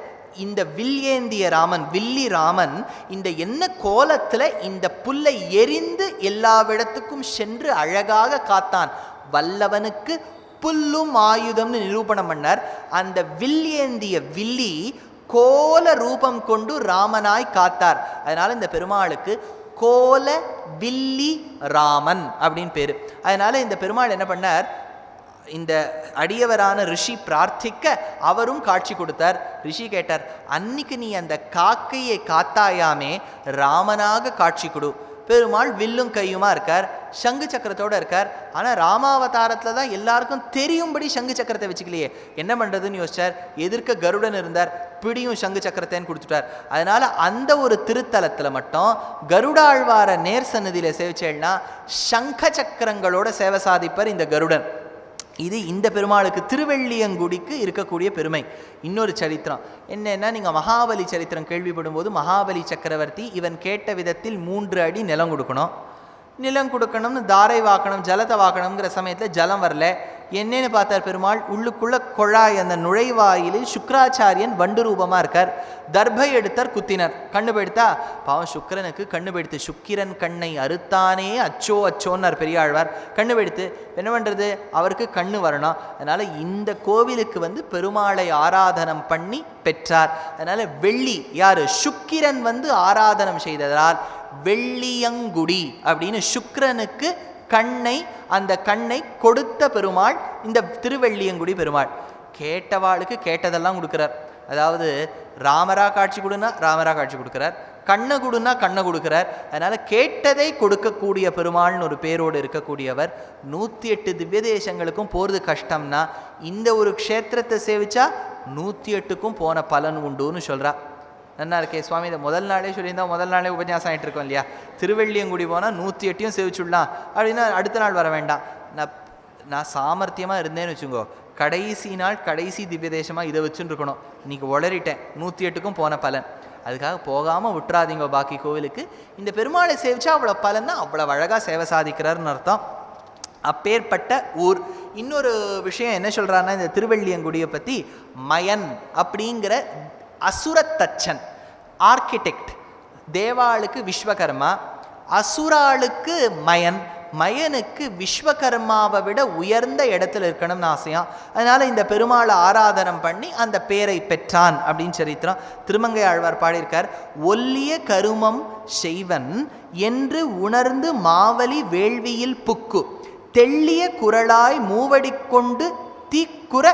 இந்த வில்லேந்திய ராமன், வில்லி ராமன் இந்த என்ன கோலத்தில் இந்த புல்லை எரிந்து எல்லாவிடத்துக்கும் சென்று அழகாக காத்தான். வல்லவனுக்கு புல்லும் ஆயுதம்னு நிரூபணம் பண்ணார். அந்த வில்லேந்திய வில்லி கோல ரூபம் கொண்டு ராமனாய் காத்தார். அதனால இந்த பெருமாளுக்கு கோல வில்லி ராமன் அப்படின்னு பேரு. அதனால இந்த பெருமாள் என்ன பண்ணார், இந்த அடியவரான ரிஷி பிரார்த்திக்க அவரும் காட்சி கொடுத்தார். ரிஷி கேட்டார், அன்னைக்கு நீ அந்த காக்கையை காத்தாயாமே, ராமனாக காட்சி கொடு. பெருமாள் வில்லும் கையுமா இருக்கார், சங்கு சக்கரத்தோடு இருக்கார். ஆனால் ராமாவதாரத்தில் தான் எல்லாருக்கும் தெரியும்படி சங்கு சக்கரத்தை வச்சுக்கலையே, என்ன பண்ணுறதுன்னு யோசிச்சார். எதிர்க்க கருடன் இருந்தார், பிடியும் சங்கு சக்கரத்தைன்னு கொடுத்துட்டார். அதனால் அந்த ஒரு திருத்தலத்தில் மட்டும் கருடாழ்வார நேர் சன்னதியில் சேவிச்சேன்னா சங்க சக்கரங்களோட சேவை சாதிப்பர் இந்த கருடன். இது இந்த பெருமாளுக்கு திருவெள்ளியங்குடிக்கு இருக்கக்கூடிய பெருமை. இன்னொரு சரித்திரம் என்னன்னா, நீங்கள் மகாபலி சரித்திரம் கேள்விப்படும் போது மகாபலி சக்கரவர்த்தி இவன் கேட்ட விதத்தில் 3 அடி நிலம் கொடுக்கணும். நிலம் கொடுக்கணும்னு தாரை வாக்கணும், ஜலத்தை வாக்கணுங்கிற சமயத்தில் ஜலம் வரல. என்னன்னு பார்த்தார் பெருமாள், உள்ளுக்குள்ள குழாய் அந்த நுழைவாயிலில் சுக்கராச்சாரியன் வண்டு ரூபமாக இருக்கார். தர்பை எடுத்தார், குத்தினர், கண்ணு போயிடுத்தா. பாவம் சுக்கிரனுக்கு கண்ணு போயிடுத்து. சுக்கிரன் கண்ணை அறுத்தானே அச்சோ அச்சோன்னார் பெரியாழ்வார். கண்ணு போயிடுத்து, என்ன பண்ணுறது, அவருக்கு கண்ணு வரணும். அதனால் இந்த கோவிலுக்கு பெருமாளை ஆராதனம் பண்ணி பெற்றார். அதனால் வெள்ளி யார், சுக்கிரன் ஆராதனம் செய்ததால் வெள்ளியங்குடி அப்படின்னு சுக்கிரனுக்கு அந்த கண்ணை கொடுத்த பெருமாள் இந்த திருவெள்ளியங்குடி பெருமாள். கேட்டவாளுக்கு கேட்டதெல்லாம் கொடுக்குறார். அதாவது ராமரா காட்சி கொடுனா ராமரா காட்சி கொடுக்குறார், கண்ணை கொடுனா கண்ணை கொடுக்குறார். அதனால் கேட்டதை கொடுக்கக்கூடிய பெருமாள்னு ஒரு பேரோடு இருக்கக்கூடியவர். 108 திவ்ய தேசங்களுக்கும் போகிறது கஷ்டம்னா இந்த ஒரு க்ஷேத்திரத்தை சேவிச்சா 108க்கும் போன பலன் உண்டுன்னு சொல்கிறா. நல்லா இருக்கே சுவாமி, இதை முதல் நாளே சொல்லியிருந்தா முதல் நாளே உபன்யாசம் ஆகிட்டு இருக்கோம் இல்லையா. திருவெள்ளியங்குடி போனால் 108 சேவிச்சுடலாம் அப்படின்னா அடுத்த நாள் வர வேண்டாம். நான் சாமர்த்தியமாக இருந்தேன்னு வச்சுங்கோ, கடைசி நாள் கடைசி திவ்ய தேசமாக இதை வச்சுன்னு இருக்கணும். இன்றைக்கி உளறிட்டேன், 108க்கும் போன பலன். அதுக்காக போகாமல் விட்டுறாதீங்க பாக்கி கோவிலுக்கு. இந்த பெருமாளை சேவிச்சா அவ்வளோ பலன் தான், அவ்வளோ அழகாக சேவை சாதிக்கிறாருன்னு அர்த்தம். அப்பேற்பட்ட ஊர். இன்னொரு விஷயம் என்ன சொல்கிறாருன்னா, இந்த திருவெள்ளியங்குடியை பற்றி மயன் அப்படிங்கிற அசுரத்தச்சன் ஆர்கிடெக்ட். தேவாளுக்கு விஸ்வகர்மா, அசுராளுக்கு மயன், மயனுக்கு விஸ்வகர்மாவை விட உயர்ந்த இடத்துல இருக்கணும்னு ஆசையாம். அதனால் இந்த பெருமாளை ஆராதனம் பண்ணி அந்த பேரை பெற்றான் அப்படின்னு சரித்திரம். திருமங்கை ஆழ்வார் பாடியிருக்கார், ஒல்லிய கருமம் செய்வன் என்று உணர்ந்து மாவலி வேள்வியில் புக்கு தெள்ளிய குரலாய் மூவடி கொண்டு தீக்குற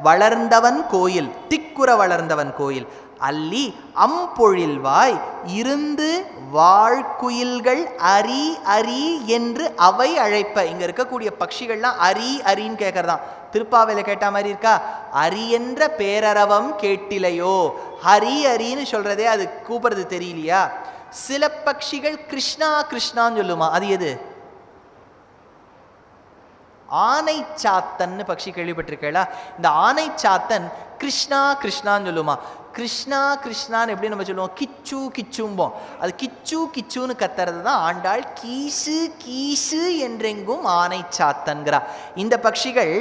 வளர்ந்தவன் கோயில், திக்குற வளர்ந்தவன் கோயில் அல்லி அம்பொழில்வாய் இருந்து வாழ்குயில்கள் அரி அரி என்று அவை அழைப்ப. இங்க இருக்கக்கூடிய பட்சிகள்லாம் அரி அரின்னு கேட்கறதான். திருப்பாவையில கேட்ட மாதிரி இருக்கா, அரி என்ற பேரரவம் கேட்டிலையோ. ஹரி அரின்னு சொல்றதே அது கூப்பிடுறது தெரியலையா. சில பட்சிகள் கிருஷ்ணா கிருஷ்ணான்னு சொல்லுமா, அது எது? ஆனை சாத்தன்னு பட்சி கேள்விப்பட்டிருக்கா? இந்த ஆனை சாத்தன் கிருஷ்ணா கிருஷ்ணான்னு சொல்லுமா. கிருஷ்ணா கிருஷ்ணான்னு எப்படி நம்ம சொல்லுவோம், கிச்சு கிச்சும்போம். அது கிச்சு கிச்சுன்னு கத்துறது தான் ஆண்டாள் கீசு கீசு என்றெங்கும் ஆனை சாத்தன்கிறா. இந்த பட்சிகள்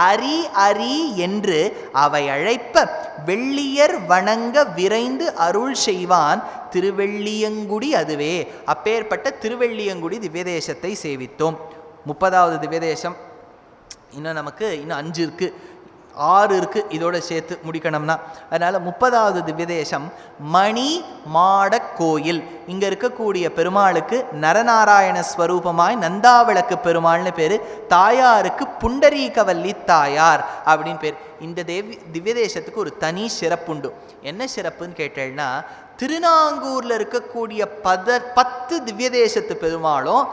அரி அரி என்று அவை அழைப்ப வெள்ளியர் வணங்க விரைந்து அருள் செய்வான் திருவெள்ளியங்குடி அதுவே. அப்பேற்பட்ட திருவெள்ளியங்குடி திவ்யதேசத்தை சேவித்தோம். 30வது திவ்யதேசம் இன்னும் நமக்கு இன்னும் 5 இருக்குது, 6 இருக்குது இதோட சேர்த்து முடிக்கணும்னா. அதனால் 30வது திவ்யதேசம் மணி மாட கோயில். இங்கே இருக்கக்கூடிய பெருமாளுக்கு நரநாராயண ஸ்வரூபமாய் நந்தாவிளக்கு பெருமாள்னு பேர். தாயாருக்கு புண்டரீகவல்லி தாயார் அப்படின்னு பேர். இந்த திவ்யதேசத்துக்கு ஒரு தனி சிறப்புண்டு. என்ன சிறப்புன்னு கேட்டேன்னா, திருநாங்கூரில் இருக்கக்கூடிய 10 திவ்யதேசத்து பெருமாளும்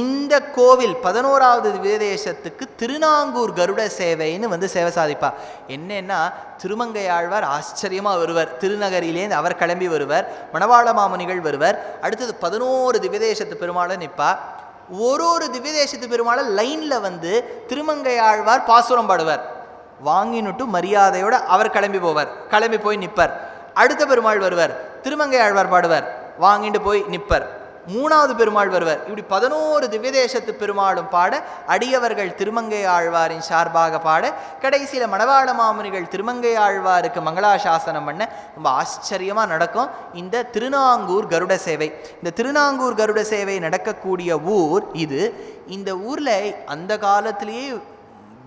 இந்த கோவில் 11வது திவ்யதேசத்துக்கு திருநாங்கூர் கருட சேவைன்னு சேவை சாதிப்பா. என்னன்னா, திருமங்கை ஆழ்வார் ஆச்சரியமாக வருவர், திருநகரிலேருந்து அவர் கிளம்பி வருவர், மணவாள மாமுனிகள் வருவர். அடுத்தது 11 திவ்யதேசத்து பெருமாளை நிற்பா. ஒரு திவ்யதேசத்து பெருமாளை லைனில் திருமங்கை ஆழ்வார் பாசுரம் பாடுவார். வாங்கினுட்டு மரியாதையோட அவர் கிளம்பி போவார், கிளம்பி போய் நிற்பர். அடுத்த பெருமாள் வருவர், திருமங்கை ஆழ்வார் பாடுவார், வாங்கிட்டு போய் நிற்பர். 3வது பெருமாள் வருவர். இப்படி 11 திவ்யதேசத்து பெருமாளும் பாட, அடியவர்கள் திருமங்கை ஆழ்வாரின் சார்பாக பாட, கடைசியில் மணவாள மாமுனிகள் திருமங்கை ஆழ்வாருக்கு மங்களாசாசனம் பண்ண ரொம்ப ஆச்சரியமாக நடக்கும் இந்த திருநாங்கூர் கருட சேவை. இந்த திருநாங்கூர் கருட சேவை நடக்கக்கூடிய ஊர் இது. இந்த ஊரில் அந்த காலத்திலேயே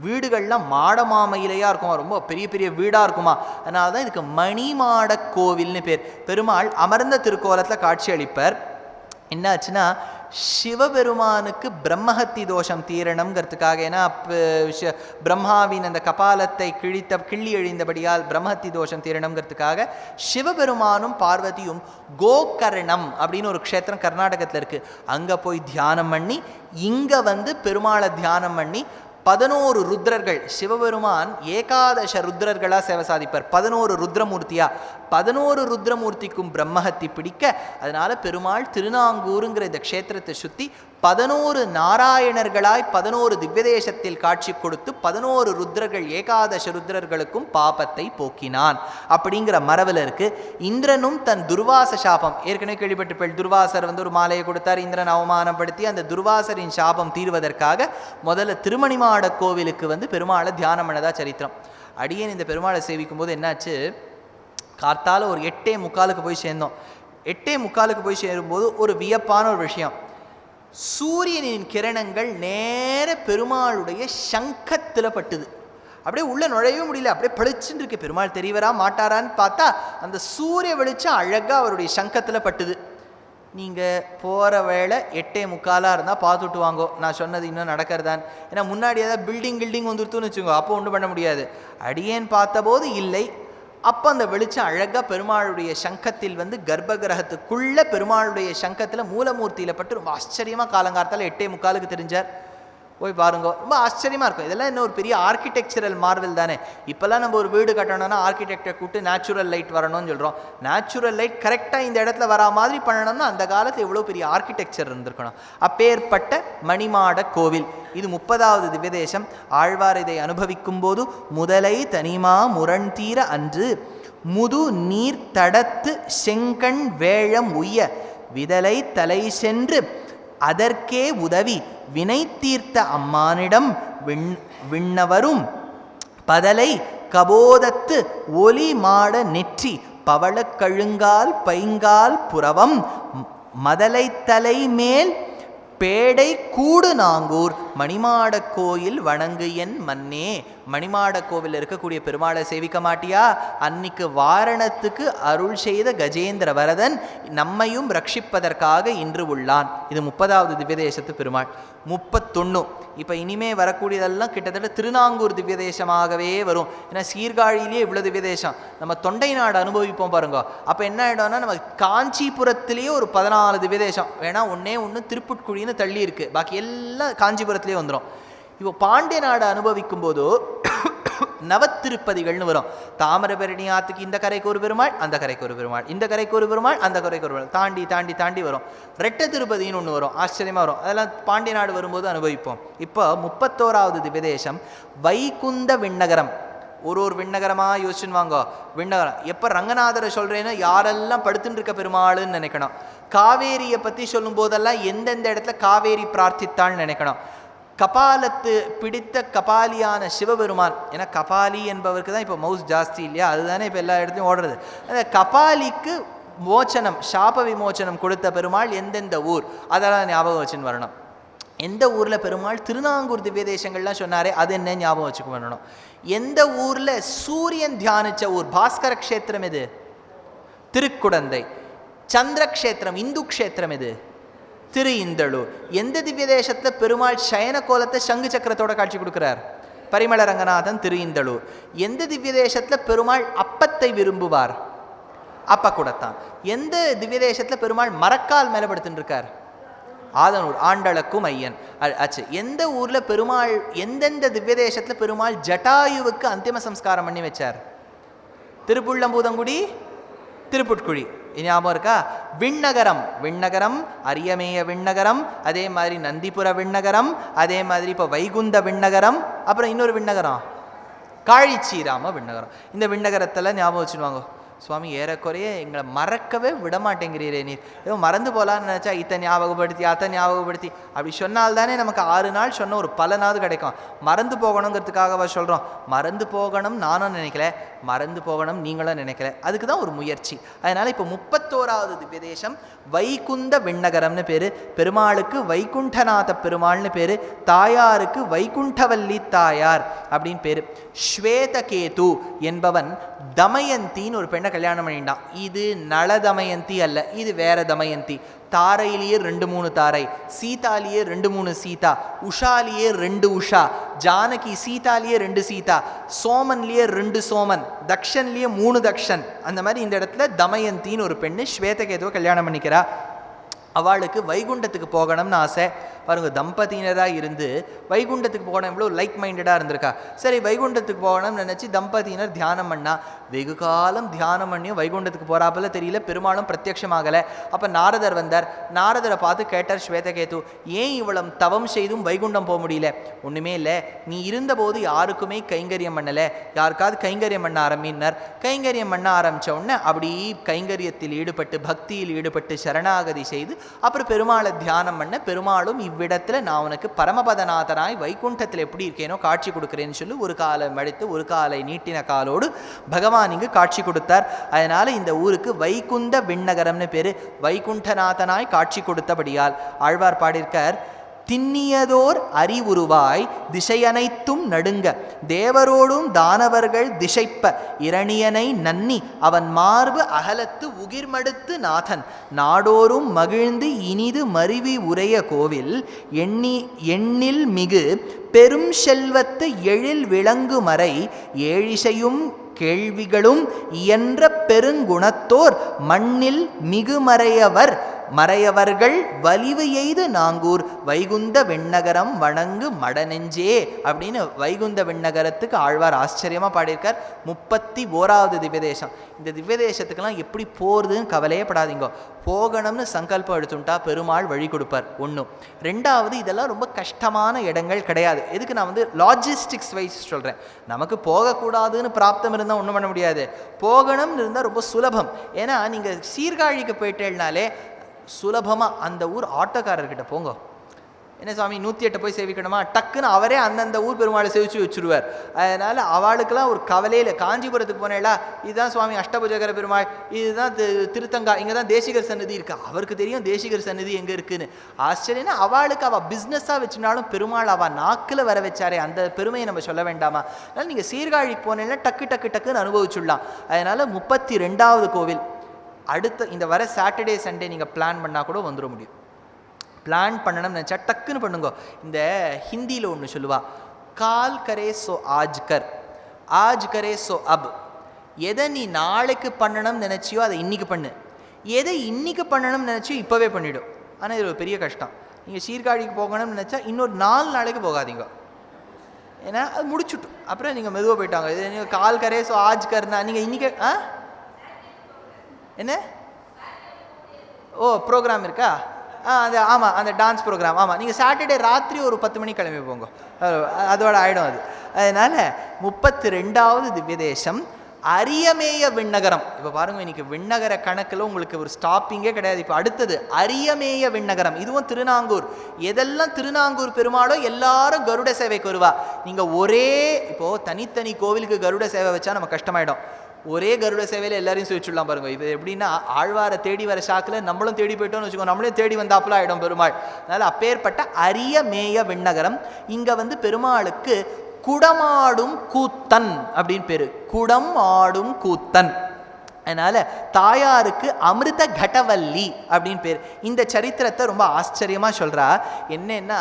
வீடுகள்லாம் மாட மாமையிலையாக இருக்குமா, ரொம்ப பெரிய பெரிய வீடாக இருக்குமா. அதனால தான் இதுக்கு மணிமாட கோவில்னு பேர். பெருமாள் அமர்ந்த திருக்கோலத்தில் காட்சி அளிப்பர். என்னாச்சுன்னா, சிவபெருமானுக்கு பிரம்மஹத்தி தோஷம் தீரணுங்கிறதுக்காக, ஏன்னா பிரம்மாவின் அந்த கபாலத்தை கிள்ளி எழுந்தபடியால் பிரம்மஹத்தி தோஷம் தீரணுங்கிறதுக்காக சிவபெருமானும் பார்வதியும் கோகர்ணம் அப்படின்னு ஒரு க்ஷேத்திரம் கர்நாடகத்தில் இருக்குது, அங்கே போய் தியானம் பண்ணி இங்கே பெருமாளை தியானம் பண்ணி 11 ருத்ரர்கள், சிவபெருமான் ஏகாதச ருத்ரர்களாக சேவை சாதிப்பார். 11 ருத்ரமூர்த்தியா, 11 ருத்ரமூர்த்திக்கும் பிரம்மஹத்தி பிடிக்க, அதனால பெருமாள் திருநாங்கூருங்கிற இந்த க்ஷேத்திரத்தை சுற்றி 11 நாராயணர்களாய் 11 திவ்யதேசத்தில் காட்சி கொடுத்து 11 ருத்ரர்கள் ஏகாதச ருத்ரர்களுக்கும் பாபத்தை போக்கினான் அப்படிங்கிற மரபில் இருக்கு. இந்திரனும் தன் துர்வாச சாபம், ஏற்கனவே கேள்விப்பட்டிருப்பேன், துர்வாசர் ஒரு மாலையை கொடுத்தார், இந்திரன் அவமானப்படுத்தி அந்த துர்வாசரின் சாபம் தீர்வதற்காக முதல்ல திருமணிமாட கோவிலுக்கு பெருமாளை தியானம் பண்ணதா சரித்திரம். அடியேன் இந்த பெருமாளை சேவிக்கும் போது என்னாச்சு, காத்தால ஒரு 8:45 போய் சேர்ந்தோம். 8:45 போய் சேரும்போது ஒரு வியப்பான ஒரு விஷயம், சூரியனின் கிரணங்கள் நேர பெருமாளுடைய சங்கத்தில் பட்டுது. அப்படியே உள்ள நுழையவே முடியல, அப்படியே பளிச்சுன்னு இருக்கு. பெருமாள் தெரியவரா மாட்டாரான்னு பார்த்தா அந்த சூரிய வெளிச்சம் அழகாக அவருடைய சங்கத்தில் பட்டுது. நீங்கள் போகிற வேளை 8:45 இருந்தால் பார்த்துட்டு வாங்கோ, நான் சொன்னது இன்னும் நடக்கிறதான். ஏன்னா முன்னாடி ஏதாவது பில்டிங் வந்துருத்துன்னு வச்சுக்கோ, அப்போ ஒன்றும் பண்ண முடியாது. அடியேன் பார்த்தபோது இல்லை. அப்போ அந்த வெளிச்சம் அழகாக பெருமாளுடைய சங்கத்தில் கர்ப்பகிரகத்துக்குள்ளே பெருமாளுடைய சங்கத்தில் மூலமூர்த்தியில் பட்டு ரொம்ப ஆச்சரியமாக காலங்காலத்தால் 8:45 தெரிஞ்சார். போய் பாருங்க, ரொம்ப ஆச்சரியமாக இருக்கும். இதெல்லாம் இன்னும் ஒரு பெரிய ஆர்கிடெக்சரல் மார்வல் தானே. இப்போல்லாம் நம்ம ஒரு வீடு கட்டணும்னா ஆர்கிடெக்டை கூப்பிட்டு நேச்சுரல் லைட் வரணும்னு சொல்கிறோம். நேச்சுரல் லைட் கரெக்டாக இந்த இடத்துல வரா மாதிரி பண்ணணும்னா அந்த காலத்தில் எவ்வளோ பெரிய ஆர்கிடெக்சர் இருந்திருக்கணும். அப்பேற்பட்ட மணிமாட கோவில் இது 30வது திவ்யதேசம். ஆழ்வார் இதை அனுபவிக்கும் போது முதலை தனிமா முரண்தீர அன்று முது நீர் தடத்து செங்கண் வேழம் உய்ய விதலை தலை சென்று அதற்கே உதவி வினை தீர்த்த அம்மானிடம் விண்ணவரும் பதலை கபோதத்து ஒலி மாட நெற்றி பவளக் கழுங்கால் பைங்கால் புறவம் மதலை தலை மேல் பேடை கூடு நாங்கூர் மணிமாட கோயில் வணங்கு என் மன்னே. மணிமாட கோவில் இருக்கக்கூடிய பெருமாளை சேவிக்க மாட்டியா? அன்னைக்கு வாரணத்துக்கு அருள் செய்த கஜேந்திர வரதன் நம்மையும் ரட்சிப்பதற்காக இன்று உள்ளான். இது 30வது திவ்யதேசத்து பெருமாள். 31 இப்போ இனிமே வரக்கூடியதெல்லாம் கிட்டத்தட்ட திருநாங்கூர் திவ்யதேசமாகவே வரும். ஏன்னா சீர்காழியிலேயே இவ்வளோ திவ்யதேசம். நம்ம தொண்டை நாடு அனுபவிப்போம் பாருங்க. அப்போ என்ன ஆகிடும்னா நம்ம காஞ்சிபுரத்திலேயே ஒரு 14 திவ்யதேசம் வேணா, ஒன்று திருப்புட்குழின்னு தள்ளி இருக்கு, பாக்கி எல்லாம் காஞ்சிபுரத்திலே வந்துடும். இப்போ பாண்டிய நாடு அனுபவிக்கும் போது நவத்திருப்பதிகள்னு வரும். தாமிரபரணி ஆத்துக்கு இந்த கரைக்கு ஒரு பெருமாள், அந்த கரைக்கு ஒரு பெருமாள், இந்த கரைக்கு ஒரு பெருமாள், அந்த கரைக்கு ஒரு பெருமாள், தாண்டி தாண்டி தாண்டி வரும். ரெட்ட திருப்பதின்னு ஒன்று வரும், ஆச்சரியமாக வரும். அதெல்லாம் பாண்டிய நாடு வரும்போது அனுபவிப்போம். இப்போ 31வது திவ்யதேசம் வைகுந்த விண்ணகரம். ஒரு விண்ணகரமாக யோசிச்சுன்னு வாங்க. விண்ணகரம் எப்போ ரங்கநாதரை சொல்கிறேன்னு யாரெல்லாம் படுத்துட்டு இருக்க பெருமாளுன்னு நினைக்கணும். காவேரியை பற்றி சொல்லும் போதெல்லாம் எந்தெந்த இடத்துல காவேரி பிரார்த்தித்தாள்னு நினைக்கணும். கபாலத்து பிடித்த கபாலியான சிவபெருமான், ஏன்னா கபாலி என்பவருக்கு தான் இப்போ மவுஸ் ஜாஸ்தி இல்லையா, அதுதானே இப்போ எல்லா இடத்துலையும் ஓடுறது. அந்த கபாலிக்கு மோச்சனம், சாப விமோச்சனம் கொடுத்த பெருமாள் எந்தெந்த ஊர் அதெல்லாம் ஞாபகம் வச்சுன்னு வரணும். எந்த ஊரில் பெருமாள் திருநாங்கூர் திவ்யதேசங்கள்லாம் சொன்னாரே அது என்ன ஞாபகம் வச்சுக்க வரணும். எந்த ஊரில் சூரியன் தியானித்த ஊர், பாஸ்கர க்ஷேத்திரம் எது? திருக்குடந்தை. சந்திர க்ஷேத்திரம் இந்து க்ஷேத்திரம் எது? திரு இந்தளூர். எந்த திவ்யதேசத்தில் பெருமாள் சயன கோலத்தை சங்கு சக்கரத்தோட காட்சி கொடுக்குறார்? பரிமள ரங்கநாதன் திரு இந்தளூர். எந்த திவ்யதேசத்தில் பெருமாள் அப்பத்தை விரும்புவார்? அப்ப கூடத்தான். எந்த திவ்யதேசத்தில் பெருமாள் மரக்கால் மேலே படுத்துட்டு இருக்கார்? ஆதனூர் ஆண்டளக்கும் ஐயன் ஆச்சு. எந்த ஊரில் பெருமாள், எந்தெந்த திவ்யதேசத்தில் பெருமாள் ஜட்டாயுவுக்கு அந்திம சம்ஸ்காரம் பண்ணி வச்சார்? திருப்புள்ளம்பூதங்குடி, திருப்புட்குழி. ஞாபகம் இருக்கா? விண்ணகரம், விண்ணகரம் அரியமேய விண்ணகரம், அதே மாதிரி நந்திபுர விண்ணகரம், அதே மாதிரி இப்போ வைகுந்த விண்ணகரம், அப்புறம் இன்னொரு விண்ணகரம் காழிச்சீராம விண்ணகரம். இந்த விண்ணகரத்தில் ஞாபகம் வச்சுடுவாங்க. சுவாமி ஏறக்குறைய எங்களை மறக்கவே விடமாட்டேங்கிறீரே நீர், ஏதோ மறந்து போகலான்னு நினச்சா இத்தை ஞாபகப்படுத்தி அத்தை ஞாபகப்படுத்தி அப்படி சொன்னால்தானே நமக்கு 6 நாள் சொன்ன ஒரு பலனாவது கிடைக்கும். மறந்து போகணுங்கிறதுக்காகவா சொல்கிறோம்? மறந்து போகணும் நானும் நினைக்கல, மறந்து போகணும் நீங்களும் நினைக்கல, அதுக்கு தான் ஒரு முயற்சி. அதனால் இப்போ 31வது திவ்யதேசம் வைகுந்த விண்ணகரம்னு பேர். பெருமாளுக்கு வைகுண்டநாத பெருமாள்னு பேர், தாயாருக்கு வைகுண்டவல்லி தாயார் அப்படின்னு பேர். ஸ்வேதகேது என்பவன் தமயந்தின்னு ஒரு பெண்ணை கல்யாணம் பண்ணிட்டான். இது நள தமயந்தி அல்ல, இது வேற தமயந்தி. தாரையிலேயே 2-3 தாரை, சீதாலேயே 2-3 சீதா, உஷாலேயே 2 உஷா, ஜானகி சீதாலேயே 2 சீதா, சோமன்லேயே 2 சோமன், தக்ஷன்லேயே 3 தக்ஷன். அந்த மாதிரி இந்த இடத்துல தமயந்தின்னு ஒரு பெண்ணு ஸ்வேதகேதுவை கல்யாணம் பண்ணிக்கிறா. அவளுக்கு வைகுண்டத்துக்கு போகணும்னு ஆசை. பாருங்க, தம்பதியினராக இருந்து வைகுண்டத்துக்கு போகணும், எவ்வளோ லைக் மைண்டடாக இருந்திருக்கா. சரி, வைகுண்டத்துக்கு போகணும்னு நினச்சி தம்பதியினர் தியானம் பண்ணா. வெகு காலம் தியானம் பண்ணியும் வைகுண்டத்துக்கு போகிறாப்பில் தெரியல, பெருமாளும் பிரத்யட்சமாகலை. அப்போ நாரதர் வந்தார். நாரதரை பார்த்து கேட்டார் ஸ்வேதகேது, ஏன் இவ்வளவு தவம் செய்தும் வைகுண்டம் போக முடியல? ஒன்றுமே இல்லை, நீ இருந்தபோது யாருக்குமே கைங்கரியம் பண்ணலை, யாருக்காவது கைங்கரியம் பண்ண ஆரம்பினார். கைங்கரியம் பண்ண ஆரம்பித்த உடனே அப்படி கைங்கரியத்தில் ஈடுபட்டு பக்தியில் ஈடுபட்டு சரணாகதி செய்து அப்புறம் பெருமாளை தியானம் பண்ண, பெருமாளும் இவ்விடத்தில் நான் உனக்கு பரமபதநாதனாய் வைகுண்டத்தில் எப்படி இருக்கேனோ காட்சி கொடுக்குறேன்னு சொல்லி ஒரு காலை மடித்து ஒரு காலை நீட்டின காலோடு பகவான் இங்கு காட்சி கொடுத்தார். அதனால இந்த ஊருக்கு வைகுந்த விண்ணகரம்னு பேரு. வைகுண்டநாதனாய் காட்சி கொடுத்தபடியால் ஆழ்வார் பாடியிருக்கார், திண்ணியதோர் அறிவுருவாய் திசையனைத்தும் நடுங்க தேவரோடும் தானவர்கள் திசைப்ப இரணியனை நன்னி அவன் மார்பு அகலத்து உகிர்மடுத்து நாதன் நாடோறும் மகிழ்ந்து இனிது மருவி உரைய கோவில் எண்ணில் மிகு பெரும் செல்வத்து எழில் விளங்கு மறை ஏழிசையும் கேள்விகளும் இயன்ற பெருங்குணத்தோர் மண்ணில் மிகுமறையவர் மறையவர்கள் வலிவு எய்து நாங்கூர் வைகுந்த விண்ணகரம் வணங்கு மடநெஞ்சே அப்படின்னு வைகுந்த விண்ணகரத்துக்கு ஆழ்வார் ஆச்சரியமாக பாடியிருக்கார். 31வது திவ்யதேசம். இந்த திவ்யதேசத்துக்கெல்லாம் எப்படி போகிறதுன்னு கவலையே படாதீங்க. போகணும்னு சங்கல்பம் எடுத்துட்டா பெருமாள் வழி கொடுப்பார். ஒன்று. ரெண்டாவது, இதெல்லாம் ரொம்ப கஷ்டமான இடங்கள் கிடையாது. எதுக்கு நான் லாஜிஸ்டிக்ஸ் வைஸ் சொல்கிறேன். நமக்கு போகக்கூடாதுன்னு பிராப்தம் இருந்தால் ஒன்றும் பண்ண முடியாது. போகணும்னு இருந்தால் ரொம்ப சுலபம். ஏன்னா நீங்கள் சீர்காழிக்கு போயிட்டேன்னாலே சுலபமாக அந்த ஊர் ஆட்டோக்காரர்கிட்ட போங்க, என்ன சுவாமி 108 போய் சேவிக்கணுமா, டக்குன்னு அவரே அந்தந்த ஊர் பெருமாளை சேவிச்சு வச்சுருவார். அதனால் அவளுக்கெல்லாம் ஒரு கவலையில். காஞ்சிபுரத்துக்கு போனேடா, இதுதான் சுவாமி அஷ்டபுஜகர பெருமாள், இதுதான் திருத்தங்கா, இங்கே தான் தேசிகர் சன்னதி இருக்குது. அவருக்கு தெரியும் தேசிகர் சன்னதி எங்கே இருக்குன்னு. ஆச்சரியன்னா அவளுக்கு அவள் பிஸ்னஸாக வச்சுனாலும் பெருமாள் அவள் நாக்கில் வர வச்சாரே, அந்த பெருமையை நம்ம சொல்ல வேண்டாமா? அதனால் நீங்கள் சீர்காழிக்கு போனேன்னா டக்குன்னு அனுபவிச்சுடலாம். அதனால் 32வது கோவில் அடுத்த இந்த வர சாட்டர்டே சண்டே நீங்கள் பிளான் பண்ணால் கூட வந்துட முடியும். பிளான் பண்ணணும்னு நினச்சா டக்குன்னு பண்ணுங்க. இந்த ஹிந்தியில் ஒன்று சொல்லுவா, கால் கரே சோ ஆஜ் கர், ஆஜ் கரே சோ அப். எதை நீ நாளைக்கு பண்ணணும்னு நினச்சியோ அதை இன்றைக்கி பண்ணு, எதை இன்றைக்கி பண்ணணும்னு நினச்சியோ இப்போவே பண்ணிவிடும். ஆனால் இது ஒரு பெரிய கஷ்டம். நீங்கள் சீர்காழிக்கு போகணும்னு நினச்சா இன்னொரு 4 நாளைக்கு போகாதீங்க, ஏன்னா அது முடிச்சுட்டும். அப்புறம் நீங்கள் மெதுவாக போயிட்டாங்க. இது நீங்கள் கால் கரே சோ ஆஜ் கர்னா நீங்கள் இன்றைக்கி என்ன ப்ரோக்ராம் இருக்கா? அந்த ஆமாம், அந்த டான்ஸ் ப்ரோக்ராம். ஆமாம், நீங்கள் சாட்டர்டே ராத்திரி ஒரு 10 மணிக்கு கிளம்பி போங்க, அதோட ஆகிடும் அது. அதனால் 32வது திவ்யதேசம் அரியமேய விண்ணகரம். இப்போ பாருங்கள், இன்றைக்கி விண்ணகர கணக்கில் உங்களுக்கு ஒரு ஸ்டாப்பிங்கே கிடையாது. இப்போ அடுத்தது அரியமேய விண்ணகரம். இதுவும் திருநாங்கூர். எதெல்லாம் திருநாங்கூர் பெருமாளோ எல்லாரும் கருட சேவைக்கு வருவா. நீங்கள் இப்போது தனித்தனி கோவிலுக்கு கருட சேவை வச்சா நம்ம கஷ்டமாயிடும். ஒரே கருட சேவையில் எல்லாரையும் சுவிச்சுடலாம் பாருங்க. இது எப்படின்னா, ஆழ்வாரை தேடி வர ஷாக்கில் நம்மளும் தேடி போயிட்டோம்னு வச்சுக்கோங்க, நம்மளும் தேடி வந்தாப்புல ஆகிடும் பெருமாள். அதனால் அப்பேற்பட்ட அரியமேய விண்ணகரம். இங்கே பெருமாளுக்கு குடமாடும் கூத்தன் அப்படின்னு பேரு. குடம் ஆடும் கூத்தன். அதனால் தாயாருக்கு அமிர்த கடவல்லி அப்படின்னு பேர். இந்த சரித்திரத்தை ரொம்ப ஆச்சரியமாக சொல்கிறா. என்னன்னா,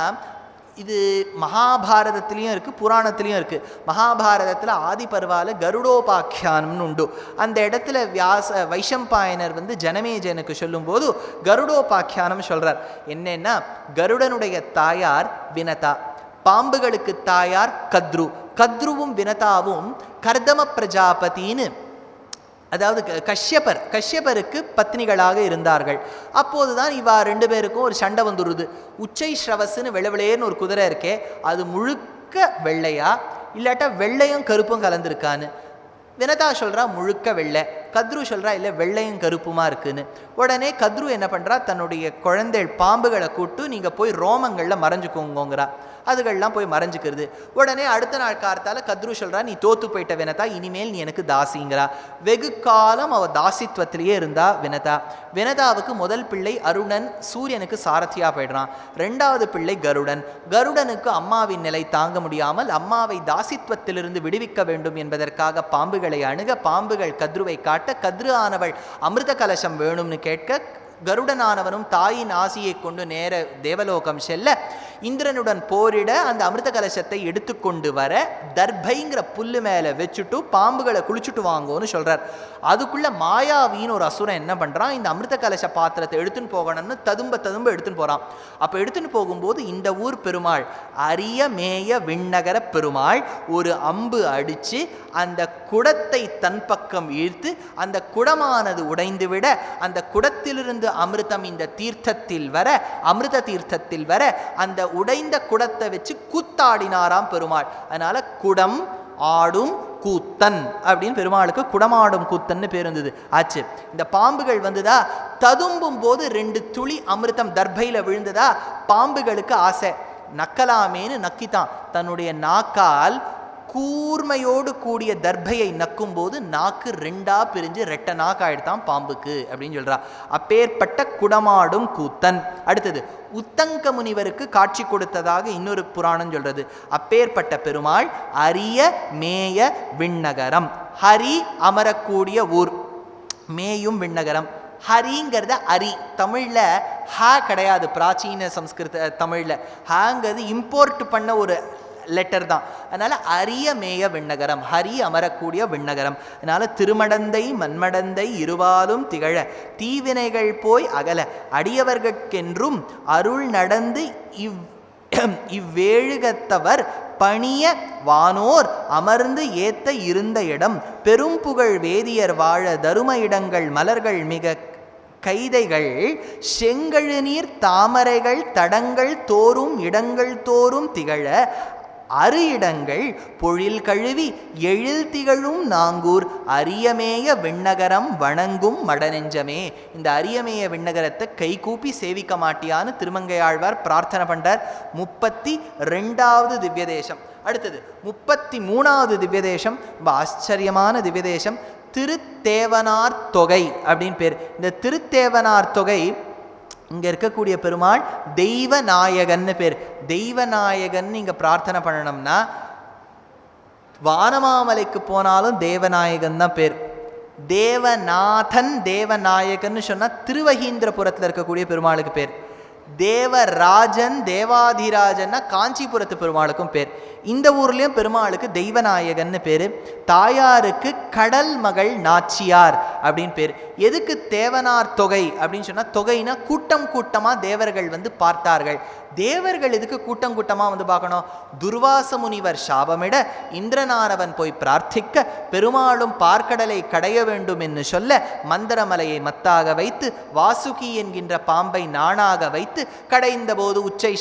இது மகாபாரதத்துலேயும் இருக்குது, புராணத்துலேயும் இருக்குது. மகாபாரதத்தில் ஆதி பர்வாவில் கருடோபாக்கியானம்னு உண்டு. அந்த இடத்துல வைஷம்பாயனர் ஜனமேஜனுக்கு சொல்லும்போது கருடோபாக்கியானம் சொல்கிறார். என்னன்னா, கருடனுடைய தாயார் வினதா, பாம்புகளுக்கு தாயார் கத்ரு. கத்ருவும் வினதாவும் கர்தம பிரஜாபதின்னு, அதாவது கஷ்யபருக்கு பத்னிகளாக இருந்தார்கள். அப்போது தான் இவா 2 பேருக்கும் ஒரு சண்டை வந்துடுது. உச்சை ஸ்ரவஸ்ன்னு வெள்ளவெளேன்னு ஒரு குதிரை இருக்கே, அது முழுக்க வெள்ளையா இல்லாட்டா வெள்ளையும் கருப்பும் கலந்துருக்கான்னு. வினதா சொல்கிறா முழுக்க வெள்ளை, கத்ரு சொல்கிறா இல்லை வெள்ளையும் கருப்புமா இருக்குன்னு. உடனே கத்ரு என்ன பண்ணுறா, தன்னுடைய குழந்தை பாம்புகளை கூட்டு நீங்கள் போய் ரோமங்களில் மறைஞ்சுக்கோங்கிறா. அதுகள்லாம் போய் மறைஞ்சிக்கிறது. உடனே அடுத்த நாள் கார்த்தால கத்ரு சொல்கிறா, நீ தோத்து போயிட்ட வினதா, இனிமேல் நீ எனக்கு தாசிங்கிறா. வெகு காலம் அவள் தாசித்வத்திலேயே இருந்தா வினதா. வினதாவுக்கு முதல் பிள்ளை அருணன் சூரியனுக்கு சாரதியாக போயிடுறான். 2வது பிள்ளை கருடன். கருடனுக்கு அம்மாவின் நிலை தாங்க முடியாமல் அம்மாவை தாசித்வத்திலிருந்து விடுவிக்க வேண்டும் என்பதற்காக பாம்புகளை அணுக, பாம்புகள் கத்ருவை காட்ட, கத்ரு ஆனவள் அமிர்த கலசம் வேணும்னு கேட்க, கருடனானவனும் தாயின் ஆசியை கொண்டு நேர தேவலோகம் செல்ல, இந்திரனுடன் போரிட அந்த அமிர்த கலசத்தை எடுத்துக்கொண்டு வர தர்பைங்கிற புல்லு மேலே வச்சுட்டு பாம்புகளை குளிச்சுட்டு வாங்கோன்னு சொல்கிறார். அதுக்குள்ளே மாயாவின்னு ஒரு அசுரன் என்ன பண்ணுறான், இந்த அமிர்த கலச பாத்திரத்தை எடுத்துன்னு போகணும்னு ததும்ப எடுத்துன்னு போகிறான். அப்போ எடுத்துன்னு போகும்போது இந்த ஊர் பெருமாள் அரிய மேய விண்ணகர பெருமாள் ஒரு அம்பு அடித்து அந்த குடத்தை தன் பக்கம் ஈர்த்து அந்த குடமானது உடைந்து விட அந்த குடத்திலிருந்து அமிர்தம் இந்த தீர்த்தத்தில் வர, அமிர்த தீர்த்தத்தில் வர அந்த உடைந்த குடத்தை வச்சு கூத்தாடினாராம் பெருமாள். அதனால குடம் ஆடும் கூத்தன் அப்படின்னு பெருமாளுக்கு குடமாடும் கூத்தன்னு பேர் இருந்தது ஆச்சு. இந்த பாம்புகள் வந்துதா, ததும்பும் போது 2 துளி அமிர்தம் தர்பையில் விழுந்ததா, பாம்புகளுக்கு ஆசை, நக்கலாமேன்னு நக்கித்தான். தன்னுடைய நாக்கால் கூர்மையோடு கூடிய தர்பையை நக்கும் போது நாக்கு 2ஆ பிரிஞ்சு ரெட்ட நாக்காயிடுதான் பாம்புக்கு அப்படின்னு சொல்றா. அப்பேற்பட்ட குடமாடும் கூத்தன். அடுத்தது உத்தங்க முனிவருக்கு காட்சி கொடுத்ததாக இன்னொரு புராணம் சொல்றது. அப்பேற்பட்ட பெருமாள் அரிய மேய விண்ணகரம், ஹரி அமரக்கூடிய ஊர், மேயும் விண்ணகரம். ஹரிங்கிறத அரி, தமிழில் ஹ கிடையாது, பிராச்சீன சம்ஸ்கிருத தமிழில் ஹங்கிறது இம்போர்ட் பண்ண ஒரு லெட்டர் தான். அதனால அரிய மேய விண்ணகரம், ஹரி அமரக்கூடிய விண்ணகரம். அதனால திருமடந்தை மண்மடந்தை இருவாலும் திகழ தீவினைகள் போய் அகல அடியவர்கென்றும் அருள் நடந்து இவ்வேழுகத்தவர் பணிய வானோர் அமர்ந்து ஏத்த இருந்த இடம் பெரும் புகழ் வேதியர் வாழ தரும இடங்கள் மலர்கள் மிக கைதைகள் செங்கழு நீர் தாமரைகள் தடங்கள் தோறும் இடங்கள் தோறும் திகழ அரு இடங்கள் பொழில் கழுவி எழில் திகழும் நாங்கூர் அரியமேய விண்ணகரம் வணங்கும் மடநெஞ்சமே. இந்த அரியமேய விண்ணகரத்தை கைகூப்பி சேவிக்க மாட்டியான்னு திருமங்கையாழ்வார் பிரார்த்தனை பண்றார். 32வது திவ்ய தேசம். அடுத்தது 33வது திவ்ய தேசம், ரொம்ப ஆச்சரியமான திவ்ய தேசம், திருத்தேவனார் தொகை அப்படின்னு பேர். இந்த திருத்தேவனார் தொகை இங்கே இருக்கக்கூடிய பெருமாள் தெய்வநாயகன்னு பேர். தெய்வநாயகன் இங்கே பிரார்த்தனை பண்ணணும்னா வானமாமலைக்கு போனாலும் தேவநாயகன் தான் பேர். தேவநாதன் தேவநாயகன்னு சொன்னால் திருவகீந்திரபுரத்தில் இருக்கக்கூடிய பெருமாளுக்கு பேர். தேவராஜன் தேவாதிராஜன்னா காஞ்சிபுரத்து பெருமாளுக்கும் பேர். இந்த ஊர்லேயும் பெருமாளுக்கு தெய்வநாயகன்னு பேர். தாயாருக்கு கடல் மகள் நாச்சியார் அப்படின்னு பேர். எதுக்கு தேவனார் தொகை அப்படின்னு சொன்னால், தொகைனா கூட்டம் கூட்டமாக தேவர்கள் வந்து பார்த்தார்கள். தேவர்கள் எதுக்கு கூட்டம் கூட்டமாக வந்து பார்க்கணும்? துர்வாச முனிவர் சாபமிட இந்திரனானவன் போய் பிரார்த்திக்க பெருமாளும் பார்க்கடலை கடைய வேண்டும் என்று சொல்ல மந்திரமலையை மத்தாக வைத்து வாசுகி என்கின்ற பாம்பை நாணாக வைத்து கடைந்த போது உச்சை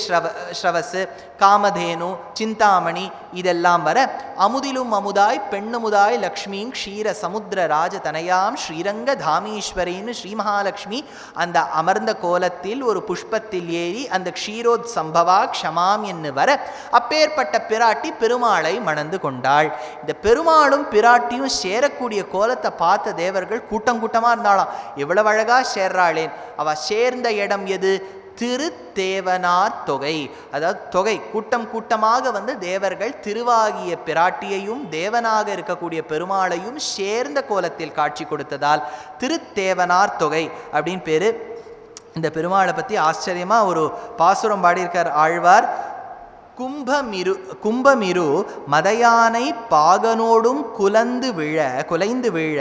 ஸ்ரவசு காமதேனு சிந்தாமணி இதெல்லாம் வர அமுதிலும் அமுதாய் பெண்ணுமுதாய் லக்ஷ்மியும் க்ஷீர சமுத்திர ராஜ தனயாம் ஸ்ரீரங்க தாமீஸ்வரின்னு ஸ்ரீ மகாலட்சுமி அந்த அமர்ந்த கோலத்தில் ஒரு புஷ்பத்தில் ஏறி அந்த க்ஷீரோ சம்பவா க்ஷமாம் என்று வர அப்பேற்பட்ட பிராட்டி பெருமாளை மணந்து கொண்டாள். இந்த பெருமாளும் பிராட்டியும் சேரக்கூடிய கோலத்தை பார்த்த தேவர்கள் கூட்டம் கூட்டமாக இருந்தாளாம். எவ்வளவு அழகா சேர்றாளேன். அவ சேர்ந்த இடம் எது? திருத்தேவனார் தொகை. அதாவது தொகை கூட்டம் கூட்டமாக வந்து தேவர்கள் திருவாகிய பிராட்டியையும் தேவனாக இருக்கக்கூடிய பெருமாளையும் சேர்ந்த கோலத்தில் காட்சி கொடுத்ததால் திருத்தேவனார் தொகை அப்படின்னு பேரு. இந்த பெருமாளை பற்றி ஆச்சரியமாக ஒரு பாசுரம் பாடியிருக்கார் ஆழ்வார். கும்பமிரு மதையானை பாகனோடும் குலைந்து விழ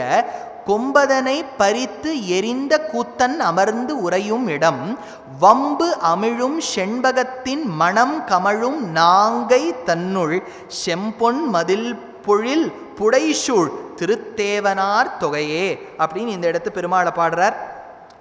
கொம்பதனை பறித்து எரிந்த கூத்தன் அமர்ந்து உறையும் இடம் வம்பு அமிழும் செண்பகத்தின் மணம் கமழும் நாங்கை தன்னுள் செம்பொன் மதில் பொழில் புடைசூழ் திருத்தேவனார் தொகையே அப்படின்னு இந்த இடத்து பெருமாளை பாடுறார்.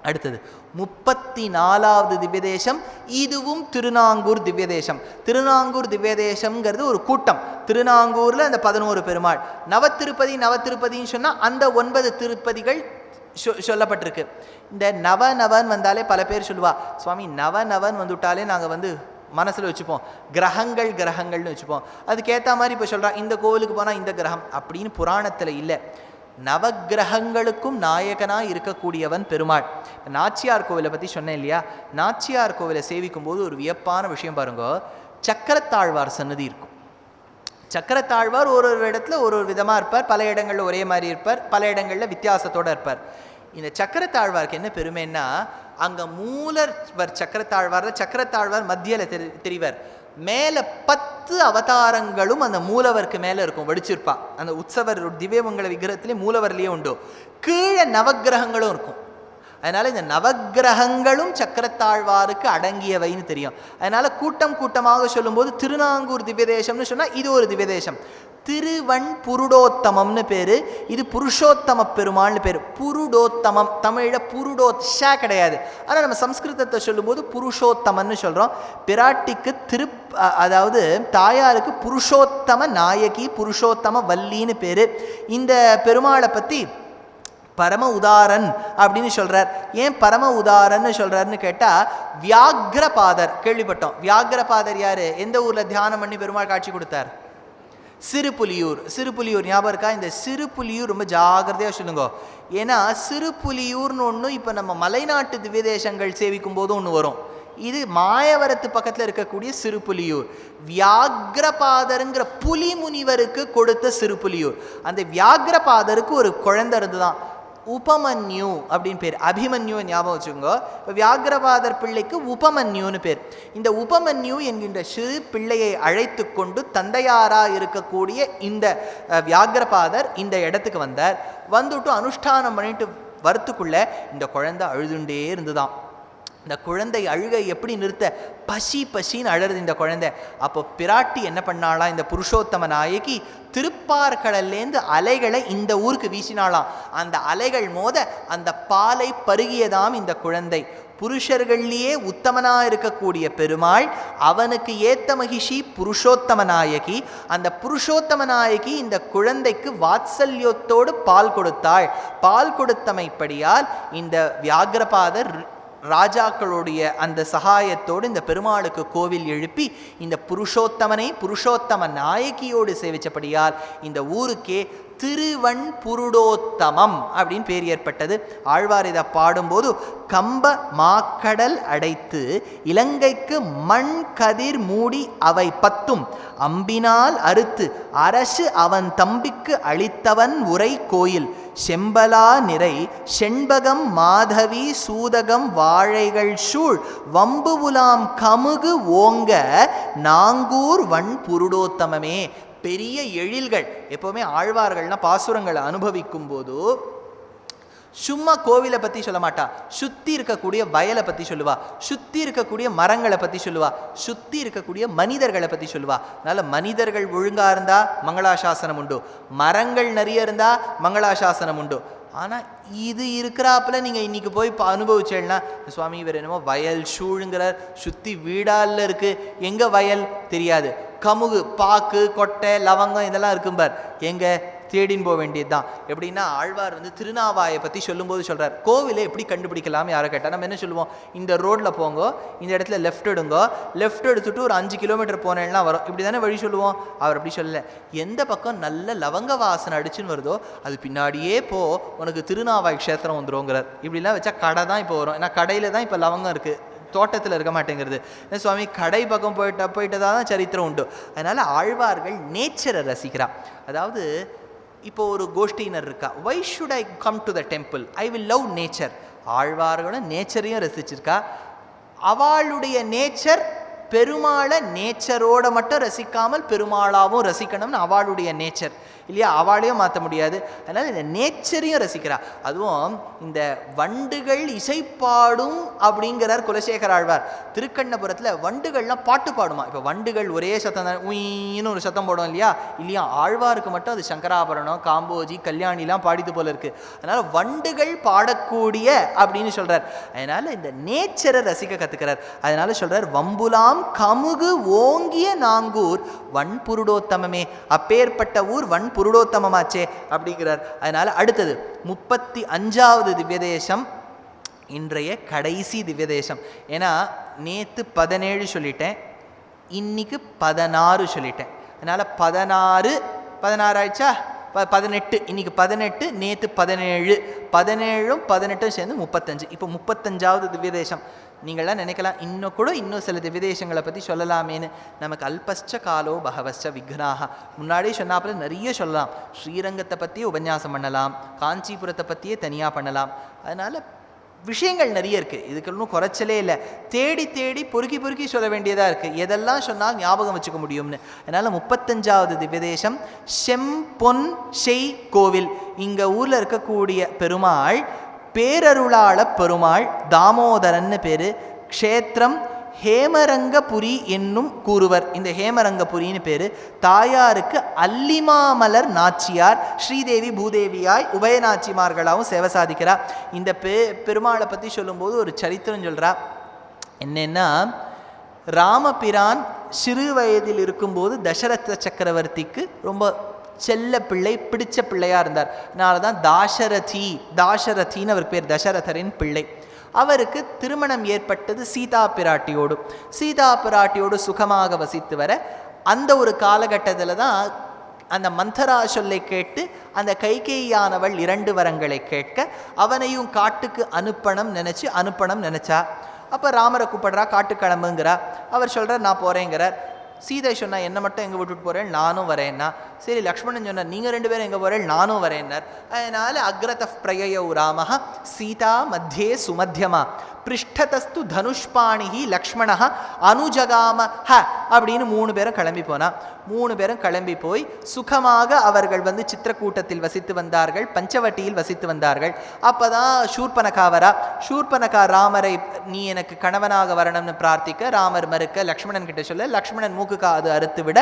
அடுத்தது 34வது திவ்யதேசம். இதுவும் திருநாங்கூர் திவ்யதேசம். திருநாங்கூர் திவ்யதேசம்ங்கிறது ஒரு கூட்டம். திருநாங்கூரில் அந்த 11 பெருமாள். நவத்திருப்பதின்னு சொன்னால் அந்த 9 திருப்பதிகள் சொல்லப்பட்டிருக்கு. இந்த நவன் வந்தாலே பல பேர் சொல்லுவா, சுவாமி நவன் வந்துவிட்டாலே நாங்கள் வந்து மனசில் வச்சுப்போம், கிரகங்கள்னு வச்சுப்போம். அதுக்கேற்ற மாதிரி இப்போ சொல்கிறான், இந்த கோவிலுக்கு போனால் இந்த கிரகம் அப்படின்னு புராணத்தில் இல்லை. நவகிரகங்களுக்கும் நாயகனாக இருக்கக்கூடியவன் பெருமாள். நாச்சியார் கோவிலை பற்றி சொன்னேன் இல்லையா? நாச்சியார் கோவிலை சேவிக்கும் போது ஒரு வியப்பான விஷயம் பாருங்க. சக்கரத்தாழ்வார் சன்னதி இருக்கும். சக்கரத்தாழ்வார் ஒரு இடத்துல ஒரு விதமாக இருப்பார், பல இடங்களில் ஒரே மாதிரி இருப்பார், பல இடங்களில் வித்தியாசத்தோடு இருப்பார். இந்த சக்கரத்தாழ்வாருக்கு என்ன பெருமைன்னா, அங்க மூலவர் சக்கரத்தாழ்வார் மத்தியில தெரிவர், மேல 10 அவதாரங்களும் அந்த மூலவருக்கு மேல இருக்கும், வடிச்சிருப்பா. அந்த உற்சவர் திவ்யமங்கல விக்கிரகத்திலே மூலவர்லயே உண்டு. கீழே நவக்கிரகங்களும் இருக்கும். அதனால இந்த நவக்கிரகங்களும் சக்கரத்தாழ்வாருக்கு அடங்கியவைன்னு தெரியும். அதனால கூட்டமாக சொல்லும்போது திருநாங்கூர் திவ்யதேசம்னு சொன்னா இது ஒரு திவ்யதேசம். திருவண் புருடோத்தமம்னு பேரு. இது புருஷோத்தம பெருமாள்னு பேரு. புருடோத்தமம் தமிழ்ல புருடோத்ஷா கிடையாது. ஆனால் நம்ம சம்ஸ்கிருதத்தை சொல்லும்போது புருஷோத்தமன்னு சொல்றோம். பிராட்டிக்கு அதாவது தாயாருக்கு புருஷோத்தம நாயகி, புருஷோத்தம வல்லின்னு பேரு. இந்த பெருமாளை பத்தி பரம உதாரன் அப்படின்னு சொல்றார். ஏன் பரம உதாரன்னு சொல்றாருன்னு கேட்டா, வியாக்ரபாதர் கேள்விப்பட்டோம். வியாக்ரபாதர் யாரு? எந்த ஊர்ல தியானம் பண்ணி பெருமாள் காட்சி கொடுத்தார்? சிறுபுலியூர் ஞாபகம் இருக்கா? இந்த சிறுபுலியூர் ரொம்ப ஜாகிரதையா சொல்லுங்க. ஏன்னா சிறுபுலியூர்னு ஒன்று இப்போ நம்ம மலைநாட்டு திவ்யதேசங்கள் சேவிக்கும் போது ஒன்று வரும். இது மாயவரத்து பக்கத்தில் இருக்கக்கூடிய சிறுபுலியூர். வியாக்ரபாதருங்கிற புலி முனிவருக்கு கொடுத்த சிறுபுலியூர். அந்த வியாக்ரபாதருக்கு ஒரு குழந்தை இருந்துதான், உபமன்யு அப்படின்னு பேர். அபிமன்யு ஞாபகம் வச்சுக்கோங்க. இப்போ வியாக்ரபாதர் பிள்ளைக்கு உபமன்யுன்னு பேர். இந்த உபமன்யு என்கின்ற சிறு பிள்ளையை அழைத்து கொண்டு தந்தையாரா இருக்கக்கூடிய இந்த வியாக்ரபாதர் இந்த இடத்துக்கு வந்தார். வந்துட்டு அனுஷ்டானம் பண்ணிட்டு வரத்துக்குள்ள இந்த குழந்தை அழுதுண்டே இருந்துதான். இந்த குழந்தை அழுகை எப்படி நிறுத்த? பசின்னு அழறது இந்த குழந்தை. அப்போ பிராட்டி என்ன பண்ணாலாம்? இந்த புருஷோத்தம நாயகி திருப்பார்கடல்லேருந்து அலைகளை இந்த ஊருக்கு வீசினாலாம். அந்த அலைகள் மோத அந்த பாலை பருகியதாம் இந்த குழந்தை. புருஷர்கள்லேயே உத்தமனா இருக்கக்கூடிய பெருமாள், அவனுக்கு ஏத்த மகிஷி புருஷோத்தம நாயகி. அந்த புருஷோத்தம நாயகி இந்த குழந்தைக்கு வாத்சல்யத்தோடு பால் கொடுத்தாள். பால் கொடுத்தமைப்படியால் இந்த வியாக்ரபாதர் ராஜாக்களுடைய அந்த சகாயத்தோடு இந்த பெருமாளுக்கு கோவில் எழுப்பி இந்த புருஷோத்தமனை புருஷோத்தம நாயகியோடு சேவிச்சபடியால் இந்த ஊருக்கே திருவண் புருடோத்தமம் அப்படின்னு பேர் ஏற்பட்டது. ஆழ்வார் இதை பாடும்போது, கம்ப மாக்கடல் அடைத்து இலங்கைக்கு மண் கதிர் மூடி அவை 10 அம்பினால் அறுத்து அரசு அவன் தம்பிக்கு அளித்தவன் உரை கோயில் செம்பலா நிறை செண்பகம் மாதவி சூதகம் வாழைகள் சூழ் வம்பு உலாம் கமுகு ஓங்க நாங்கூர் வண் புருடோத்தமமே. பெரிய எழில்கள். எப்போவுமே ஆழ்வார்கள்னா பாசுரங்களை அனுபவிக்கும் போது சும்மா கோவிலை பற்றி சொல்ல மாட்டா, சுற்றி இருக்கக்கூடிய வயலை பற்றி சொல்லுவா, சுற்றி இருக்கக்கூடிய மரங்களை பற்றி சொல்லுவா, சுற்றி இருக்கக்கூடிய மனிதர்களை பற்றி சொல்லுவா. அதனால் மனிதர்கள் ஒழுங்காக இருந்தால் மங்களாசாசனம் உண்டு, மரங்கள் நிறைய இருந்தால் மங்களாசாசனம் உண்டு. ஆனால் இது இருக்கிறாப்புல நீங்கள் இன்றைக்கி போய் அனுபவிச்சேன்னா, சுவாமி இவர் என்னமோ வயல் சூழுங்கிறார், சுற்றி வீடால இருக்குது, எங்கே வயல் தெரியாது, கமுகு பாக்கு கொட்டை லவங்கம் இதெல்லாம் இருக்கும்பார், எங்கே தேடின்னு போக வேண்டியது தான். எப்படின்னா ஆழ்வார் திருநாவாயை பற்றி சொல்லும்போது சொல்கிறார், கோவிலை எப்படி கண்டுபிடிக்கலாம்னு யாரை கேட்டால் நம்ம என்ன சொல்லுவோம்? இந்த ரோட்டில் போங்கோ, இந்த இடத்துல லெஃப்ட் எடுங்கோ, லெஃப்ட் எடுத்துட்டு ஒரு 5 கிலோமீட்டர் போனேன்னா வரும், இப்படி தானே வழி சொல்லுவோம். அவர் அப்படி சொல்லலை. எந்த பக்கம் நல்ல லவங்க வாசனை அடிச்சுன்னு வருதோ அது பின்னாடியே போ, உனக்கு திருநாவாய் க்ஷேத்திரம் வந்துருங்கிறார். இப்படிலாம் வச்சா கடை தான் இப்போ வரும். ஏன்னா கடையில் தான் இப்போ லவங்கம் இருக்குது, தோட்டத்தில் இருக்க மாட்டேங்கிறது. சுவாமி கடை பக்கம் போயிட்டதாக தான் சரித்திரம் உண்டு. அதனால் ஆழ்வார்கள் நேச்சரை ரசிக்கிறார். அதாவது இப்போ ஒரு கோஷ்டியினர் இருக்கா, why should I come to the temple, I will love nature. ஆழ்வார்களோட நேச்சரையும் ரசிச்சிருக்கா. அவளுடைய நேச்சர் பெருமாளை நேச்சரோட மட்டும் ரசிக்காமல் பெருமாளாவும் ரசிக்கணும்னு அவளுடைய நேச்சர் இல்லையா, அவளையும் மாற்ற முடியாது. அதனால் இந்த நேச்சரையும் ரசிக்கிறா. அதுவும் இந்த வண்டுகள் இசைப்பாடும் அப்படிங்கிறார் குலசேகர ஆழ்வார். திருக்கண்ணபுரத்தில் வண்டுகள்லாம் பாட்டு பாடுமா. இப்போ வண்டுகள் ஒரே சத்தம் தான், உயின்னு ஒரு சத்தம் போடும் இல்லையா, ஆழ்வாருக்கு மட்டும் அது சங்கராபரணம் காம்போஜி கல்யாணிலாம் பாடித்து போல இருக்குது. அதனால் வண்டுகள் பாடக்கூடிய அப்படின்னு சொல்கிறார். அதனால் இந்த நேச்சரை ரசிக்க கற்றுக்கிறார். அதனால் சொல்கிறார், வம்புலாம் கமுகு ஓங்கிய நாங்கூர் வன்புருடோத்தமமே. அப்பேற்பட்ட ஊர் வன்புருடோத்தமமாச்சே அப்படிங்கிறார். அதனால அடுத்தது 35வது திவ்யதேசம், இன்றைய கடைசி திவ்யதேசம். ஏன்னா நேற்று 17 சொல்லிட்டேன், இன்னைக்கு 16 சொல்லிட்டேன். அதனால 16 ஆயிடுச்சா, 18, இன்னைக்கு 18, நேற்று 17, 17ம் 18ம் சேர்ந்து 35. இப்போ 35வது திவ்ய தேசம். நீங்கள்லாம் நினைக்கலாம் இன்னும் சில திவ்ய தேசங்களை பற்றி சொல்லலாமேன்னு. நமக்கு அல்பஸ்ச காலோ பகவஸ்ச விக்னாக, முன்னாடியே சொன்னாப்புல நிறைய சொல்லலாம். ஸ்ரீரங்கத்தை பற்றியே உபன்யாசம் பண்ணலாம், காஞ்சிபுரத்தை பற்றியே தனியாக பண்ணலாம். அதனால் விஷயங்கள் நிறைய இருக்குது, இதுக்கு ஒன்றும் குறைச்சலே இல்லை. தேடி தேடி பொறுக்கி சொல்ல வேண்டியதாக இருக்குது, எதெல்லாம் சொன்னால் ஞாபகம் வச்சுக்க முடியும்னு. அதனால் 35வது திவ்யதேசம் செம்பொன் செய் கோவில். இங்கே ஊரில் இருக்கக்கூடிய பெருமாள் பேரருளாள பெருமாள், தாமோதரன்னு பேர். க்ஷேத்திரம் ஹேமரங்கபுரி என்னும் கூறுவர். இந்த ஹேமரங்கபுரின்னு பேர். தாயாருக்கு அல்லிமாமலர் நாச்சியார், ஸ்ரீதேவி பூதேவியாய் உபயநாச்சிமார்களாகவும் சேவை சாதிக்கிறார். இந்த பெருமாளை பற்றி சொல்லும்போது ஒரு சரித்திரம் சொல்கிறா. என்னென்னா, ராமபிரான் சிறு வயதில் இருக்கும்போது தசரத சக்கரவர்த்திக்கு ரொம்ப செல்ல பிள்ளை, பிடிச்ச பிள்ளையாக இருந்தார். அதனால தான் தாசரதின்னு அவர் பேர், தசரதரின் பிள்ளை. அவருக்கு திருமணம் ஏற்பட்டது சீதா பிராட்டியோடு சுகமாக வசித்து வர, அந்த ஒரு காலகட்டத்தில் தான் அந்த மந்தரா சொல்லை கேட்டு அந்த கைகேயியானவள் 2 வரங்களை கேட்க அவனையும் காட்டுக்கு அனுப்பணும் நினச்சா. அப்போ ராமரை கூப்பிடுறா, காட்டு கிளம்புங்கிறா. அவர் சொல்கிறார் நான் போகிறேங்கிறார். சீதை சொன்னா என்னை மட்டும் எங்கே விட்டுட்டு போகிறேன், நானும் வரேன்னா. சரி, லக்ஷ்மணன் சொன்னார் நீங்கள் 2 பேரும் எங்கே போகிறேன், நானும் வரேன்னார். அதனால் அக்ரத பிரயயௌ ராமஹ சீதா மத்தியே சுமத்தியமா பிருஷ்டதஸ்து தனுஷ்பாணிஹி லக்ஷ்மணஹ அனுஜகாம அப்படின்னு 3 பேரும் கிளம்பி போனா. 3 பேரும் கிளம்பி போய் சுகமாக அவர்கள் சித்திரக்கூட்டத்தில் வசித்து வந்தார்கள், பஞ்சவட்டியில் வசித்து வந்தார்கள். அப்போதான் சூர்பனகா ராமரை நீ எனக்கு கணவனாக வரணும்னு பிரார்த்திக்க, ராமர் மறுக்க, லக்ஷ்மணன் கிட்ட சொல்ல, லக்ஷ்மணன் மூக்கு காது அறுத்து விட,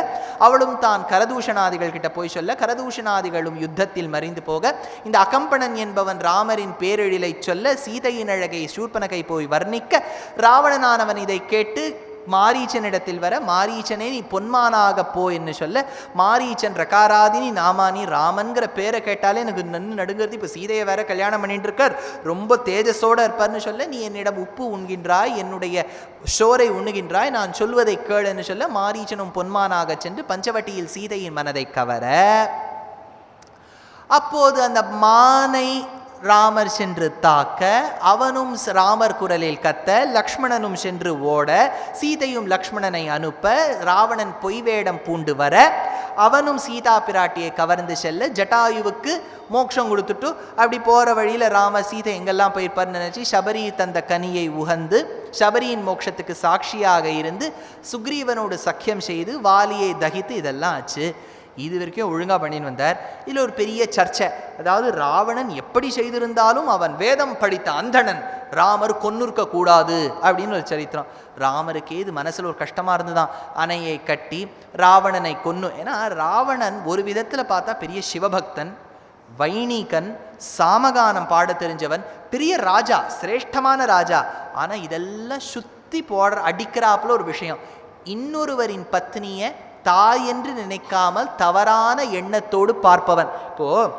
அவளும் தான் கரதூஷணாதிகள் கிட்ட போய் சொல்ல, கரதூஷணாதிகளும் யுத்தத்தில் மறைந்து போக, இந்த அகம்பணன் என்பவன் ராமரின் பேரெழிலை சொல்ல, சீதையின் அழகை சூர்பனகை போய் வர்ணிக்க, ராவணனானவன் இதை கேட்டு மாரீச்சனிடத்தில் வர, மாரீச்சனே நீ பொன்மானாக போ என்று சொல்ல, மாரீச்சன் ரகாராதினி நாமானி, ராமன்கிற பேரை கேட்டாலே எனக்கு நடுங்கிறது. இப்போ சீதையை வேற கல்யாணம் பண்ணிட்டு இருக்கார், ரொம்ப தேஜஸோடு இருப்பார்னு சொல்ல, நீ என்னிடம் உப்பு உண்கின்றாய், என்னுடைய ஷோரை உண்ணுகின்றாய், நான் சொல்வதை கேளுன்னு சொல்ல, மாரீச்சனும் பொன்மானாக சென்று பஞ்சவட்டியில் சீதையின் மனதை கவர, அப்போது அந்த மானை ராமர் சென்று தாக்க, அவனும் ராமர் குரலில் கத்த, லக்ஷ்மணனும் சென்று ஓட, சீதையும் லக்ஷ்மணனை அனுப்ப, ராவணன் பொய் வேடம் பூண்டு வர, அவனும் சீதா பிராட்டியை கவர்ந்து செல்ல, ஜட்டாயுவுக்கு மோட்சம் கொடுத்துட்டு அப்படி போகிற வழியில் ராமர் சீதை எங்கெல்லாம் போயிருப்பார்னு நினச்சி சபரி தந்த கனியை உகந்து சபரியின் மோட்சத்துக்கு சாட்சியாக இருந்து சுக்ரீவனோடு சக்கியம் செய்து வாலியை தகித்து இதெல்லாம் ஆச்சு. இது வரைக்கும் ஒழுங்காக பண்ணின்னு வந்தார். இதில் ஒரு பெரிய சர்ச்சை. அதாவது ராவணன் எப்படி செய்திருந்தாலும் அவன் வேதம் படித்த அந்தணன், ராமர் கொன்னுருக்க கூடாது அப்படின்னு ஒரு சரித்திரம். ராமருக்கு இது மனசில் ஒரு கஷ்டமாக இருந்துதான். அணையை கட்டி ராவணனை கொன்னு. ஏன்னா ராவணன் ஒரு விதத்தில் பார்த்தா பெரிய சிவபக்தன், வைணிகன், சாமகானம் பாட தெரிஞ்சவன், பெரிய ராஜா, சிரேஷ்டமான ராஜா. ஆனால் இதெல்லாம் சுற்றி அடிக்கிறாப்புல ஒரு விஷயம். இன்னொருவரின் பத்னியை தாய் என்று நினைக்காமல் தவறான எண்ணத்தோடு பார்ப்பவன். இப்போது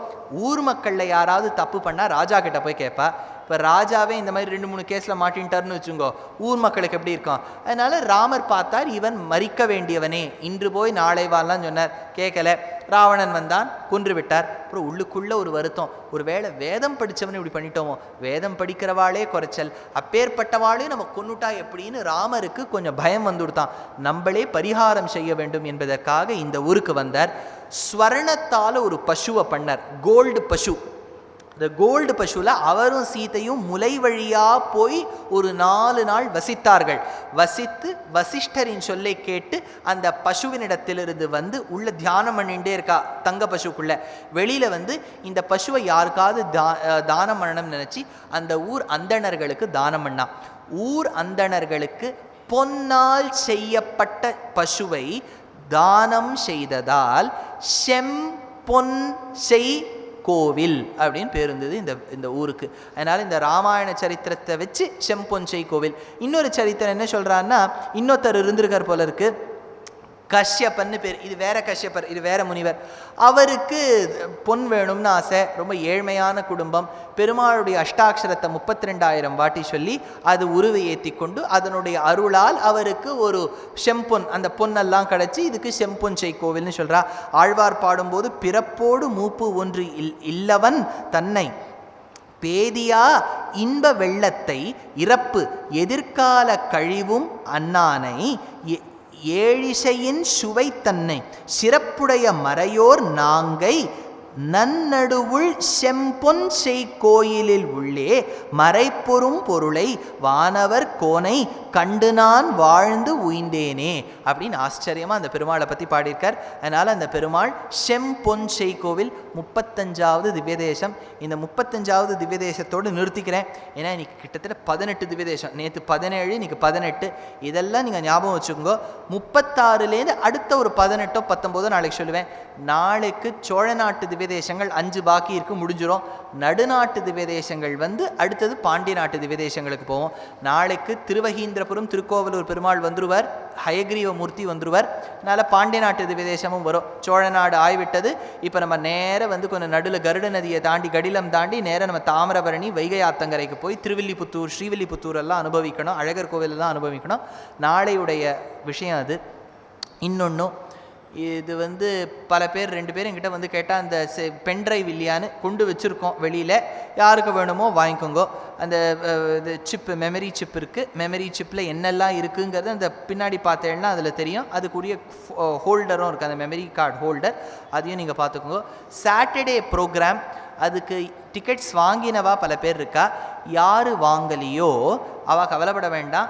ஊர் மக்களில் யாராவது தப்பு பண்ணால் ராஜா கிட்ட போய் கேட்பா. இப்போ ராஜாவே இந்த மாதிரி 2-3 கேஸில் மாட்டின்ட்டார்னு வச்சுங்கோ, ஊர் மக்களுக்கு எப்படி இருக்கும்? அதனால் ராமர் பார்த்தார், இவன் மறிக்க வேண்டியவனே, இன்று போய் நாளை வாழலாம் சொன்னார். கேட்கல. ராவணன் வந்தான், கொன்று விட்டார். அப்புறம் உள்ளுக்குள்ளே ஒரு வருத்தம், ஒரு வேளை வேதம் படித்தவனே இப்படி பண்ணிட்டோமோ, வேதம் படிக்கிறவாளே குறைச்சல், அப்பேற்பட்டவாளே நம்ம கொன்னுட்டா எப்படின்னு ராமருக்கு கொஞ்சம் பயம் வந்துவிட்டான். நம்மளே பரிகாரம் செய்ய வேண்டும் என்பதற்காக இந்த ஊருக்கு வந்தார். ஸ்வர்ணத்தால் ஒரு பசுவை பண்ணார், கோல்டு பசு. இந்த கோல்டு பசுவில் அவரும் சீதையும் முலை வழியாக போய் ஒரு 4 நாள் வசித்தார்கள். வசித்து வசிஷ்டரின் சொல்லை கேட்டு அந்த பசுவினிடத்திலிருந்து உள்ள தியானம் பண்ணிகிட்டே இருக்கா. தங்க பசுக்குள்ளே வெளியில் இந்த பசுவை யாருக்காவது தானம் பண்ணணும்னு நினச்சி அந்த ஊர் அந்தணர்களுக்கு தானம் பண்ணா. ஊர் அந்தணர்களுக்கு பொன்னால் செய்யப்பட்ட பசுவை தானம் செய்ததால் செம்பொன் செய் கோவில் அப்படின்னு பேர் இருந்தது இந்த ஊருக்கு. அதனால் இந்த ராமாயண சரித்திரத்தை வச்சு செம்பொன்சை கோவில். இன்னொரு சரித்திரம் என்ன சொல்கிறான்னா, இன்னொருத்தர் இருந்திருக்கார் போல இருக்கு. கஷ்யப்பன்னு பேர். இது வேற கஷ்யப்பர், இது வேற முனிவர். அவருக்கு பொன் வேணும்னு ஆசை. ரொம்ப ஏழ்மையான குடும்பம். பெருமாளுடைய அஷ்டாட்சரத்தை 32,000 வாட்டி சொல்லி அது உருவை ஏற்றி கொண்டு அதனுடைய அருளால் அவருக்கு ஒரு செம்பொன், அந்த பொன்னெல்லாம் கிடச்சி இதுக்கு செம்பொன் செய்கோவில்னு சொல்றா. ஆழ்வார் பாடும்போது பிறப்போடு மூப்பு ஒன்று இல்லவன் தன்னை பேதியா இன்ப வெள்ளத்தை இறப்பு எதிர்கால கழிவும் அன்னானை ஏழிசையின் சுவை தன்னை சிறப்புடைய மறையோர் நாங்கை நன்னடுவுள் செம்பொன் செய்கோயிலில் உள்ளே மறைப்பொரும் பொருளை வானவர் கோனை கண்டு நான் வாழ்ந்து உய்ந்தேனே அப்படின்னு ஆச்சரியமாக அந்த பெருமாளை பற்றி பாடியிருக்கார். அதனால் அந்த பெருமாள் செம்பொன் செய்கோவில் 35வது திவ்யதேசம். இந்த 35வது திவ்யதேசத்தோடு நிறுத்திக்கிறேன். ஏன்னா இன்னைக்கு கிட்டத்தட்ட 18 திவ்யதேசம். நேற்று 17, இன்னைக்கு 18. இதெல்லாம் நீங்கள் ஞாபகம் வச்சுக்கோங்க. 36லேருந்து அடுத்த ஒரு 18ஓ 19ஓ நாளைக்கு சொல்லுவேன். நாளைக்கு சோழ நாட்டு திவ்யதேசங்கள் 5 பாக்கி இருக்கு, முடிஞ்சிடும். நடுநாட்டு திவ்யதேசங்கள் அடுத்தது பாண்டிய நாட்டு திவ்யதேசங்களுக்கு போவோம். நாளைக்கு திருவகீந்திரபுரம் திருக்கோவலூர் பெருமாள் வந்துருவார், ஹயக்ரீவ மூர்த்தி வந்துருவார். அதனால் பாண்டிய நாட்டு திவ்யதேசமும் வரும். சோழ நாடு ஆய்விட்டது. இப்போ நம்ம நேரம் கொஞ்சம் நடுவில் கருட நதியை தாண்டி கடிலம் தாண்டி நேரம் நம்ம தாமிரபரணி வைகை ஆத்தங்கரைக்கு போய் திருவில்லிபுத்தூர் ஸ்ரீவில்லிபுத்தூர் எல்லாம் அனுபவிக்கணும், அழகர் கோவிலெல்லாம் அனுபவிக்கணும். நாளையுடைய விஷயம் அது. இன்னொன்றும் இது பல பேர் 2 பேர் என்கிட்ட கேட்டால் அந்த பென்ட்ரைவ் இல்லையான்னு கொண்டு வச்சுருக்கோம் வெளியில், யாருக்கு வேணுமோ வாங்கிக்கோங்க. அந்த இது சிப்பு, மெமரி சிப் இருக்குது. மெமரி சிப்பில் என்னெல்லாம் இருக்குங்கிறது அந்த பின்னாடி பார்த்தேன்னா அதில் தெரியும். அதுக்குரிய ஹோல்டரும் இருக்குது, அந்த மெமரி கார்டு ஹோல்டர், அதையும் நீங்கள் பார்த்துக்கோங்க. சாட்டர்டே ப்ரோக்ராம், அதுக்கு டிக்கெட்ஸ் வாங்கினவா பல பேர் இருக்கா. யார் வாங்கலையோ அவள் கவலைப்பட வேண்டாம்.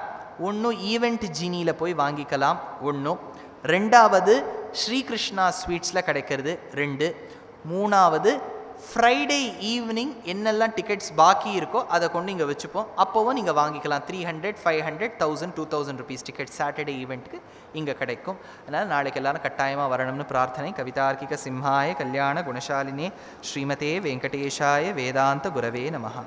ஒன்றும் ஈவெண்ட் ஜீனியில் போய் வாங்கிக்கலாம். ஒன்றும். 2வது ஸ்ரீகிருஷ்ணா ஸ்வீட்ஸில் கிடைக்கிறது 2. 3வது ஃப்ரைடே ஈவினிங் என்னெல்லாம் டிக்கெட்ஸ் பாக்கி இருக்கோ அதை கொண்டு இங்கே வச்சுப்போம். அப்போவும் நீங்கள் வாங்கிக்கலாம். 300, 500, 1000, 2000 rupees டிக்கெட் சாட்டர்டே ஈவெண்ட்டுக்கு இங்கே கிடைக்கும். அதனால் நாளைக்கு எல்லாரும் கட்டாயமாக வரணும்னு பிரார்த்தனை. கவிதார்க்கிக சிம்ஹாய கல்யாண குணசாலினே ஸ்ரீமதே வெங்கடேஷாய வேதாந்த குரவே நமஹ.